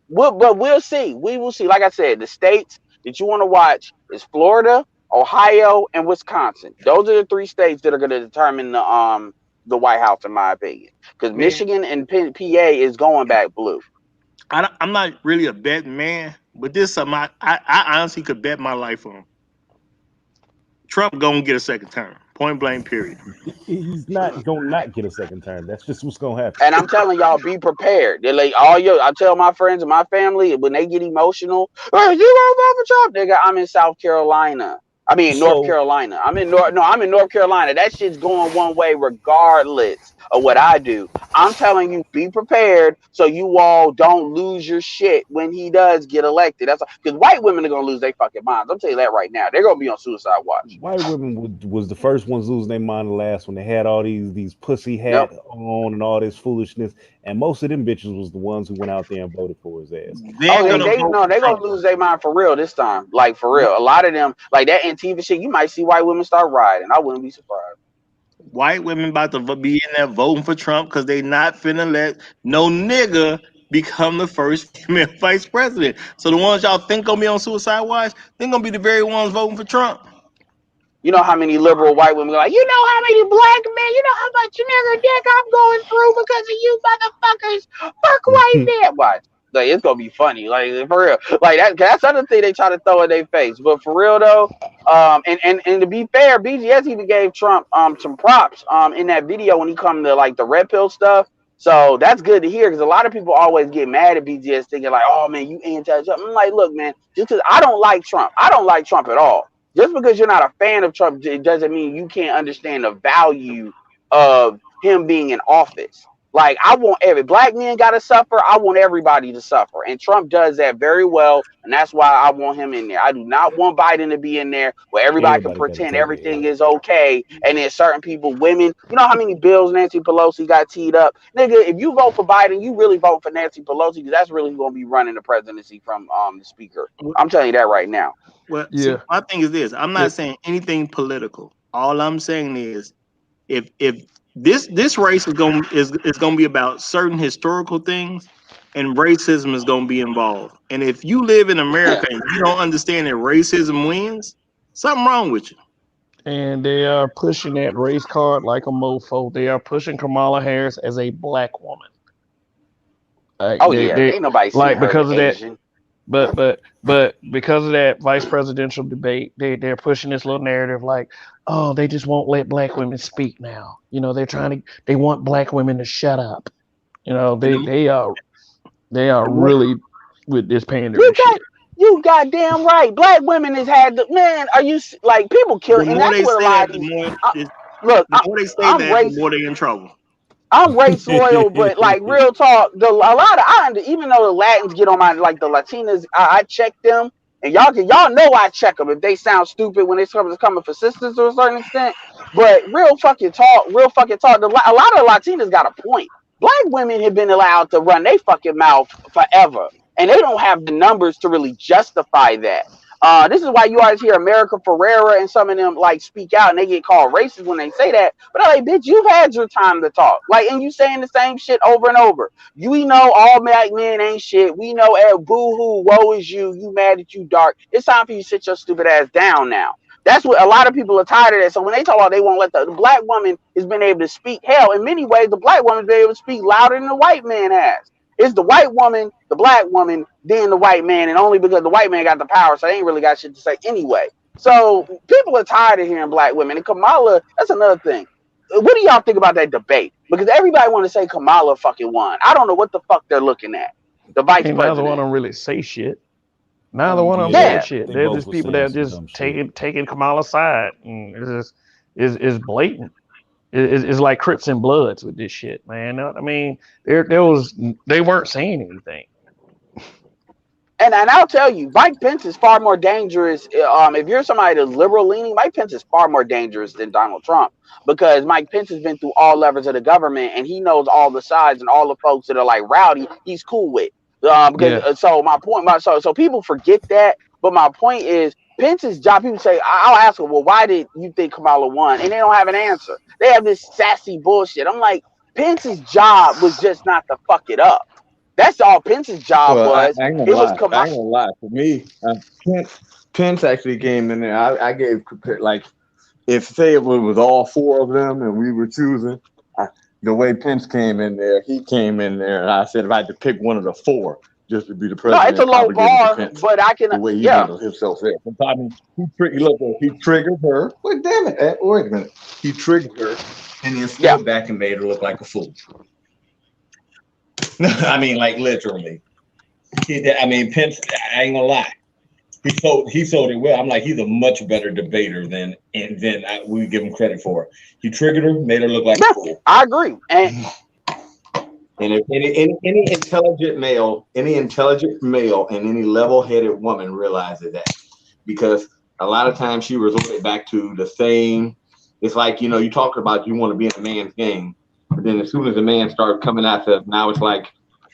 Speaker 6: but we'll see. We will see. Like I said, the states that you want to watch is Florida, Ohio, and Wisconsin. Those are the three states that are going to determine the White House, in my opinion, because
Speaker 4: Man,
Speaker 6: Michigan and PA is going back blue.
Speaker 4: I'm not really a betting man, but this is something I honestly could bet my life on. Trump gonna get a second term. Point blank, period.
Speaker 2: He's not gonna not get a second term. That's just what's gonna happen.
Speaker 6: And I'm telling y'all, be prepared. They're like all your. I tell my friends and my family when they get emotional. Oh, you gonna vote for Trump, nigga? I'm in South Carolina. I mean North
Speaker 2: So
Speaker 6: Carolina. I'm in North. No, I'm in North Carolina. That shit's going one way regardless of what I do. I'm telling you, be prepared so you all don't lose your shit when he does get elected. That's because white women are gonna lose their fucking minds. I'm telling you that right now. They're gonna be on suicide watch.
Speaker 2: white women was the first ones losing their mind the last when they had all these pussy
Speaker 6: Yep.
Speaker 2: hat on and all this foolishness, and most of them bitches was the ones who went out there and voted for his ass.
Speaker 4: They're
Speaker 6: Oh,
Speaker 4: gonna
Speaker 6: they
Speaker 4: vote
Speaker 6: no,
Speaker 4: for
Speaker 6: they
Speaker 4: Trump.
Speaker 6: gonna lose their mind for real this time. Like for real. A lot of them, like that Antifa shit, you might see white women start rioting. I wouldn't be surprised.
Speaker 4: White women about to be in there voting for Trump because they not finna let no nigga become the first female vice president. So the ones y'all think gonna be on suicide watch, they're gonna be the very ones voting for Trump.
Speaker 6: You know how many liberal white women are like, you know how many black men, you know how much nigga dick I'm going through because of you motherfuckers. Fuck white men. Watch. Like it's gonna be funny. Like for real. Like that's another thing they try to throw in their face. But for real though, and to be fair, BGS even gave Trump some props in that video when he come to like the red pill stuff. So that's good to hear because a lot of people always get mad at BGS thinking like, oh man, you anti-Trump. I'm like, look, man, just because I don't like Trump. I don't like Trump at all. Just because you're not a fan of Trump, it doesn't mean you can't understand the value of him being in office. Like I want every black man got to suffer. I want everybody to suffer, and Trump does that very well, and that's why I want him in there. I do not want Biden to be in there where everybody can
Speaker 2: Everybody got to
Speaker 6: pretend
Speaker 2: take it.
Speaker 6: everything is okay, and then certain people, women, you know how many bills Nancy Pelosi got teed up, nigga. If you vote for Biden, you really vote for Nancy Pelosi because that's really going to be running the presidency from the speaker. I'm telling you that right now.
Speaker 4: Well, see,
Speaker 5: Yeah.
Speaker 4: my thing is this: I'm
Speaker 5: Yeah.
Speaker 4: not saying anything political. All I'm saying is, if this race is gonna be about certain historical things, and racism is going to be involved. And if you live in America and you don't understand that racism wins, something wrong with you.
Speaker 5: And they are pushing that race card like a mofo. They are pushing Kamala Harris as a black woman.
Speaker 6: Oh yeah, ain't nobody seeing
Speaker 5: like
Speaker 6: her
Speaker 5: because of that.
Speaker 6: Asian.
Speaker 5: But because of that vice presidential debate, they're pushing this little narrative like, oh, they just won't let black women speak now. You know, they want black women to shut up. You know, they are really with this pandering shit.
Speaker 6: You goddamn right. Black women has had the man. Are you like people kill?
Speaker 4: The
Speaker 6: And
Speaker 4: more
Speaker 6: that's
Speaker 4: they
Speaker 6: what a
Speaker 4: say
Speaker 6: lot
Speaker 4: that,
Speaker 6: of these.
Speaker 4: the more they say
Speaker 6: I'm
Speaker 4: that,
Speaker 6: race.
Speaker 4: the more they're in trouble.
Speaker 6: I'm race loyal, but like real talk, a lot of even though the Latins get on my like the Latinas, I check them, and y'all know I check them if they sound stupid when it's coming for sisters to a certain extent. But real fucking talk. A lot of Latinas got a point. Black women have been allowed to run their fucking mouth forever, and they don't have the numbers to really justify that. This is why you always hear America Ferrera and some of them like speak out and they get called racist when they say that. But I'm like, bitch, you've had your time to talk. Like, and you saying the same shit over and over. We know all black men ain't shit. We know boo hoo, woe is you. You mad that you dark. It's time for you to sit your stupid ass down now. That's what a lot of people are tired of that. So when they talk about they won't let the black woman has been able to speak, hell, in many ways, the black woman's been able to speak louder than the white man has. It's the white woman, the black woman, then the white man, and only because the white man got the power, so they ain't really got shit to say anyway. So people are tired of hearing black women. And Kamala, that's another thing. What do y'all think about that debate? Because everybody want to say Kamala fucking won. I don't know what the fuck they're looking at. The vice
Speaker 5: And
Speaker 6: president.
Speaker 5: neither one of them really say shit. Neither one of them
Speaker 6: Yeah.
Speaker 5: say shit.
Speaker 2: They
Speaker 5: They're
Speaker 2: both
Speaker 5: just
Speaker 2: were
Speaker 5: people
Speaker 2: saying
Speaker 5: that
Speaker 2: some
Speaker 5: are just
Speaker 2: dumb shit.
Speaker 5: taking Kamala's side. And it's just is blatant. It's like Crips and Bloods with this shit, man. I mean, they weren't saying anything.
Speaker 6: And I'll tell you, Mike Pence is far more dangerous. If you're somebody that's liberal leaning, Mike Pence is far more dangerous than Donald Trump because Mike Pence has been through all levels of the government and he knows all the sides and all the folks that are like rowdy. He's cool with. So my point, so people forget that. But my point is Pence's job. People say, I'll ask them, well, why did you think Kamala won? And they don't have an answer. They have this sassy bullshit. I'm like, Pence's job was just not to fuck it up. That's all Pence's job
Speaker 3: Well,
Speaker 6: was.
Speaker 3: I ain't gonna
Speaker 6: It was
Speaker 3: lie. I
Speaker 6: Kamala.
Speaker 3: ain't gonna lie. For me, Pence actually came in there. I gave like if say it was all four of them and we were choosing, the way Pence came in there, he came in there, and I said if I had to pick one of the four just to be the
Speaker 6: No, it's a
Speaker 3: president, I
Speaker 6: low
Speaker 3: would give it to
Speaker 6: bar,
Speaker 3: Pence.
Speaker 6: but I can.
Speaker 3: The way he
Speaker 6: Yeah,
Speaker 3: handled himself there. I mean, he triggered her. Wait, damn it! Wait a minute. He triggered her and then
Speaker 6: yeah.
Speaker 3: stood back and made her look like a fool. I mean, like literally. I mean, Pence. I ain't gonna lie. He sold it well. I'm like, he's a much better debater than we give him credit for. He triggered her, made her look like a fool.
Speaker 6: I agree. And
Speaker 3: if any intelligent male, and any level-headed woman realizes that, because a lot of times she resorted back to the same. It's like you talk about you want to be in a man's game, but then as soon as a man starts coming at her, now it's like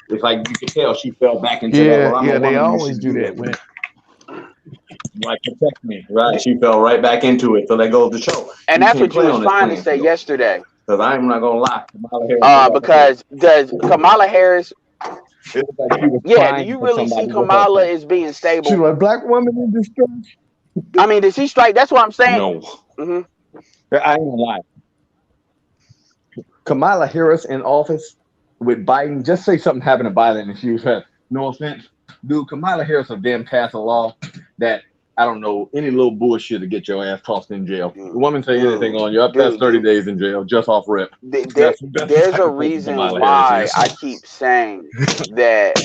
Speaker 3: you can tell she fell back into that. Well, I'm a woman,
Speaker 5: they
Speaker 3: you
Speaker 5: always
Speaker 3: should
Speaker 5: do
Speaker 3: do
Speaker 5: that.
Speaker 3: that. Like protect me, right? She fell right back into it. So that goes to show.
Speaker 6: and that's what you was trying to say yesterday.
Speaker 3: Because I'm not gonna lie, Kamala Harris.
Speaker 6: Because does Kamala Harris?
Speaker 3: It was like she was
Speaker 6: Yeah, do you really see Kamala as being stable?
Speaker 3: She's a black woman in distress.
Speaker 6: I mean, does he strike? That's what I'm saying.
Speaker 3: No, I ain't gonna lie. Kamala Harris in office with Biden. Just say something happened to Biden and she was had no offense, dude. Kamala Harris will then pass a law that I don't know any little bullshit to get your ass tossed in jail. The woman say anything on you, up that's 30 days in jail just off rip.
Speaker 6: There's a reason why I keep saying that.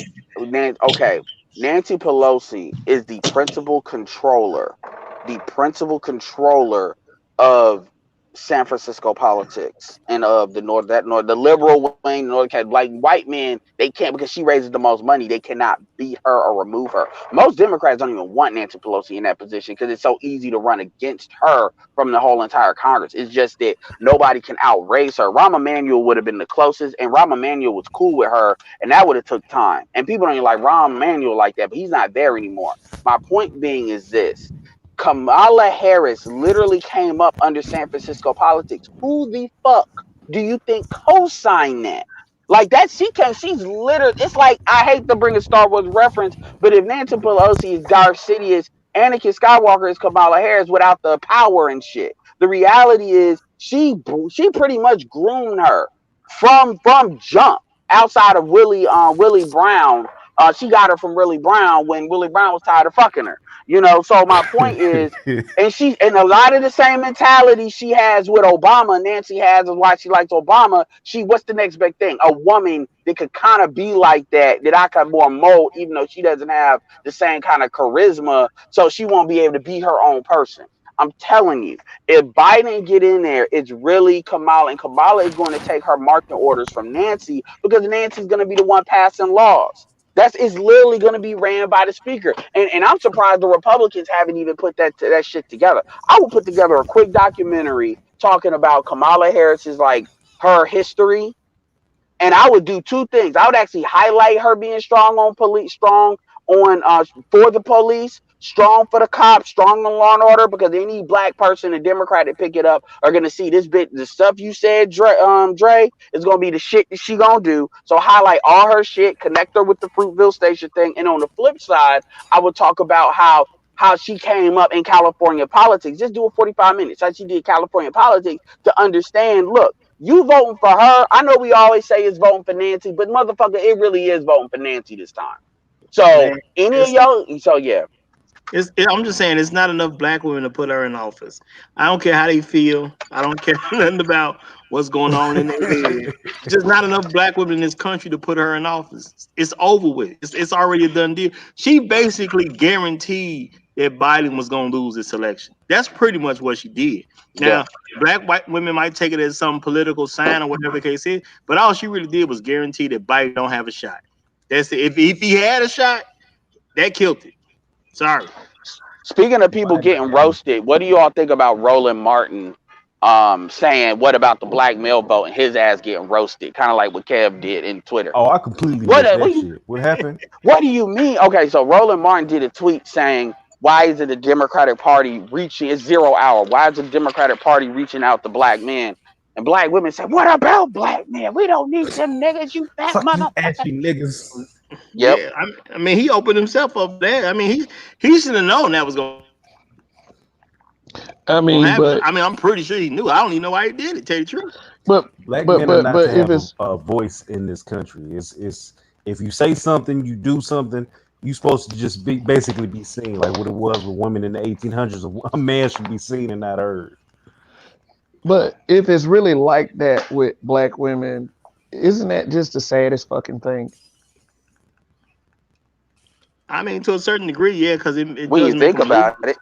Speaker 6: Okay, Nancy Pelosi is the principal controller of San Francisco politics and of the the liberal wing, like white men, they can't because she raises the most money. They cannot beat her or remove her. Most Democrats don't even want Nancy Pelosi in that position because it's so easy to run against her from the whole entire Congress. It's just that nobody can outraise her. Rahm Emanuel would have been the closest, and Rahm Emanuel was cool with her, and that would have took time. And people don't even like Rahm Emanuel like that, but he's not there anymore. My point being is this. Kamala Harris literally came up under San Francisco politics. Who the fuck do you think co-signed that? Like that, she's literally, it's like, I hate to bring a Star Wars reference, but if Nancy Pelosi is Darth Sidious, Anakin Skywalker is Kamala Harris without the power and shit. The reality is she pretty much groomed her from jump outside of Willie Brown. She got her from Willie Brown when Willie Brown was tired of fucking her. You know, so my point is, and a lot of the same mentality she has with Obama, Nancy has, is why she likes Obama. What's the next big thing? A woman that could kind of be like that I could more mold, even though she doesn't have the same kind of charisma, so she won't be able to be her own person. I'm telling you, if Biden get in there, it's really Kamala, and Kamala is going to take her marching orders from Nancy, because Nancy's going to be the one passing laws. It's literally going to be ran by the speaker. And I'm surprised the Republicans haven't even put that shit together. I would put together a quick documentary talking about Kamala Harris's, like, her history. And I would do two things. I would actually highlight her being strong on police, strong on for the police, strong for the cops, strong on law and order, because any black person, a Democrat that pick it up, are gonna see this bit, the stuff you said, Dre, is gonna be the shit that she gonna do. So highlight all her shit, connect her with the Fruitville Station thing, and on the flip side, I would talk about how she came up in California politics. Just do it 45 minutes, how she did California politics, to understand, look, you voting for her. I know we always say it's voting for Nancy, but motherfucker, it really is voting for Nancy this time. So
Speaker 4: Man,
Speaker 6: any of y'all, so yeah.
Speaker 4: I'm just saying, it's not enough black women to put her in office. I don't care how they feel. I don't care nothing about what's going on in their head. It's just not enough black women in this country to put her in office. It's over with. It's already a done deal. She basically guaranteed that Biden was going to lose this election. That's pretty much what she did. Now, white women might take it as some political sign or whatever the case is, but all she really did was guarantee that Biden don't have a shot. That's it. If he had a shot, that killed it. Sorry.
Speaker 6: Speaking of people getting roasted, what do you all think about Roland Martin saying, what about the black male vote, and his ass getting roasted, kind of like what Kev did in Twitter?
Speaker 2: Oh, I completely missed that shit. What happened?
Speaker 6: What do you mean? Okay, so Roland Martin did a tweet saying, why is it the Democratic Party reaching, it's 0 hour, why is the Democratic Party reaching out to black men? And black women say, what about black men? We don't need them niggas, you fat motherfucker.
Speaker 2: Niggas.
Speaker 6: Yep.
Speaker 4: Yeah, I mean, he opened himself up there. I mean, he should have known that was going to happen. I mean, I'm pretty sure he knew. I don't even know why he did it, tell you the truth.
Speaker 2: But black men are not to have a voice in this country. It's if you say something, you do something, you're supposed to just basically be seen, like what it was with women in the 1800s. A man should be seen and not heard.
Speaker 5: But if it's really like that with black women, isn't that just the saddest fucking thing?
Speaker 4: I mean, to a certain degree, yeah, because it
Speaker 6: when you think about it,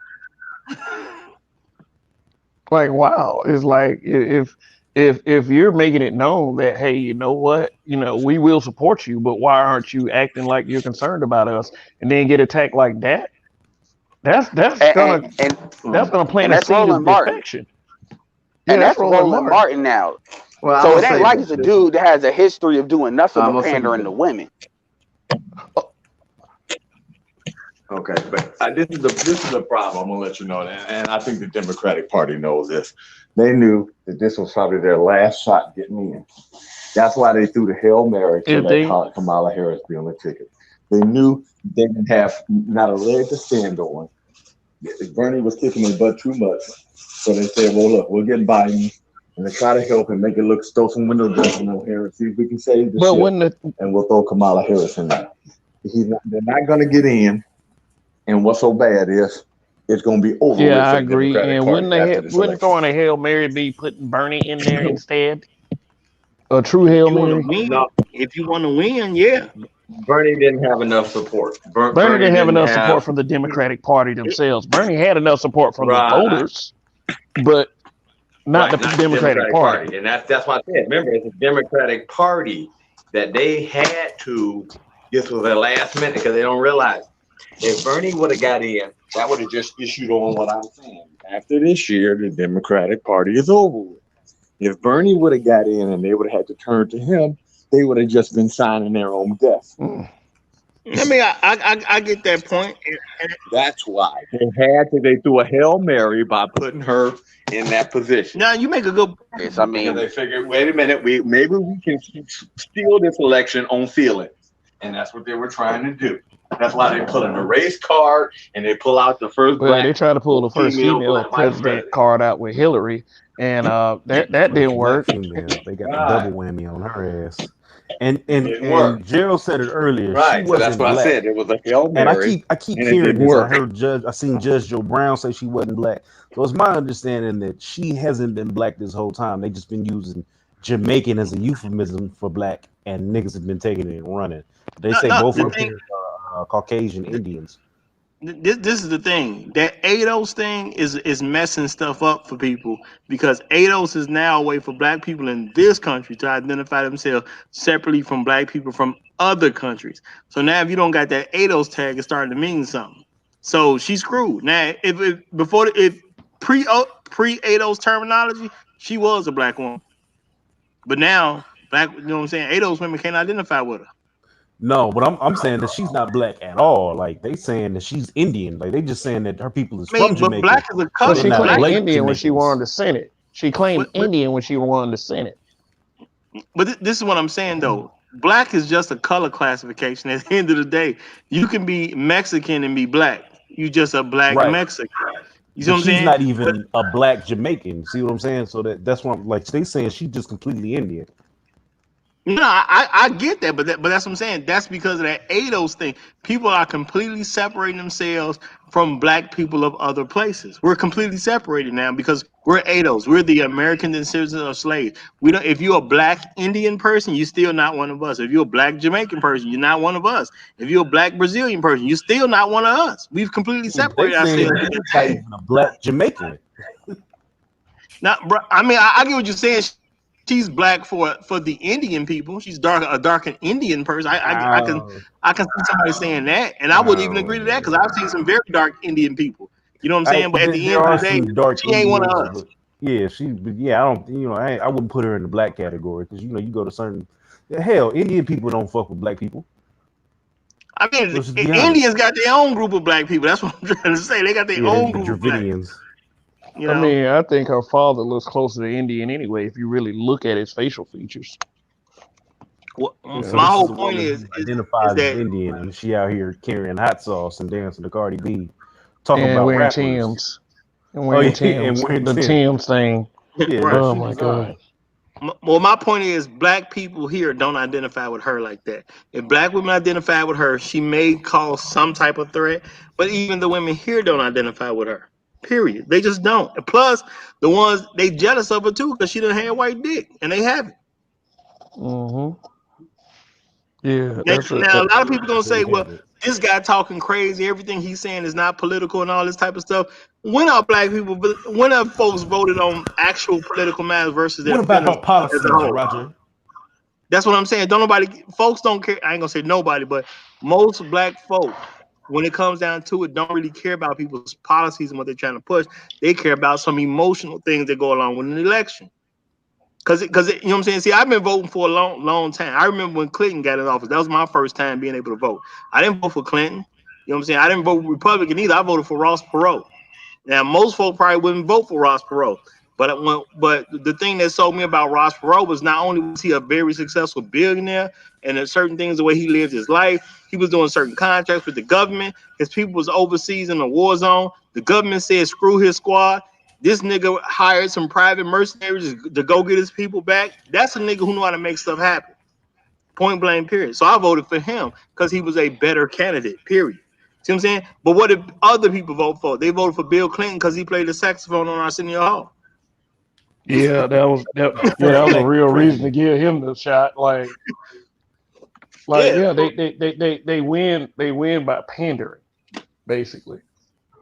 Speaker 5: like, wow, it's like if you're making it known that, hey, you know what, we will support you, but why aren't you acting like you're concerned about us, and then get attacked like that? That's gonna plant a seed of defection.
Speaker 6: And that's Roland Martin now. Well, so it ain't like it's a dude that has a history of doing nothing but pandering to women.
Speaker 3: Okay, but this is the problem. I'm gonna let you know that, and I think the Democratic Party knows this. They knew that this was probably their last shot getting in. That's why they threw the Hail Mary to let Kamala Harris be on the ticket. They knew they didn't have not a leg to stand on. Bernie was kicking their butt too much, so they said, "Well, look, we'll get Biden and they try to help him make it look, throw some window dressing on here and see if we can save the ship, and we'll throw Kamala Harris in there." They're not going to get in. And what's so bad is it's going to be over.
Speaker 5: Yeah, I agree. And wouldn't throwing a Hail Mary be putting Bernie in there instead? A true Hail Mary?
Speaker 4: If you want to win, yeah.
Speaker 3: Bernie didn't have enough support.
Speaker 5: Bernie didn't have enough support from the Democratic Party themselves. Bernie had enough support from the voters, but not the Democratic Party.
Speaker 3: And that's why I said, remember, it's a Democratic Party that they had to, this was their last minute, because they don't realize. If Bernie would have got in, that would have just issued on what I'm saying. After this year, the Democratic Party is over with. If Bernie would have got in and they would have had to turn to him, they would have just been signing their own death.
Speaker 4: I mean, I get that point.
Speaker 3: That's why they threw a Hail Mary by putting her in that position.
Speaker 4: Now you make a good point.
Speaker 6: Yes, I
Speaker 3: Because
Speaker 6: mean,
Speaker 3: they figured, wait a minute, maybe we can steal this election on feelings, and that's what they were trying to do. That's why they pull in the race card and they pull out the first
Speaker 5: Well,
Speaker 3: black
Speaker 5: they tried to pull the first female
Speaker 3: black vice
Speaker 5: president card out with Hillary, and that
Speaker 2: First
Speaker 5: didn't
Speaker 2: black
Speaker 5: work.
Speaker 2: female. They got the
Speaker 3: Right.
Speaker 2: double whammy on her ass. And
Speaker 3: Didn't work.
Speaker 2: Gerald said it earlier.
Speaker 3: Right,
Speaker 2: She
Speaker 3: so that's
Speaker 2: wasn't
Speaker 3: what I
Speaker 2: black.
Speaker 3: said. It was a Hail
Speaker 2: And
Speaker 3: Mary.
Speaker 2: I keep
Speaker 3: and it
Speaker 2: hearing
Speaker 3: didn't
Speaker 2: this.
Speaker 3: work.
Speaker 2: I seen Judge Joe Brown say she wasn't black. So it's my understanding that she hasn't been black this whole time. They just been using Jamaican as a euphemism for black, and niggas have been taking it and running. They say both of them are Caucasian Indians.
Speaker 4: This is the thing. That ADOS thing is messing stuff up for people because ADOS is now a way for black people in this country to identify themselves separately from black people from other countries. So now if you don't got that ADOS tag, it's starting to mean something. So she's screwed. Now if pre ADOS terminology, she was a black woman. But now black, you know what I'm saying, ADOS women can't identify with her.
Speaker 2: No, but I'm saying that she's not black at all. Like they saying that she's Indian. Like they just saying that her people is
Speaker 4: I mean,
Speaker 2: from
Speaker 4: but
Speaker 2: Jamaica.
Speaker 4: black is a
Speaker 5: Well,
Speaker 4: color.
Speaker 5: she
Speaker 2: not
Speaker 5: claimed
Speaker 2: black
Speaker 5: Indian when she
Speaker 2: Jamaicans.
Speaker 5: won the Senate. She claimed
Speaker 4: But-
Speaker 5: Indian when she won the Senate.
Speaker 4: But this is what I'm saying though. Black is just a color classification. At the end of the day, you can be Mexican and be black. You just a black
Speaker 2: Right.
Speaker 4: Mexican. You see
Speaker 2: But
Speaker 4: what I'm
Speaker 2: she's
Speaker 4: saying?
Speaker 2: not even a black Jamaican. See what I'm saying? So that's what I'm like. They saying she's just completely Indian.
Speaker 4: No, I get that, but that's what I'm saying. That's because of that ADOS thing. People are completely separating themselves from black people of other places. We're completely separated now because we're ADOS. We're the American citizens of slaves. We don't. If you're a black Indian person, you're still not one of us. If you're a black Jamaican person, you're not one of us. If you're a black Brazilian person, you're still not one of us. We've completely
Speaker 2: They
Speaker 4: separated
Speaker 2: saying
Speaker 4: ourselves.
Speaker 2: she's not even a black Jamaican.
Speaker 4: Now, bro, I mean, I get what you're saying. She's black for the Indian people. She's a dark Indian person. I can see somebody saying that, and I wouldn't even agree to that because I've seen some very dark Indian people. You know what I'm saying? But at the end of the day, she ain't one of us.
Speaker 2: Yeah, I don't. I wouldn't put her in the black category because you go to certain. Hell, Indian people don't fuck with black people.
Speaker 4: I mean,
Speaker 2: Let's just be honest.
Speaker 4: Indians got their own group of black people. That's what I'm trying to say. They got their own
Speaker 2: the
Speaker 4: group of black.
Speaker 2: Dravidians.
Speaker 4: You know?
Speaker 5: I mean, I think her father looks closer to Indian anyway. If you really look at his facial features.
Speaker 4: Well,
Speaker 2: So
Speaker 4: my
Speaker 2: this
Speaker 4: whole
Speaker 2: a
Speaker 4: point
Speaker 2: woman
Speaker 4: is
Speaker 2: who identifies as
Speaker 4: that
Speaker 2: Indian, and she out here carrying hot sauce and dancing to Cardi B, talking
Speaker 5: And
Speaker 2: about
Speaker 5: wearing
Speaker 2: rappers.
Speaker 5: Timbs. And wearing Timbs.
Speaker 2: and wearing
Speaker 5: The
Speaker 2: Timbs.
Speaker 5: Timbs thing.
Speaker 2: Yeah,
Speaker 4: Right.
Speaker 5: Oh
Speaker 2: she
Speaker 5: my
Speaker 2: was
Speaker 5: God.
Speaker 4: well, my point is, black people here don't identify with her like that. If black women identify with her, she may cause some type of threat, but even the women here don't identify with her. Period. They just don't. And plus, the ones they jealous of her too, because she done had white dick, and they haven't.
Speaker 5: Mm-hmm. Yeah,
Speaker 4: Now, a lot of people gonna say,
Speaker 2: They
Speaker 4: "Well,
Speaker 2: have it.
Speaker 4: this guy talking crazy. Everything he's saying is not political, and all this type of stuff." When are black people? When have folks voted on actual political matters versus their
Speaker 2: What about her
Speaker 4: feelings
Speaker 2: policies,
Speaker 4: as a whole?
Speaker 2: Roger?
Speaker 4: That's what I'm saying. Folks don't care. I ain't gonna say nobody, but most black folk, when it comes down to it, don't really care about people's policies and what they're trying to push. They care about some emotional things that go along with an election. Cause you know what I'm saying? See, I've been voting for a long time. I remember when Clinton got in office. That was my first time being able to vote. I didn't vote for Clinton. You know what I'm saying? I didn't vote Republican either. I voted for Ross Perot. Now, most folk probably wouldn't vote for Ross Perot. But the thing that sold me about Ross Perot was not only was he a very successful billionaire, and there's certain things the way he lived his life, he was doing certain contracts with the government. His people was overseas in a war zone. The government said screw his squad. This nigga hired some private mercenaries to go get his people back. That's a nigga who know how to make stuff happen. Point blank, period. So I voted for him because he was a better candidate, period. See what I'm saying? But what did other people vote for? They voted for Bill Clinton because he played the saxophone on Arsenio Hall.
Speaker 5: Yeah, that was a real reason to give him the shot. Like they win by pandering, basically.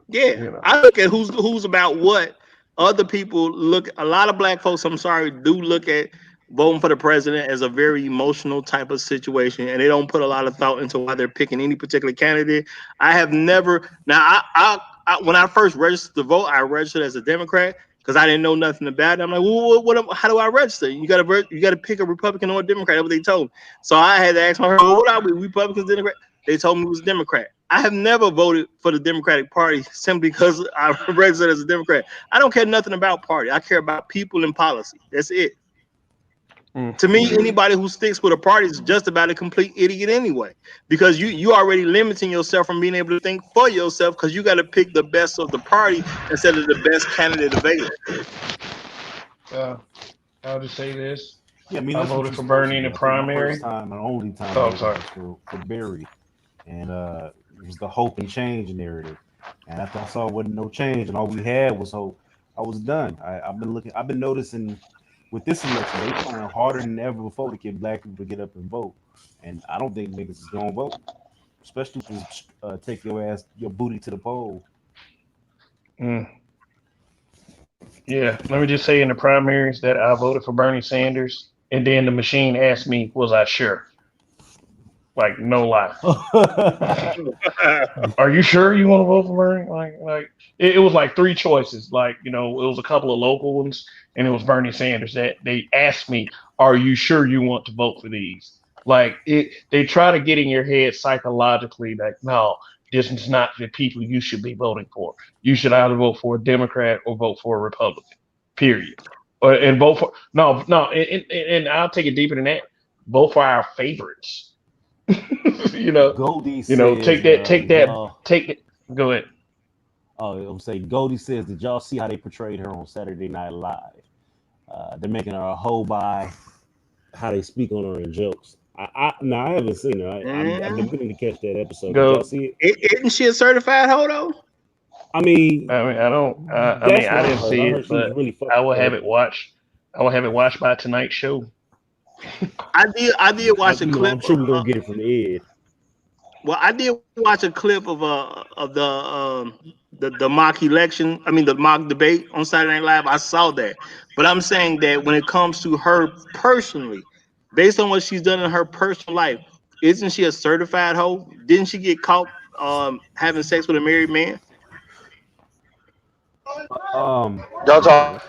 Speaker 4: Yeah,
Speaker 5: You know.
Speaker 4: I look at who's about what. Other people look. A lot of black folks, I'm sorry, do look at voting for the president as a very emotional type of situation, and they don't put a lot of thought into why they're picking any particular candidate. I have never. Now, I when I first registered to vote, I registered as a Democrat because I didn't know nothing about it. I'm like, well, how do I register? You got to pick a Republican or a Democrat. That's what they told me. So I had to ask my friend, what are we, Republicans, Democrats? they told me it was Democrat. I have never voted for the Democratic Party simply because I'm registered as a Democrat. I don't care nothing about party. I care about people and policy. That's it. To me, anybody who sticks with a party is just about a complete idiot anyway, because you already limiting yourself from being able to think for yourself, because you got to pick the best of the party instead of the best candidate available.
Speaker 5: I'll just say this.
Speaker 2: Yeah, I mean,
Speaker 5: I
Speaker 2: that's what
Speaker 5: voted
Speaker 2: you're
Speaker 5: for
Speaker 2: supposed
Speaker 5: Bernie
Speaker 2: to
Speaker 5: in
Speaker 2: do.
Speaker 5: the
Speaker 2: I think my
Speaker 5: primary.
Speaker 2: first time and only time
Speaker 5: Oh,
Speaker 2: I
Speaker 5: I'm sorry.
Speaker 2: voted for Barry, and it was the hope and change narrative. And after I saw wasn't no change, and all we had was hope, I was done. I've been noticing with this election, they trying harder than ever before to get black people to get up and vote, and I don't think niggas is gonna vote, especially if you take your booty to the poll.
Speaker 5: Mm. Yeah, let me just say in the primaries that I voted for Bernie Sanders, and then the machine asked me, was I sure? Like, no lie. Are you sure you want to vote for Bernie? Like it was like three choices. Like, it was a couple of local ones, and it was Bernie Sanders that they asked me, are you sure you want to vote for these? Like they try to get in your head psychologically like, no, this is not the people you should be voting for. You should either vote for a Democrat or vote for a Republican. Period. And vote for and I'll take it deeper than that. Vote for our favorites.
Speaker 2: Goldie
Speaker 5: Take
Speaker 2: says, y'all.
Speaker 5: it. Go ahead.
Speaker 2: I'm saying Goldie says, did y'all see how they portrayed her on Saturday Night Live? They're making her a hoe by how they speak on her in jokes. I haven't seen her. I've been meaning to catch that episode. Did y'all see it?
Speaker 4: Isn't she a certified hoe though?
Speaker 2: I mean,
Speaker 5: I don't. I didn't see it, but
Speaker 2: really
Speaker 5: I will have it watched. I will have it watched by tonight's show.
Speaker 4: I did watch a clip.
Speaker 2: I'm sure we're gonna get it from Ed.
Speaker 4: Well, I did watch a clip of the mock election. I mean, the mock debate on Saturday Night Live. I saw that, but I'm saying that when it comes to her personally, based on what she's done in her personal life, isn't she a certified hoe? Didn't she get caught having sex with a married man?
Speaker 6: Don't talk.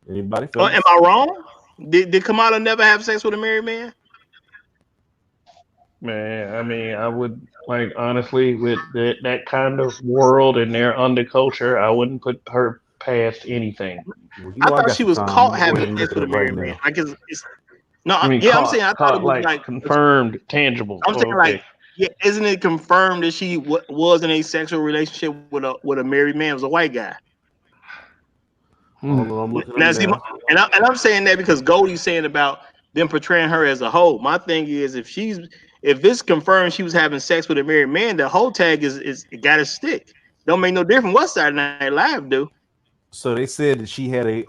Speaker 2: Anybody?
Speaker 4: Am I wrong? Did Kamala never have sex with a married man?
Speaker 5: Man, I mean, I would honestly with that kind of world and their underculture, I wouldn't put her past anything.
Speaker 2: Well,
Speaker 4: I thought she was caught having sex with a married man. Like it's no,
Speaker 5: I mean,
Speaker 4: I'm saying I thought it was like
Speaker 5: confirmed, tangible.
Speaker 4: I'm saying like, yeah, isn't it confirmed that she was in a sexual relationship with a married man? It was a white guy.
Speaker 2: Hold on, I'm looking
Speaker 4: Now, see, and I'm saying that because Goldie's saying about them portraying her as a hoe. My thing is, if it's confirmed she was having sex with a married man, the hoe tag is got to stick. Don't make no difference what Saturday Night Live do.
Speaker 2: So they said that she had a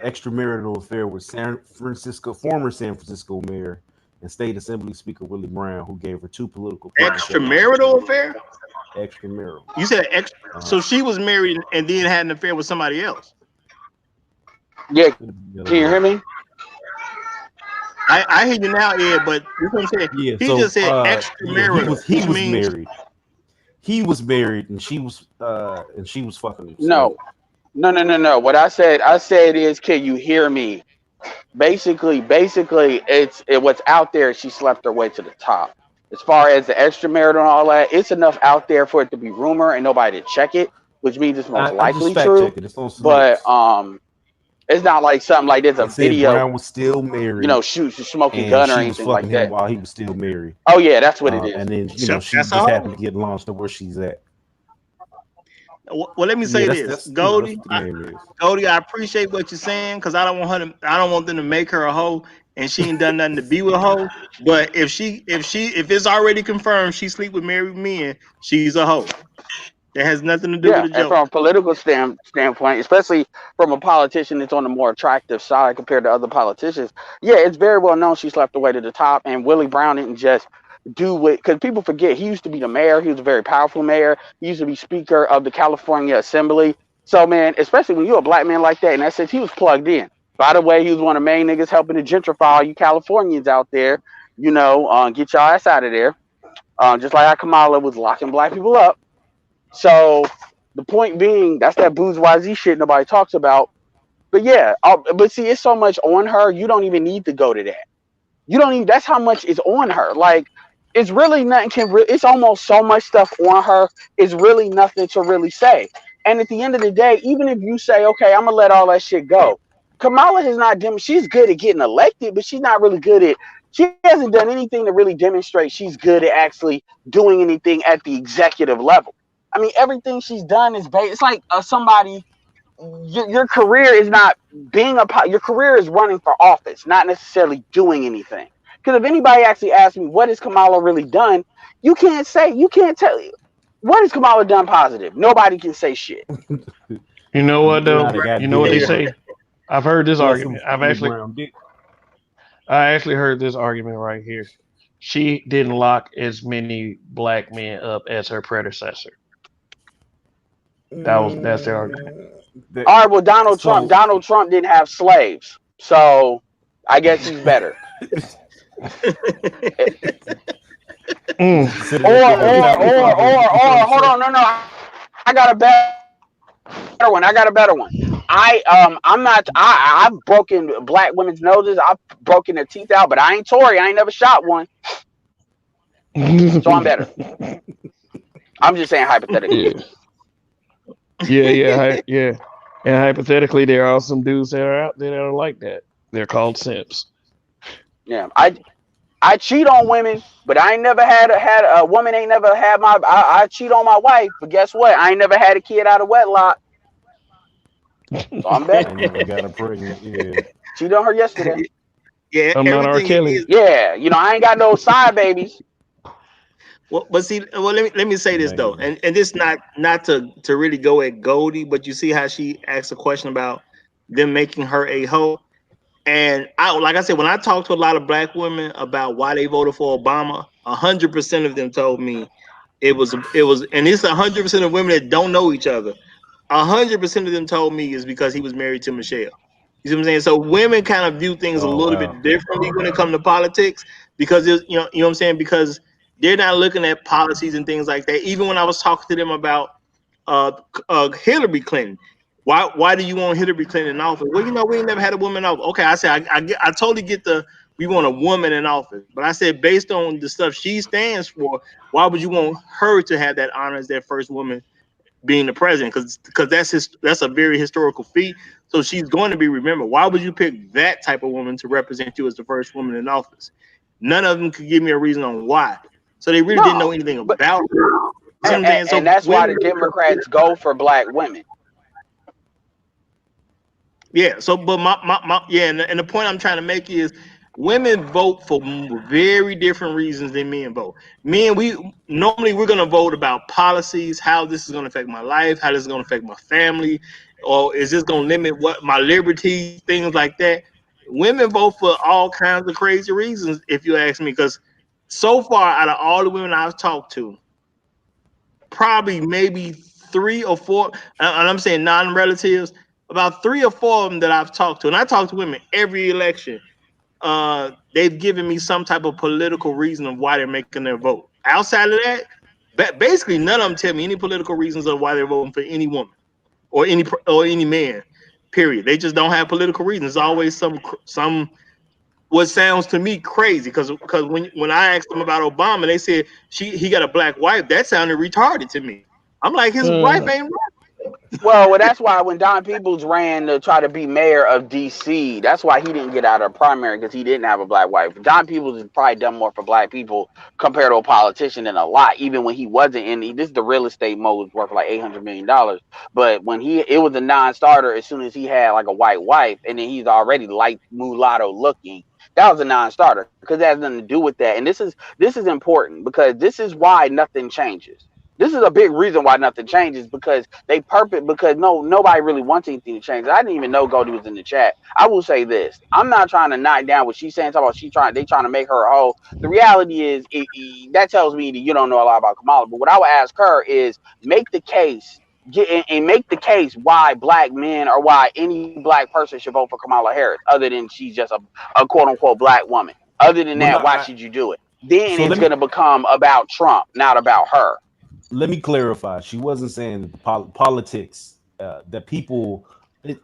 Speaker 2: extramarital affair with former San Francisco mayor and state assembly speaker Willie Brown, who gave her 2 political.
Speaker 4: Extramarital affair.
Speaker 2: Extramarital.
Speaker 4: You said extra. So she was married and then had an affair with somebody else.
Speaker 6: Yeah, can you hear me?
Speaker 4: I hear you now, Ed, but you know what I'm saying?
Speaker 2: Yeah,
Speaker 4: he just said extramarital.
Speaker 2: Yeah, he was married. He was married, and she was fucking him.
Speaker 6: No. What I said is, can you hear me? Basically, what's out there. She slept her way to the top. As far as the extramarital and all that, it's enough out there for it to be rumor and nobody to check it, which means it's most likely true. But it's not like something like there's a video.
Speaker 2: Brown was still married.
Speaker 6: Smoking gun or anything like that.
Speaker 2: While he was still married.
Speaker 6: Oh yeah, that's what it is.
Speaker 2: And then she just happened to get launched to where she's at.
Speaker 4: Well, let me say this, Goldie. Goldie, I appreciate what you're saying because I don't want them to make her a hoe, and she ain't done nothing to be with a hoe. But if it's already confirmed she sleep with married men, she's a hoe. That has nothing to do with the joke.
Speaker 6: And from a political standpoint, especially from a politician that's on the more attractive side compared to other politicians, it's very well known she slept away to the top. And Willie Brown didn't just do it because people forget he used to be the mayor. He was a very powerful mayor. He used to be Speaker of the California Assembly. So, man, especially when you're a black man like that, and that says he was plugged in. By the way, he was one of the main niggas helping to gentrify you Californians out there. Get your ass out of there. Just like how Kamala was locking black people up. So the point being, that's that bourgeoisie shit nobody talks about. But but see, it's so much on her. You don't even need to go to that. You don't even. That's how much is on her. Like it's really nothing it's almost so much stuff on her. It's really nothing to really say. And at the end of the day, even if you say, okay, I'm gonna let all that shit go, Kamala has not she's good at getting elected, but she's not really good at she hasn't done anything to really demonstrate she's good at actually doing anything at the executive level. I mean, everything she's done is based. It's like somebody. Your career is not your career is running for office, not necessarily doing anything. Because if anybody actually asks me what has Kamala really done, you can't tell you what has Kamala done positive. Nobody can say shit.
Speaker 5: You know what though? You know what they
Speaker 2: Yeah.
Speaker 5: say? I've heard this
Speaker 2: Plus some
Speaker 5: argument.
Speaker 2: brown dick.
Speaker 5: I actually heard this argument right here. She didn't lock as many black men up as her predecessor. That's the argument.
Speaker 6: All right, well, Donald
Speaker 2: So
Speaker 6: Trump didn't have slaves, so I guess he's better.
Speaker 2: consider
Speaker 6: Or
Speaker 2: that the founding fathers become
Speaker 6: hold on, no, I got a better one. I've broken black women's noses. I've broken their teeth out, but I ain't Tory. I ain't never shot one, so I'm better. I'm just saying hypothetically.
Speaker 5: Yeah. And hypothetically, there are some dudes that are out there that are like that. They're called simps.
Speaker 6: Yeah, I cheat on women, but I ain't never had a woman ain't never had I cheat on my wife, but guess what? I ain't never had a kid out of wedlock. So I'm better.
Speaker 2: I never got her pregnant. Yeah.
Speaker 6: Cheated on her yesterday.
Speaker 4: Yeah,
Speaker 5: I'm not R.
Speaker 4: everything
Speaker 5: Kelly.
Speaker 4: is.
Speaker 6: Yeah, I ain't got no side babies.
Speaker 4: Well, but see, let me say this though, and this not to really go at Goldie, but you see how she asked a question about them making her a hoe. And like I said, when I talked to a lot of black women about why they voted for Obama, 100% of them told me it was, and it's 100% of women that don't know each other. 100% of them told me is because he was married to Michelle. You see what I'm saying? So women kind of view things a little bit differently when it comes to politics because you know what I'm saying, because they're not looking at policies and things like that. Even when I was talking to them about Hillary Clinton. Why do you want Hillary Clinton in office? Well, we ain't never had a woman in office. Okay, I said I totally get we want a woman in office, but I said based on the stuff she stands for, why would you want her to have that honor as that first woman being the president? Because that's a very historical feat. So she's going to be remembered. Why would you pick that type of woman to represent you as the first woman in office? None of them could give me a reason on why. So they really didn't know anything about her.
Speaker 6: And that's why the Democrats go for black women.
Speaker 4: Yeah. So, but and the point I'm trying to make is, women vote for very different reasons than men vote. Men, we're gonna vote about policies, how this is gonna affect my life, how this is gonna affect my family, or is this gonna limit what my liberties, things like that. Women vote for all kinds of crazy reasons, if you ask me, because so far out of all the women I've talked to, probably maybe 3 or 4, and I'm saying non-relatives, about 3 or 4 of them that I've talked to, and I talk to women every election, they've given me some type of political reason of why they're making their vote. Outside of that, basically none of them tell me any political reasons of why they're voting for any woman or any man, period. They just don't have political reasons. It's always some what sounds to me crazy, because when I asked them about Obama, they said he got a black wife. That sounded retarded to me. I'm like, his wife ain't right.
Speaker 6: Well, that's why when Don Peoples ran to try to be mayor of D.C., that's why he didn't get out of primary, because he didn't have a black wife. Don Peoples has probably done more for black people compared to a politician than a lot, even when he wasn't in. This is the real estate mode worth like $800 million. But when it was a non-starter as soon as he had like a white wife, and then he's already light mulatto looking. That was a non-starter, because that has nothing to do with that. And this is important, because this is why nothing changes. This is a big reason why nothing changes, because nobody really wants anything to change. I didn't even know Goldie was in the chat. I will say this: I'm not trying to knock down what she's saying. They trying to make her a whole. The reality is, that tells me that you don't know a lot about Kamala. But what I would ask her is, make the case why black men or why any black person should vote for Kamala Harris, other than she's just a quote unquote black woman. Other than that, why should you do it? Then it's going to become about Trump, not about her.
Speaker 2: Let me clarify. She wasn't saying that the politics, that people. Let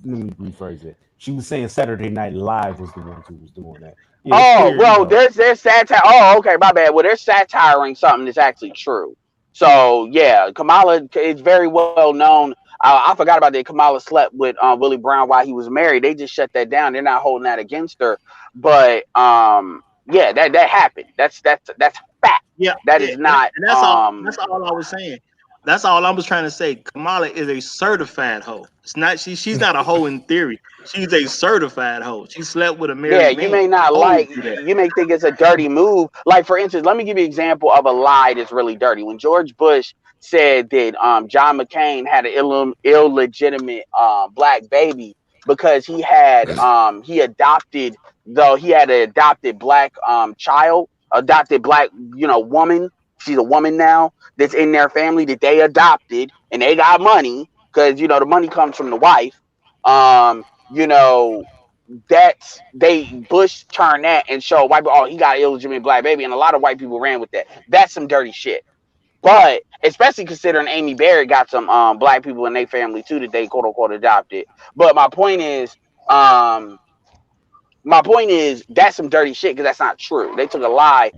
Speaker 2: me rephrase it. She was saying Saturday Night Live was the ones who was doing that. Yeah, it's
Speaker 6: Oh,
Speaker 2: clear, you
Speaker 6: well,
Speaker 2: know.
Speaker 6: there's satire. Oh, okay, my bad. Well, they're satiring something that's actually true. So yeah, Kamala is very well known. I forgot about that. Kamala slept with Willie Brown while he was married. They just shut that down. They're not holding that against her. But yeah, that happened. That's fact.
Speaker 4: Yeah,
Speaker 6: That
Speaker 4: yeah,
Speaker 6: is not
Speaker 4: and that's all. That's all I was saying. That's all I was trying to say. Kamala is a certified hoe. It's not she's not a hoe in theory. She's a certified hoe. She slept with a
Speaker 6: Yeah,
Speaker 4: married
Speaker 6: you
Speaker 4: man.
Speaker 6: may not
Speaker 4: Told
Speaker 6: like,
Speaker 4: you that.
Speaker 6: you may think it's a dirty move. Like, for instance, let me give you an example of a lie that's really dirty. When George Bush said that John McCain had an illegitimate black baby because he adopted, though he had an adopted black child, adopted black, woman. She's a woman now that's in their family that they adopted, and they got money because the money comes from the wife. You know that's they Bush turned that and showed white people, oh, he got an illegitimate black baby, and a lot of white people ran with that. That's some dirty shit. But especially considering Amy Barrett got some black people in their family too that they quote unquote adopted. But um my point is that's some dirty shit because that's not true. They took a lie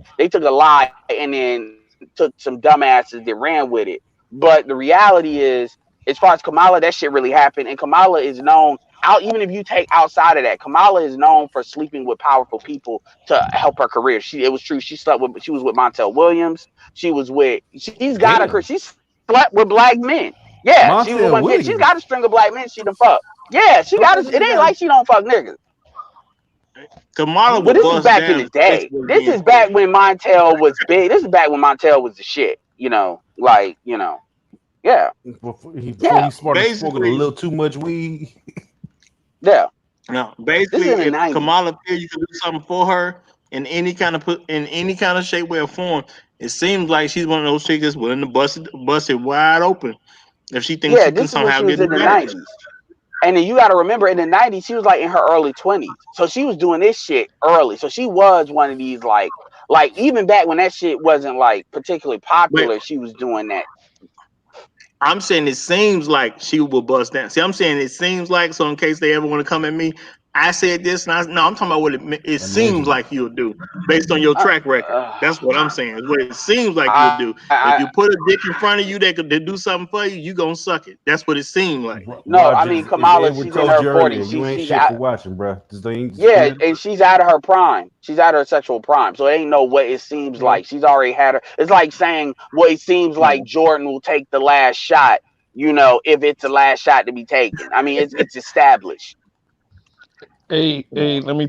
Speaker 6: and then took some dumbasses that ran with it. But the reality is, as far as Kamala, that shit really happened, and Kamala is known out. Even if you take outside of that, Kamala is known for sleeping with powerful people to help her career. It was true. She was with Montel Williams. She's got a career.
Speaker 2: Damn.
Speaker 6: She slept with black men. Yeah, she was the
Speaker 2: Montel
Speaker 6: one. She's got a
Speaker 2: Williams.
Speaker 6: string of black men she done fuck. Yeah, she got. It ain't like she don't fuck niggas.
Speaker 4: Kamala
Speaker 6: Well,
Speaker 4: will
Speaker 6: this is
Speaker 4: bust
Speaker 6: back in the
Speaker 4: down
Speaker 6: day.
Speaker 4: Facebook
Speaker 6: This
Speaker 4: again
Speaker 6: is
Speaker 4: for
Speaker 6: back
Speaker 4: you.
Speaker 6: when Montel was big. This is back when Montel was the shit. Yeah,
Speaker 2: Before
Speaker 6: yeah,
Speaker 2: he started smoking a
Speaker 4: Basically,
Speaker 2: little too much weed.
Speaker 6: yeah.
Speaker 4: no.
Speaker 6: This is
Speaker 4: Basically,
Speaker 6: in the
Speaker 4: if
Speaker 6: 90s.
Speaker 4: Kamala feel you can do something for her in any kind of shape, way, or form, it seems like she's one of those chicks that's willing to bust it wide open if she thinks
Speaker 6: Yeah,
Speaker 4: she can
Speaker 6: this is when
Speaker 4: somehow
Speaker 6: she
Speaker 4: get
Speaker 6: was
Speaker 4: an
Speaker 6: in the
Speaker 4: advantage.
Speaker 6: 90s. And then you got to remember, in the 90s, she was like in her early 20s. So she was doing this shit early. So she was one of these, like even back when that shit wasn't like particularly
Speaker 4: But
Speaker 6: popular, she was doing that.
Speaker 4: I'm saying it seems like she will bust down. See, I'm saying it seems like, so in case they ever want to come at me, I said this, and no, I'm talking about what it seems
Speaker 2: Allegedly.
Speaker 4: like you'll do based on your
Speaker 6: Uh,
Speaker 4: track record.
Speaker 6: uh,
Speaker 4: That's what I'm saying. Is what it seems like you'll
Speaker 6: I,
Speaker 4: do. If
Speaker 6: I,
Speaker 4: you put a dick in front of you that could do something for you, you gonna suck it. That's what it seemed like.
Speaker 6: no, I
Speaker 2: Roger,
Speaker 6: mean
Speaker 2: as
Speaker 6: Kamala,
Speaker 2: Edward
Speaker 6: she's in
Speaker 2: told
Speaker 6: her
Speaker 2: you earlier,
Speaker 6: 40s.
Speaker 2: you ain't
Speaker 6: She's
Speaker 2: shit
Speaker 6: out.
Speaker 2: for watching, bro. Just ain't just
Speaker 6: Yeah,
Speaker 2: clear.
Speaker 6: and she's out of her prime. She's out of her sexual prime. So it ain't no what it seems
Speaker 4: Yeah.
Speaker 6: like. She's already had her. It's like saying, well, it seems like
Speaker 4: No.
Speaker 6: Jordan will take the last shot, if it's the last shot to be taken. I mean, it's established.
Speaker 5: Hey, let me.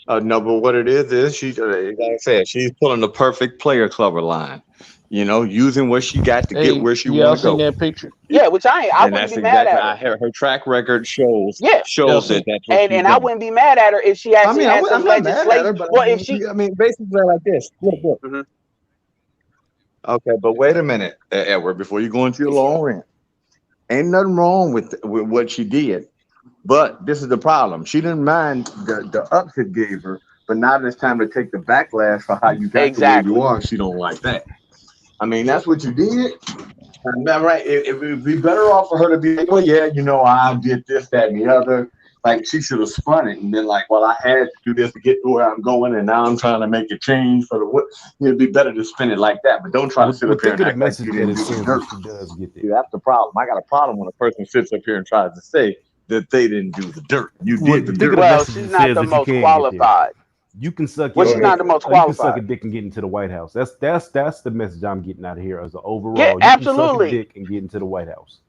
Speaker 3: No, but what it is she, like I said, she's pulling the perfect player clever line. Using what she got to get
Speaker 5: Hey,
Speaker 3: where she want
Speaker 5: y'all
Speaker 3: to
Speaker 5: seen
Speaker 3: go,
Speaker 5: that picture?
Speaker 6: Yeah, which I
Speaker 3: and
Speaker 6: wouldn't
Speaker 3: that's
Speaker 6: be mad
Speaker 3: exactly
Speaker 6: at her.
Speaker 3: her track record shows
Speaker 6: Yeah,
Speaker 5: Y'all
Speaker 3: shows that
Speaker 5: seen?
Speaker 3: that's what
Speaker 6: and
Speaker 3: she's
Speaker 6: I
Speaker 3: done.
Speaker 6: wouldn't be mad at her if she
Speaker 3: I
Speaker 6: actually
Speaker 3: mean,
Speaker 6: had some
Speaker 3: I'm not mad at her,
Speaker 6: legislation.
Speaker 3: but
Speaker 6: Well, if she,
Speaker 3: basically like this. Look.
Speaker 6: Mhm.
Speaker 3: Okay, but wait a minute, Edward, before you go into your long rant. Ain't nothing wrong with what she did, but this is the problem. She didn't mind the ups it gave her, but now it's time to take the backlash for how you got to where you
Speaker 6: exactly.
Speaker 3: are. She don't like that. I mean, that's what you did. And that right? It would be better off for her to be like, well, yeah, I did this, that, and the other. Like she should have spun it and been like, well, I had to do this to get to where I'm going, and now I'm trying to make a change for the what. It'd be better to spin it like that, but don't try to
Speaker 2: Well,
Speaker 3: sit
Speaker 2: well,
Speaker 3: up here
Speaker 2: think
Speaker 3: and
Speaker 2: of the
Speaker 3: act like you
Speaker 2: message that
Speaker 3: didn't
Speaker 2: it
Speaker 3: do the
Speaker 2: sends when
Speaker 3: dirt.
Speaker 2: she does get there.
Speaker 3: See, that's the problem. I got a problem when a person sits up here and tries to say that they didn't do the dirt. You
Speaker 2: Well,
Speaker 3: did the
Speaker 2: think of
Speaker 3: dirt.
Speaker 2: the
Speaker 6: Well,
Speaker 2: message
Speaker 6: she's
Speaker 2: it
Speaker 6: not
Speaker 2: says
Speaker 6: the
Speaker 2: if you
Speaker 6: most
Speaker 2: can get there.
Speaker 6: qualified.
Speaker 2: You can suck
Speaker 6: Well,
Speaker 2: your
Speaker 6: she's
Speaker 3: Go
Speaker 6: not
Speaker 3: ahead.
Speaker 6: the most
Speaker 2: you can suck a
Speaker 6: qualified.
Speaker 2: dick and get into the White House. That's the message I'm getting out of here as an
Speaker 6: Yeah,
Speaker 2: overall. You can suck a
Speaker 6: absolutely.
Speaker 2: dick and get into the White House.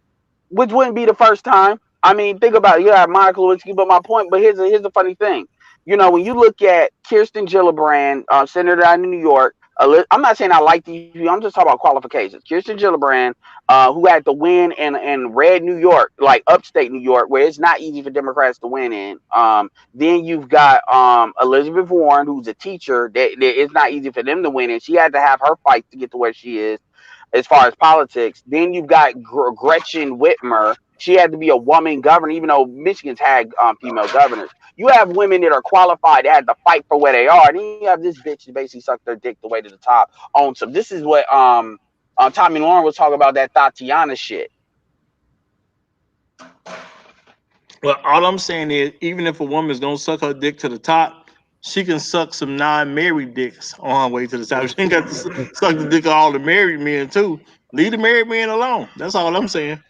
Speaker 6: Which wouldn't be the first time. I mean, think about it. You have Monica Lewinsky, but my point. But here's the funny thing. When you look at Kirsten Gillibrand, senator out in New York. I'm not saying I like these people. I'm just talking about qualifications. Kirsten Gillibrand, who had to win in red New York, like upstate New York, where it's not easy for Democrats to win in. Then you've got Elizabeth Warren, who's a teacher. That it's not easy for them to win in. She had to have her fight to get to where she is as far as politics. Then you've got Gretchen Whitmer. She had to be a woman governor, even though Michigan's had female governors. You have women that are qualified that had to fight for where they are. And then you have this bitch that basically sucked their dick the way to the top on some. This is what Tommy Lauren was talking about, that Tatiana shit.
Speaker 4: Well, all I'm saying is, even if a woman's gonna suck her dick to the top, she can suck some non-married dicks on her way to the top. She ain't got to suck the dick of all the married men too. Leave the married men alone. That's all I'm saying.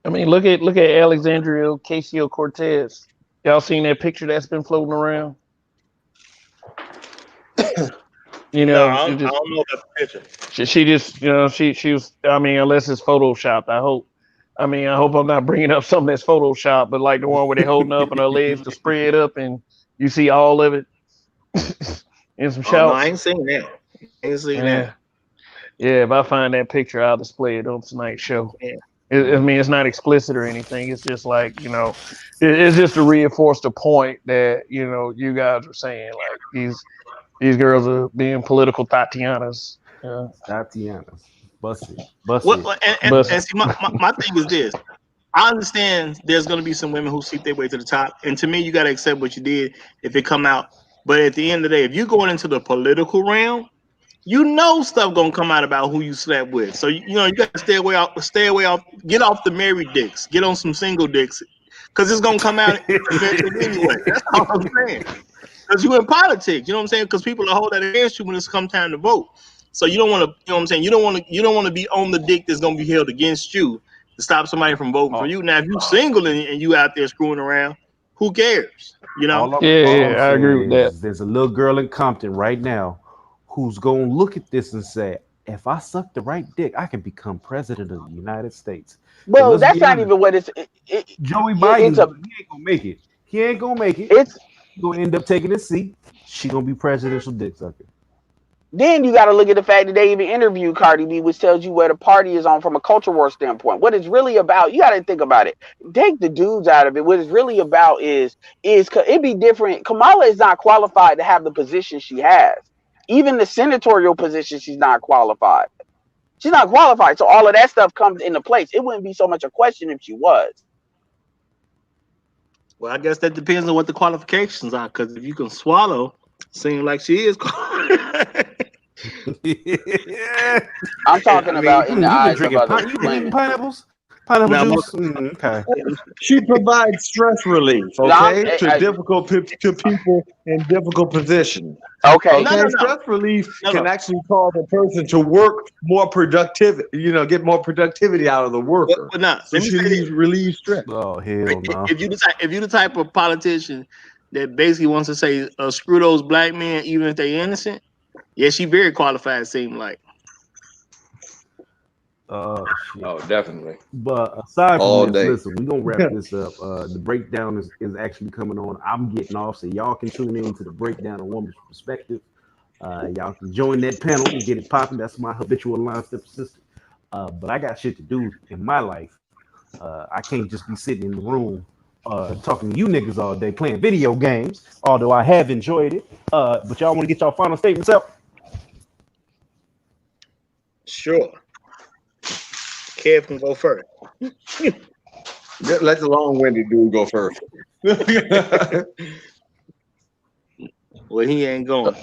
Speaker 5: I mean, look at Alexandria Ocasio Cortez. Y'all seen that picture that's been floating around? You
Speaker 4: No,
Speaker 5: know,
Speaker 4: I
Speaker 5: it
Speaker 4: don't, I
Speaker 5: just
Speaker 4: don't know about the picture.
Speaker 5: she just she was. I mean, unless it's photoshopped, I hope. I mean, I hope I'm not bringing up something that's photoshopped, but like the one where they holding up and her legs to spread up and you see all of it in some
Speaker 4: Oh no, I
Speaker 5: shots.
Speaker 4: ain't seen that. I ain't seen that.
Speaker 5: Yeah, yeah. If I find that picture, I'll display it on tonight's show.
Speaker 4: Yeah.
Speaker 5: I mean, it's not explicit or anything. It's just like it's just to reinforce the point that you guys are saying. Like these girls are being political Tatianas.
Speaker 2: Tatiana, bust it, bust
Speaker 4: Well,
Speaker 2: it.
Speaker 5: But
Speaker 4: and see, my thing is this. I understand there's going to be some women who seek their way to the top, and to me, you got to accept what you did if it come out. But at the end of the day, if you're going into the political realm, stuff gonna come out about who you slept with. So you got to stay away off, get off the married dicks, get on some single dicks, because it's gonna come out eventually anyway. That's all I'm saying. Because you in politics, you know what I'm saying? Because people will hold that against you when it's come time to vote. So you don't want to, you know what I'm saying? You don't want to be on the dick that's gonna be held against you to stop somebody from voting for
Speaker 2: all,
Speaker 4: you. Now, if you single and you out there screwing around, who cares? You know?
Speaker 2: all I'm,
Speaker 5: yeah,
Speaker 2: all
Speaker 5: yeah,
Speaker 2: I'm
Speaker 5: I agree
Speaker 2: saying
Speaker 5: with that.
Speaker 2: is, there's a little girl in Compton right now who's gonna look at this and say, if I suck the right dick, I can become president of the United States. Because
Speaker 6: Well,
Speaker 2: let's
Speaker 6: that's
Speaker 2: be
Speaker 6: not
Speaker 2: honest,
Speaker 6: even what
Speaker 2: Joey
Speaker 6: it's
Speaker 2: Biden,
Speaker 6: a
Speaker 2: he ain't gonna make it. He ain't gonna make it.
Speaker 6: it's
Speaker 2: He gonna end up taking his seat. She gonna be presidential dick sucker.
Speaker 6: then you got to look at the fact that they even interviewed Cardi B, which tells you where the party is on from a culture war standpoint. What it's really about, you got to think about it. Take the dudes out of it. What it's really about is it be different. Kamala is not qualified to have the position she has. Even the senatorial position, she's not qualified. She's not qualified. So all of that stuff comes into place. It wouldn't be so much a question if she was.
Speaker 4: Well, I guess that depends on what the qualifications are. Because if you can swallow, seems like she is.
Speaker 6: I'm talking
Speaker 4: I mean,
Speaker 6: about in the
Speaker 2: You been
Speaker 6: eyes of
Speaker 2: drinking
Speaker 6: other
Speaker 2: you been eating
Speaker 6: women.
Speaker 2: pineapples? Pineapple
Speaker 4: now
Speaker 2: juice? Okay.
Speaker 3: She provides stress relief,
Speaker 6: No,
Speaker 3: okay, to to people in difficult positions.
Speaker 6: okay.
Speaker 4: no,
Speaker 3: Okay,
Speaker 4: no, no,
Speaker 3: stress relief
Speaker 4: no,
Speaker 3: can
Speaker 4: no.
Speaker 3: actually cause a person to work more productive, get more productivity out of the worker.
Speaker 4: But not.
Speaker 3: So
Speaker 4: Let me
Speaker 3: she
Speaker 4: say this:
Speaker 3: relieves stress.
Speaker 2: Oh hell no.
Speaker 4: if you the type of politician that basically wants to say screw those black men, even if they're innocent, yeah, she very qualified. It seemed like.
Speaker 2: Shit.
Speaker 3: Oh, definitely.
Speaker 2: But aside from
Speaker 3: All
Speaker 2: this,
Speaker 3: day.
Speaker 2: listen, we're gonna wrap this up. The breakdown is actually coming on. I'm getting off, so y'all can tune in to the breakdown of woman's perspective. Y'all can join that panel and get it popping. That's my habitual line step assistant. But I got shit to do in my life. I can't just be sitting in the room talking to you niggas all day playing video games, although I have enjoyed it. But y'all want to get y'all final statements out?
Speaker 4: Sure. Kev can go first.
Speaker 3: Let the long-winded dude go first.
Speaker 4: Well, he ain't going.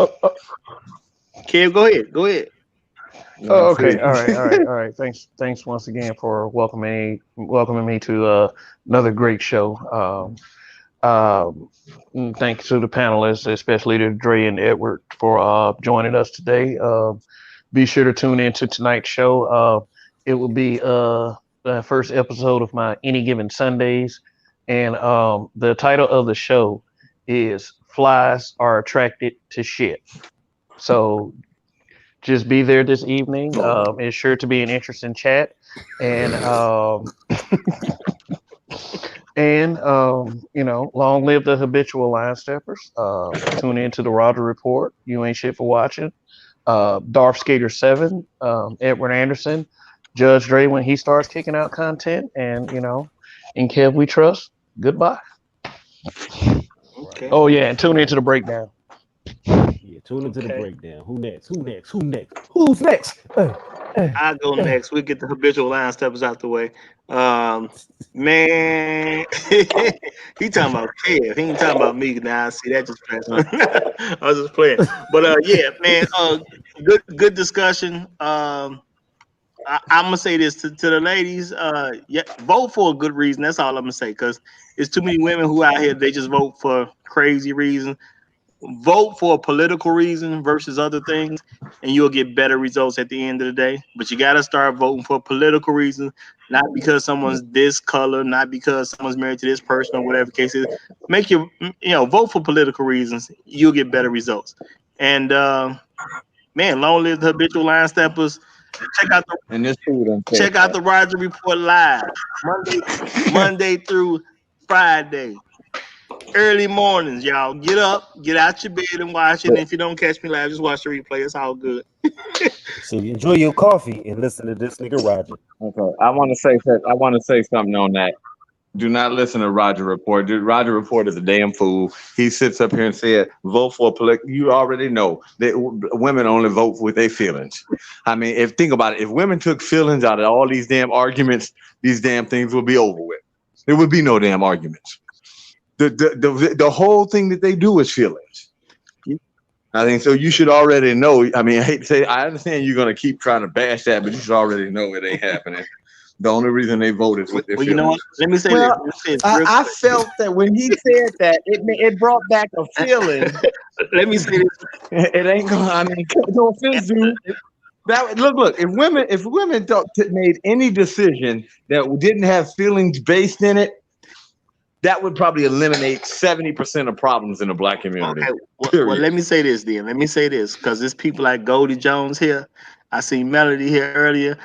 Speaker 4: Kev, go ahead. Go ahead.
Speaker 5: Oh,
Speaker 3: See.
Speaker 5: okay. All right. Thanks once again for welcoming me to another great show. Thanks to the panelists, especially to Dre and Edward, for joining us today. Be sure to tune in to tonight's show. It will be the first episode of my Any Given Sundays, and the title of the show is "Flies Are Attracted to Shit." So just be there this evening. It's sure to be an interesting chat, and long live the habitual line steppers. Tune in to the Roger Report. You ain't shit for watching. Darth Skater 7, Edward Anderson, Judge Dre when he starts kicking out content, and in Kev we trust. Goodbye.
Speaker 4: Okay.
Speaker 5: Oh yeah, and tune into the breakdown.
Speaker 2: Yeah, tune into the
Speaker 4: Okay.
Speaker 2: breakdown. Who next? Who next? Who next? Who's next?
Speaker 4: I'll go next. We'll get the habitual line steppers out the way. Man, he talking about Kev. He ain't talking about me now. See that just passed. I was just playing. But yeah, man. Good discussion. I'm gonna say this to the ladies. Yeah, vote for a good reason. That's all I'm gonna say. Cause it's too many women who out here they just vote for crazy reasons. vote for a political reason versus other things, and you'll get better results at the end of the day. But you got to start voting for political reasons, not because someone's this color, not because someone's married to this person or whatever the case is. Make vote for political reasons. You'll get better results. And man, long live the habitual line steppers. Check out the
Speaker 3: And this food
Speaker 4: check out the Roger Report live Monday through Friday. Early mornings, y'all. Get up, get out your bed and watch it. And if you don't catch me live, just watch the replay. It's all good.
Speaker 7: So you enjoy your coffee and listen to this nigga Roger.
Speaker 3: Okay. I want to say something on that. Do not listen to Roger Report. Dude, Roger Report is a damn fool. He sits up here and said, vote for political. You already know that women only vote with their feelings. I mean, think about it. If women took feelings out of all these damn arguments, these damn things would be over with. There would be no damn arguments. The whole thing that they do is feelings. I think so. You should already know. I mean, I hate to say, I understand you're going to keep trying to bash that, but you should already know it ain't happening. The only reason they voted is with their feelings.
Speaker 4: You know what? Let me say this.
Speaker 3: I felt that when he said that, it brought back a feeling.
Speaker 4: Let me say this.
Speaker 3: It ain't going. I mean, no offense, dude. Look. If women made any decision that didn't have feelings based in it, that would probably eliminate 70% of problems in the black community.
Speaker 4: Okay. Well, let me say this then. Let me say this because there's people like Goldie Jones here. I seen Melody here earlier.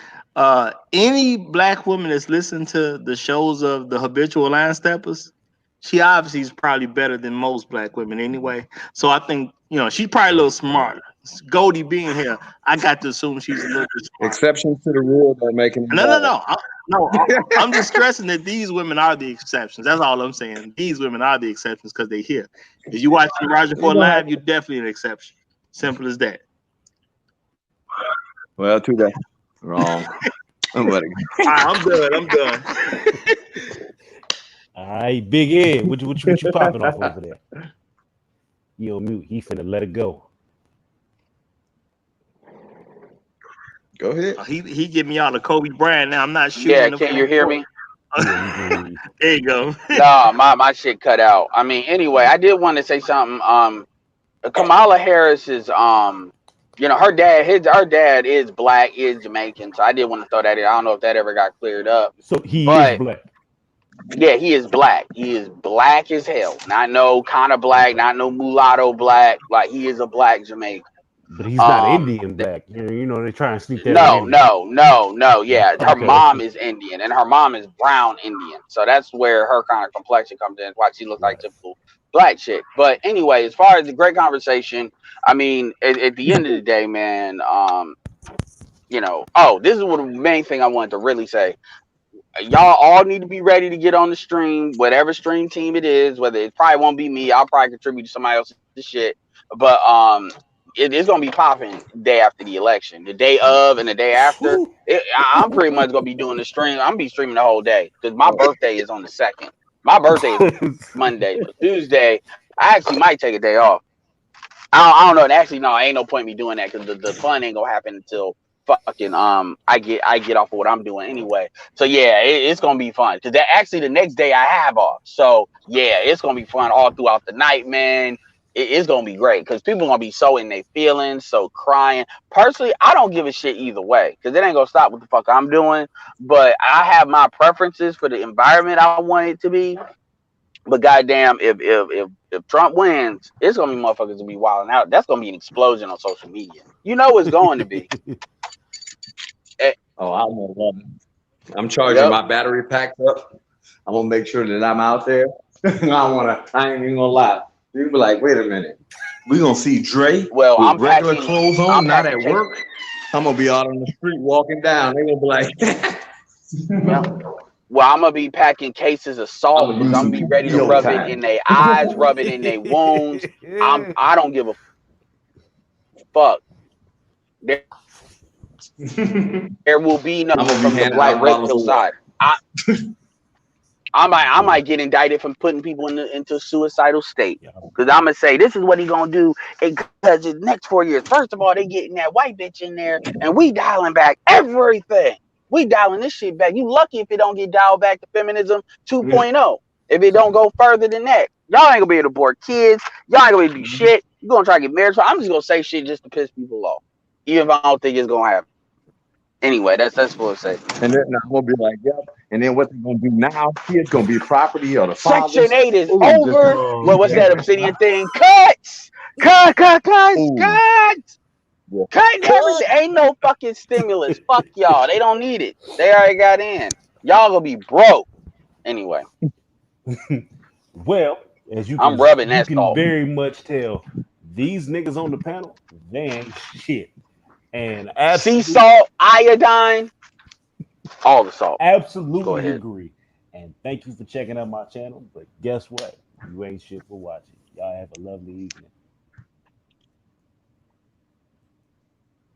Speaker 4: Any black woman that's listened to the shows of the habitual line steppers, she obviously is probably better than most black women anyway. So I think, she's probably a little smarter. Goldie being here, I got to assume she's a little bit smarter.
Speaker 3: Exceptions to the rule don't make it.
Speaker 4: No. I'm just stressing that these women are the exceptions. That's all I'm saying. These women are the exceptions because they're here. If you watch the Roger Report live, you're definitely an exception. Simple as that.
Speaker 3: Well, too bad. Wrong. I'm done.
Speaker 7: All right, Big Ed, what you popping off over there? You on mute. He finna let it go.
Speaker 3: Go ahead.
Speaker 4: He give me all the Kobe Bryant now. I'm not sure.
Speaker 6: Yeah, can you hear me?
Speaker 4: There you go.
Speaker 6: No, my shit cut out. I mean, anyway, I did want to say something. Kamala Harris is her dad is black, is Jamaican. So I did want to throw that in. I don't know if that ever got cleared up.
Speaker 7: So he is black.
Speaker 6: Yeah, he is black. He is black as hell. Not no kind of black, not no mulatto black. Like he is a black Jamaican.
Speaker 7: But he's not Indian black. They try and sneak that.
Speaker 6: No. Yeah, her mom is Indian, and her mom is brown Indian. So that's where her kind of complexion comes in. Why she looks like typical black chick. But anyway, as far as the great conversation, I mean, at the end of the day, man, this is what the main thing I wanted to really say. Y'all all need to be ready to get on the stream, whatever stream team it is. Whether it probably won't be me, I'll probably contribute to somebody else's shit. But it's gonna be popping day after the election, the day of and the day after. I'm pretty much gonna be doing the stream. I'm gonna be streaming the whole day because my birthday is on the 2nd. My birthday is Monday. So Tuesday, I actually might take a day off. I don't know. And actually, no, ain't no point in me doing that because the fun ain't gonna happen until fucking I get off of what I'm doing anyway. So yeah, it's gonna be fun because actually the next day I have off. So yeah, it's gonna be fun all throughout the night, man. It's gonna be great because people are gonna be so in their feelings, so crying. Personally, I don't give a shit either way because it ain't gonna stop what the fuck I'm doing. But I have my preferences for the environment I want it to be. But goddamn, if Trump wins, it's gonna be motherfuckers to be wilding out. That's gonna be an explosion on social media. You know it's going to be.
Speaker 3: Oh, I love it. I'm charging my battery packs up. I'm gonna make sure that I'm out there. I ain't even gonna lie. People be like, wait a minute. We gonna see Dre with
Speaker 6: I'm
Speaker 3: regular
Speaker 6: packing,
Speaker 3: clothes on, not at work. I'm gonna be out on the street walking down. They gonna be like,
Speaker 6: well, I'm gonna be packing cases of salt. I'm gonna be ready to rub it in their eyes, rub it in their wounds. I don't give a fuck. There will be no from the black red pill side. I might get indicted from putting people into a suicidal state because I'm gonna say this is what he gonna do because the next 4 years. First of all, they getting that white bitch in there, and we dialing back everything. We dialing this shit back. You lucky if it don't get dialed back to feminism 2.0. If it don't go further than that, Y'all ain't gonna be able to abort kids. Y'all ain't gonna be able to do shit. You gonna try to get married? So I'm just gonna say shit just to piss people off, even if I don't think it's gonna happen. Anyway, that's what I say.
Speaker 3: And then I'm gonna be like, yep. And then what they're gonna do now? It's gonna be property of the
Speaker 6: Section
Speaker 3: fathers.
Speaker 6: 8 is
Speaker 3: Ooh, just
Speaker 6: over.
Speaker 7: Oh,
Speaker 6: What's that
Speaker 7: damn.
Speaker 6: obsidian thing? Cuts, cuts,
Speaker 3: ooh, yeah.
Speaker 6: cutting everything. Ain't no fucking stimulus. Fuck y'all. They don't need it. They already got in. Y'all gonna be broke. Anyway,
Speaker 2: Well, as
Speaker 6: I'm rubbing
Speaker 2: you
Speaker 6: that
Speaker 2: can
Speaker 6: salt.
Speaker 2: very much tell, these niggas on the panel, they ain't shit. And
Speaker 6: Sea salt, iodine, all the salt. Go
Speaker 2: absolutely
Speaker 6: ahead.
Speaker 2: agree. And thank you for checking out my channel. But guess what? You ain't shit for watching. Y'all have a lovely evening.